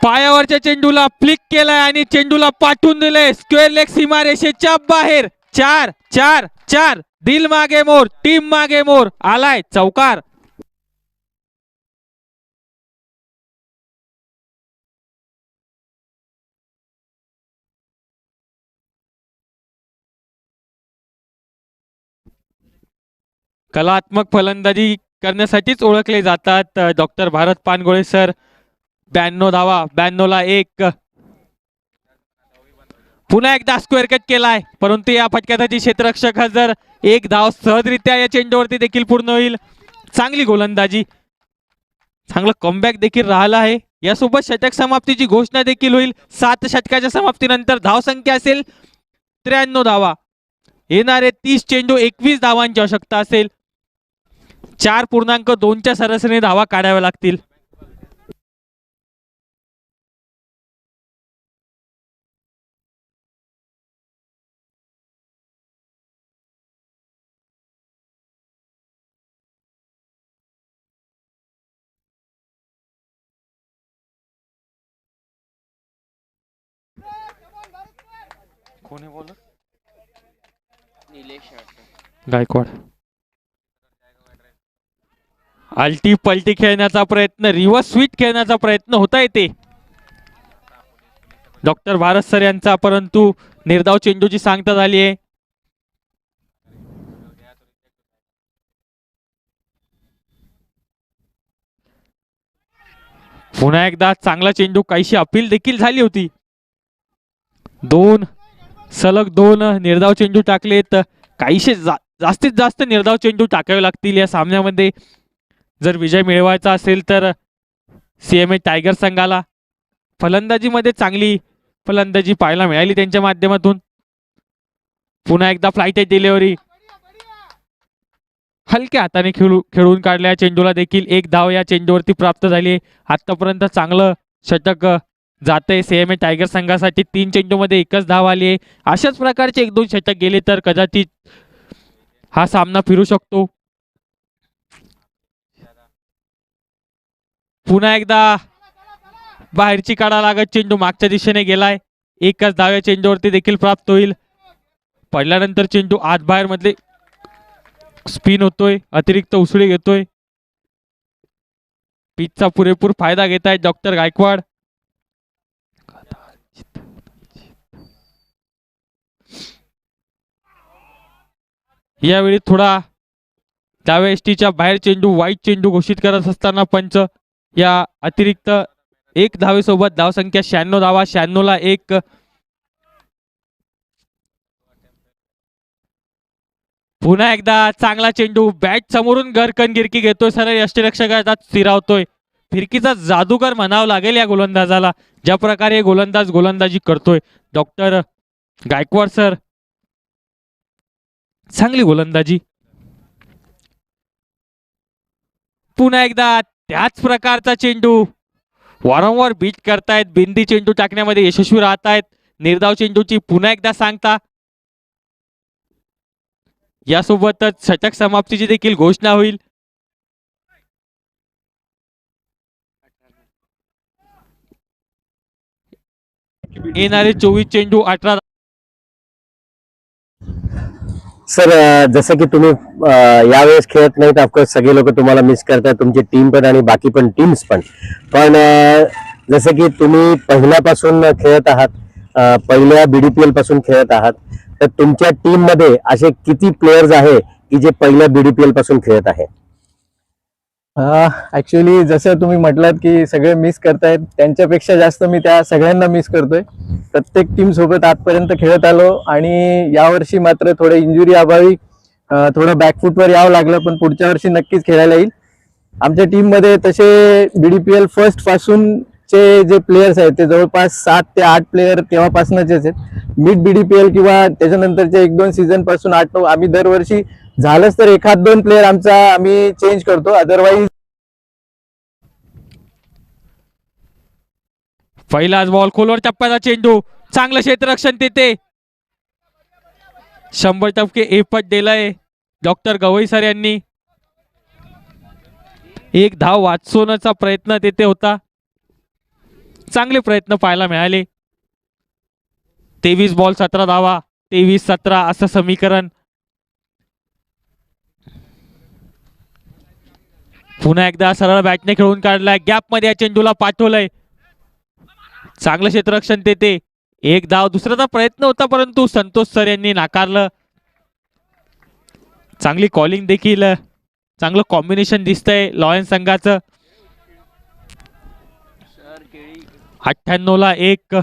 पायावरच्या चेंडूला फ्लिक केलाय आणि चेंडूला पाठवून दिले स्क्वेअर लेग सीमारेषेच्या बाहेर. 4-4-4. दिल मागे मोर. टीम मागे मोर. आलाय चौकार. कलात्मक फलंदाजी करण्यासाठीच ओळखले जातात डॉक्टर भारत पानगोळे सर. 92 धावा. 92 ला 1. पुन्हा एकदा स्क्वेअर कट केलाय परंतु या फटक्यासाठी क्षेत्ररक्षक हजर. एक धाव सहजरित्या या चेंडूवरती देखील पूर्ण होईल. चांगली गोलंदाजी. चांगलं कमबॅक देखील राहिला आहे. यासोबत षटक समाप्तीची घोषणा देखील होईल. 7 षटकाच्या समाप्तीनंतर धावसंख्या असेल 93 धावा. येणारे 30 चेंडू 21 धावांची आवश्यकता असेल. 4.2च्या सरासरीने धावा काढाव्या लागतील. कोणी बोलत? गायकवाड. आलटी पलटी खेळण्याचा प्रयत्न, रिव्हर्स स्वीट खेळण्याचा प्रयत्न होता येते डॉक्टर भारत सर यांचा, परंतु निर्धाव चेंडूची सांगता झाली आहे. पुन्हा एकदा चांगला चेंडू, काहीशी अपील देखील झाली होती. 2 सलग 2 निर्धाव चेंडू टाकलेत. काहीशे जास्तीत जास्त निर्धाव चेंडू टाकावे लागतील या सामन्यामध्ये जर विजय मिळवायचा असेल तर. CMA टायगर संघाला फलंदाजीमध्ये चांगली फलंदाजी पाहायला मिळाली त्यांच्या माध्यमातून. पुन्हा एकदा फ्लाइट डिलिव्हरी, हलक्या हाताने खेळून काढल्या चेंडूला देखील 1 धाव या चेंडूवरती प्राप्त झाली. आतापर्यंत चांगलं षटक जाते CMA टायगर संघासाठी. 3 चेंडूमध्ये 1च धाव आली आहे. अशाच प्रकारचे 1-2 षटक गेले तर कदाचित हा सामना फिरू शकतो. पुन्हा एकदा बाहेरची काढा लागत चेंडू मागच्या दिशेने गेलाय. 1च धाव या चेंडूवरती देखील प्राप्त होईल. पडल्यानंतर चेंडू आत बाहेर मधले स्पिन होतोय, अतिरिक्त उसळी घेतोय. पिचचा पुरेपूर फायदा घेत आहेत डॉक्टर गायकवाड. यावेळी थोडा डाव्या एसटीच्या बाहेर चेंडू वाईट चेंडू घोषित करत असताना पंच या अतिरिक्त 1 धावेसोबत धावसंख्या 96 धावा. 96 ला 1. पुन्हा एकदा चांगला चेंडू, बॅट समोरून घरकनगिरकी घेतोय, सरळ यष्टीरक्षकाचा स्थिरावतोय. फिरकीचा जादूगर म्हणावं लागेल या गोलंदाजाला, ज्या प्रकारे गोलंदाज गोलंदाजी करतोय डॉक्टर गायकवाड सर. चांगली गोलंदाजी. पुन्हा एकदा त्याच प्रकारचा चेंडू, वारंवार बीट करतायत, बिंदी चेंडू टाकण्यामध्ये यशस्वी राहत आहेत. निर्धाव चेंडूची पुन्हा एकदा सांगता. यासोबतच षटक समाप्तीची देखील घोषणा होईल. येणारे 24 चेंडू 18. सर जसं की तुम्ही यावेळेस खेळत नाहीत, ऑफकोर्स सगळे लोक तुम्हाला मिस करतात, तुमची टीम पण आणि बाकी पण टीम्स पण. पण जसं की तुम्ही पहिल्यापासून खेळत आहात, पहिल्या BDPL पासून खेळत आहात, तर तुमच्या टीम मध्ये असे किती प्लेयर्स आहे की जे पहिल्या BDPL पासून खेळत आहे? ऍक्च्युली जसं तुम्ही म्हटलात की सगळे मिस करतायत, त्यांच्यापेक्षा जास्त मी त्या सगळ्यांना मिस करतोय. प्रत्येक टीम सोबत आजपर्यंत खेळत आलो आणि यावर्षी मात्र थोडे इंजुरी अभावी थोडं बॅकफुटवर यावं लागलं, पण पुढच्या वर्षी नक्कीच खेळायला येईल. आमच्या टीम मध्ये तसे BDPL फर्स्ट पासूनचे जे प्लेयर्स आहेत ते जवळपास 7 ते 8 प्लेयर तेव्हापासूनचेच आहेत. मिड BDPL किंवा त्याच्यानंतरच्या 1-2 सीझन पासून 8-9 आम्ही दरवर्षी झालंच तर 1-2 प्लेयर आम्ही चेंज करतो, अदरवाईज. पहिलाच बॉल, खोलवर टप्प्याचा चेंडू, चांगलं क्षेत्ररक्षण तिथे. 100% एफर्ट दिलाय डॉक्टर गवई सर यांनी. 1 धाव वाचवण्याचा प्रयत्न तिथे होता. चांगले प्रयत्न पाहायला मिळाले. 23 बॉल 17 धावा, 23-17 असं समीकरण. पुन्हा एकदा सरळ बॅटने खेळून काढलाय, गॅप मध्ये या चेंडूला पाठवलंय. चांगलं क्षेत्ररक्षण तेथे. 1 धाव, दुसऱ्याचा प्रयत्न होता परंतु संतोष सर यांनी नाकारलं. चांगली कॉलिंग देखील, चांगलं कॉम्बिनेशन दिसतंय लॉयन्स संघाचं. 98 ला 1.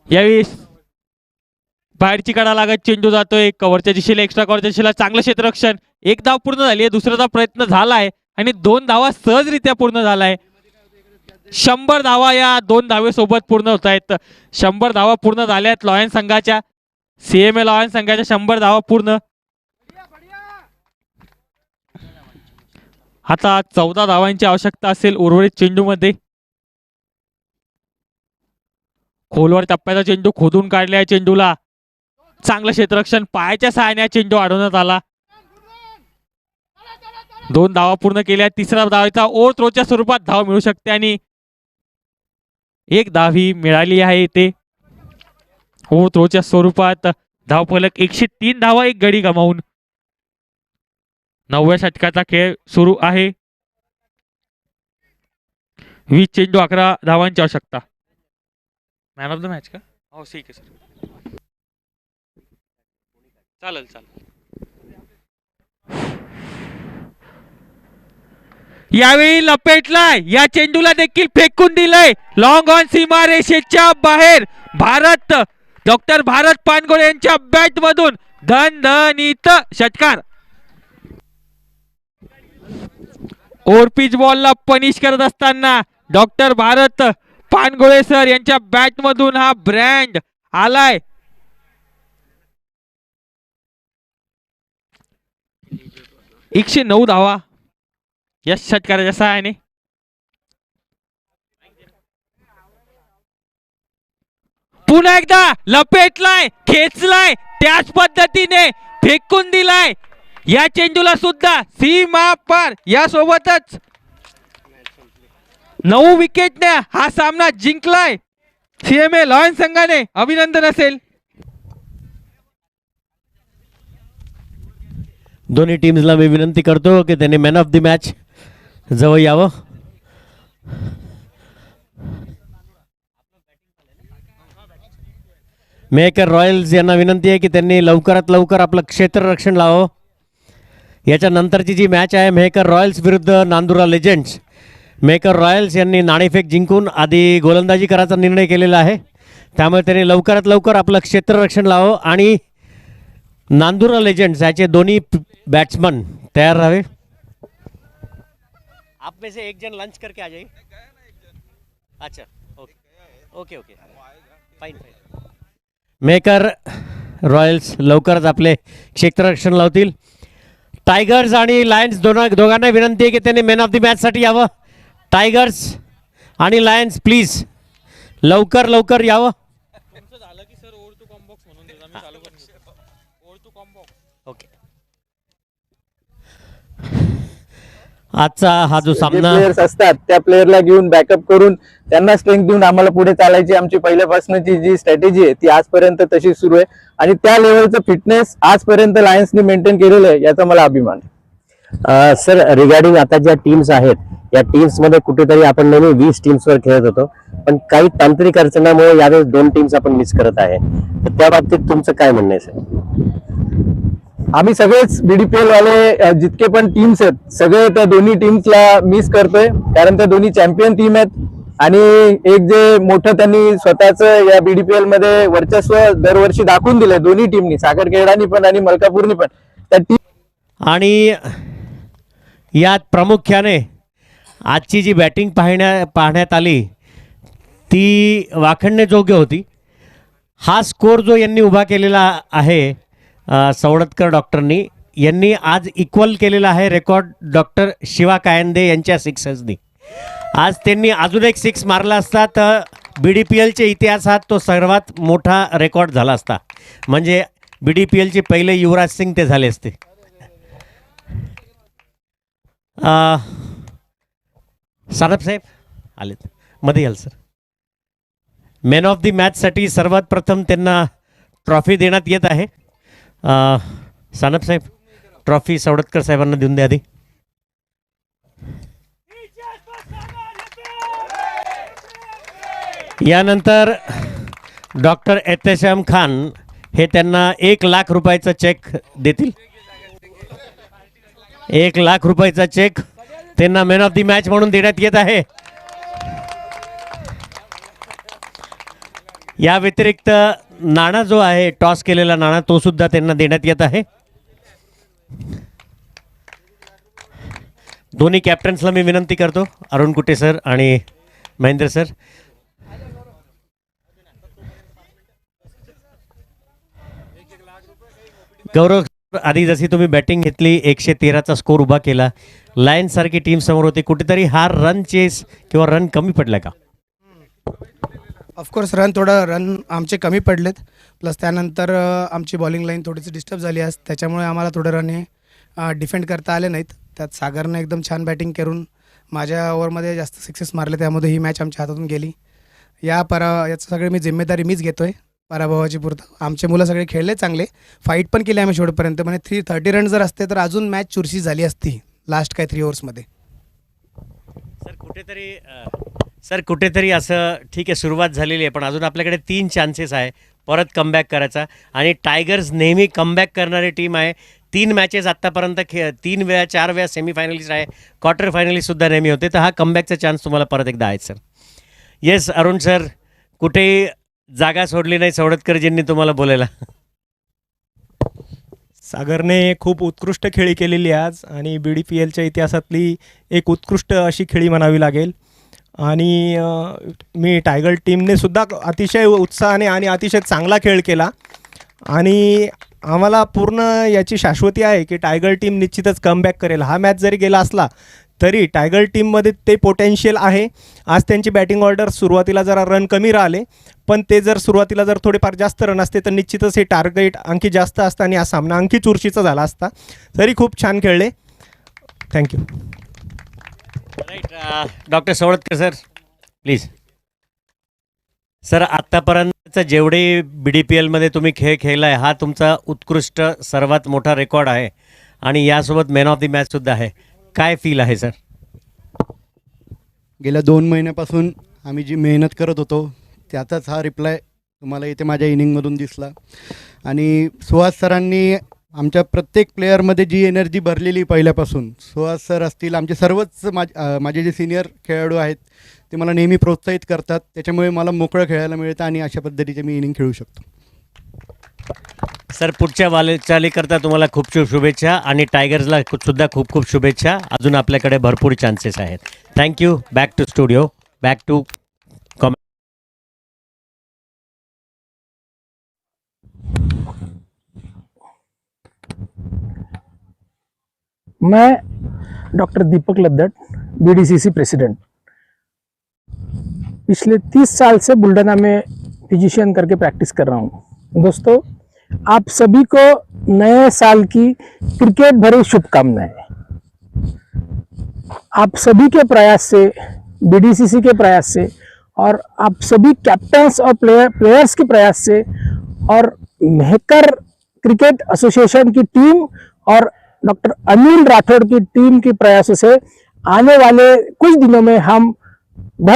यावेळी बाहेरची काढा लागत चेंडू जातोय कव्हरच्या दिशेला, एक्स्ट्रा कव्हरच्या दिशेला. चांगलं क्षेत्ररक्षण. 1 धाव पूर्ण झाली आहे, दुसऱ्याचा प्रयत्न झालाय आणि 2 धावा सहजरित्या पूर्ण झालाय. 100 धावा या 2 धावेसोबत पूर्ण होत आहेत. 100 धावा पूर्ण झाल्यात लॉयन्स संघाच्या. CMA लॉयन्स संघाच्या 100 धावा पूर्ण. आता 14 धावांची आवश्यकता असेल उर्वरित चेंडूमध्ये. खोलवर टप्प्याचा चेंडू खोदून काढल्या चेंडूला. चांगलं क्षेत्ररक्षण पायाच्या सहाय्याने चेंडू अडवण्यात आला. 2 धावा पूर्ण केल्या. तिसऱ्या धावेचा ओव्हर थ्रोच्या स्वरूपात धाव मिळू शकते आणि 1 धाव ही मिळाली आहे इथे. ओव्हर थ्रोच्या स्वरूपात धावफलक 103 धावा 1 गडी गमावून. 9व्या षटकाचा खेळ सुरू आहे. 20 चेंडू 11 धावांची आवश्यकता. मॅन ऑफ द मॅच का? हो ठीक आहे सर, चालेल चालेल. यावेळी लपेटलाय, या चेंडूला देखील फेकून दिलंय लॉंग ऑन सीमारेषेच्या बाहेर. भारत डॉक्टर भारत पानगोळे यांच्या बॅट मधून धनधनीत षटकार. ओव्हरपिच बॉलला पनिश करत असताना डॉक्टर भारत पानगोळे सर यांच्या बॅट मधून हा ब्रँड आलाय. एकशे 9 धावा या षटकाराच्या सहाय्याने. पुन्हा एकदा लपेटलाय, खेचलाय, त्याच पद्धतीने फेकून दिलाय. या चेंडूला सुद्धा सीमा पार. यासोबतच 9 विकेटने हा सामना जिंकलाय CMA लॉयन्स संघाने. अभिनंदन असेल. दोन्ही टीम्सला मी विनंती करतो की त्यांनी मॅन ऑफ द मॅच जवळ यावं. मेकर रॉयल्स यांना विनंती आहे की त्यांनी लवकरात लवकर आपलं क्षेत्ररक्षण लावावं. याच्यानंतरची जी मॅच आहे मेकर रॉयल्स विरुद्ध नांदुरा लेजेंड्स. मेकर रॉयल्स यांनी नाणेफेक जिंकून आधी गोलंदाजी करायचा निर्णय केलेला आहे, त्यामुळे त्यांनी लवकरात लवकर आपलं क्षेत्ररक्षण लावावं आणि नांदुरा लेजेंड्स याचे दोन्ही बॅट्समन तयार राहावे. आप में से एक जन लंच करके आ जाइए. अच्छा okay okay okay fine fine. Maker Royals लवकरच आपले क्षेत्ररक्षण लावतील. टायगर्स आणि लायन्स दोघांना विनंती आहे की त्यांनी मॅन ऑफ द मॅचसाठी यावं. टायगर्स आणि लायन्स प्लीज लवकर लवकर यावं. ओके. आजचा हा जो सामना प्लेयर्स असतात त्या प्लेयरला घेऊन बॅकअप करून त्यांना स्ट्रेंथ देऊन आम्हाला पुढे चालायची आमची पहिल्यापासूनची जी स्ट्रॅटेजी आहे ती आजपर्यंत तशी सुरू आहे आणि त्या लेवलचं फिटनेस आजपर्यंत लायन्सने मेंटेन केलेलं आहे याचा मला अभिमान आहे. सर, रिगार्डिंग आता ज्या टीम्स आहेत या टीम्स मध्ये कुठेतरी आपण नेहमी 20 टीम्सवर खेळत होतो, पण काही तांत्रिक अडचणामुळे यावेळेस 2 टीम्स आपण मिस करत आहे, तर त्या बाबतीत तुमचं काय म्हणणं आहे सर? आम्ही सगळेच BDPL वाले जितके पण टीम्स आहेत सगळे त्या दोन्ही टीम्सला मिस करतोय, कारण त्या दोन्ही चॅम्पियन टीम आहेत आणि एक जे मोठं त्यांनी स्वतःच या BDPL मध्ये वर्चस्व दरवर्षी दाखवून दिलंय दोन्ही टीमनी, सागरखेडानी पण आणि मलकापूरनी पण. त्या टीम आणि यात प्रामुख्याने आजची जी बॅटिंग पाहण्यात आली ती वाखणण्याजोग्य होती. हा स्कोर जो यांनी उभा केलेला आहे सवडतकर डॉक्टरनी, यांनी आज इक्वल केलेला आहे रेकॉर्ड डॉक्टर शिवा कायंदे यांच्या सिक्सर्सनी. आज त्यांनी अजून एक 6 मारला असता तर BDPLच्या इतिहासात तो सर्वात मोठा रेकॉर्ड झाला असता. म्हणजे BDPLचे पहिले युवराज सिंग ते झाले असते. सानप साहेब आलेत मध्ये याल सर. मॅन ऑफ द मॅचसाठी सर्वात प्रथम त्यांना ट्रॉफी देण्यात येत आहे. सानप साहेब ट्रॉफी सवडतकर साहेबांना देऊन द्या आधी. यानंतर डॉक्टर एहतेशाम खान हे त्यांना 1 लाख रुपयाचा चेक देतील. 1 लाख रुपयाचा चेक त्यांना मॅन ऑफ द मॅच म्हणून देण्यात येत आहे. या व्यतिरिक्त नाणा जो आहे टॉस केलेला नाणा तो सुद्धा त्यांना देण्यात येत आहे. दोन्ही कॅप्टन्सला मी विनंती करतो, अरुण कुटे सर आणि महेंद्र सर. गौरव, आधी जशी तुम्ही बॅटिंग घेतली, 113चा स्कोर उभा केला, लायन्स सारखी टीम समोर होती, कुठेतरी हा रन चेस किंवा रन कमी पडला का? ऑफकोर्स रन आमचे कमी पडलेत, प्लस त्यानंतर आमची बॉलिंग लाईन थोडीशी डिस्टर्ब झाली आज, त्याच्यामुळे आम्हाला थोडं रन हे डिफेंड करता आले नाहीत. त्यात सागरने एकदम छान बॅटिंग करून माझ्या ओव्हरमध्ये जास्त सिक्सेस मारले, त्यामध्ये ही मॅच आमच्या हातातून गेली. याचं सगळे मी जिम्मेदारी मीच घेतो आहे पराभवाची पुरतं. आमचे मुलं सगळे खेळले चांगले, फाईट पण केली आम्ही शेवटपर्यंत. म्हणजे 30 रन जर असते तर अजून मॅच चुरशी झाली असती लास्ट काय 3 ओव्हर्समध्ये. सर कुठेतरी असं ठीक आहे, सुरुवात झालेली आहे, पण अजून आपल्याकडे 3 चान्सेस आहे परत कमबॅक करायचा. आणि टायगर्स नेहमी कमबॅक करणारी टीम आहे. 3 मॅचेस आत्तापर्यंत 3 वेळा 4 वेळा सेमीफायनलिस्ट आहे, क्वार्टर फायनलिस्टसुद्धा नेहमी होते. तर हा कमबॅकचा चान्स तुम्हाला परत एकदा आहे सर. येस अरुण सर, कुठेही जागा सोडली नाही सवडतकरजींनी तुम्हाला बोलायला. सागरने खूप उत्कृष्ट खेळी केलेली आज आणि BDPLच्या इतिहासातली एक उत्कृष्ट अशी खेळी म्हणावी लागेल. आणि मी टायगर टीमने सुद्धा अतिशय उत्साहाने आणि अतिशय चांगला खेळ केला आणि आम्हाला पूर्ण याची शाश्वती आहे की टायगर टीम निश्चितच कमबॅक करेल. हा मॅच जरी गेला असला तरी टायगर टीममध्ये ते पोटेन्शियल आहे. आज त्यांची बॅटिंग ऑर्डर सुरुवातीला जरा रन कमी राहिले, पण ते जर सुरुवातीला जर थोडेफार जास्त रन असते तर निश्चितच हे टार्गेट आणखी जास्त असतं आणि हा सामना आणखी चुरशीचा झाला असता. तरी खूप छान खेळले. Thank you. Right, doctor Savadatkar sir please. Sir आत्तापर्यंतचं जेवढे BDPLमध्ये तुम्ही खेळ खेळला आहे हा तुमचा उत्कृष्ट सर्वात मोठा रेकॉर्ड आहे आणि यासोबत मॅन ऑफ द मॅचसुद्धा आहे. काय फील आहे सर? गेल्या 2 महिन्यापासून आम्ही जी मेहनत करत होतो त्याचाच हा रिप्लाय तुम्हाला इथे माझ्या इनिंगमधून दिसला. आणि सुहास सरांनी आमच्या प्रत्येक प्लेअरमध्ये जी एनर्जी भरलेली पहिल्यापासून, सुहास सर असतील, आमचे सर्वच माझे जे सिनियर खेळाडू आहेत ते मला नेहमी प्रोत्साहित करतात. त्याच्यामुळे मला मोकळं खेळायला मिळतं आणि अशा पद्धतीचे मी इनिंग खेळू शकतो. सर पुढच्या वाटचालीकरता तुम्हाला खूप खूप शुभेच्छा आणि टायगर्सला सुद्धा खूप खूप शुभेच्छा. अजून आपल्याकडे भरपूर चान्सेस आहेत. Thank you. Back to studio, back to comment. मैं doctor Deepak Laddat, BDCC president, पिछले 30 साल से बुल्डना में फिजिशियन करके प्रैक्टिस कर रहा हूँ. दोस्तों, आप सभी को नए साल की क्रिकेट भरी शुभकामनाएं. आप सभी के प्रयास से, BDCC के प्रयास से और आप सभी कैप्टन्स और प्लेयर्स के प्रयास से और मेहकर क्रिकेट एसोसिएशन की टीम और डॉक्टर अनिल राठौड़ की टीम के प्रयासों से आने वाले कुछ दिनों में हम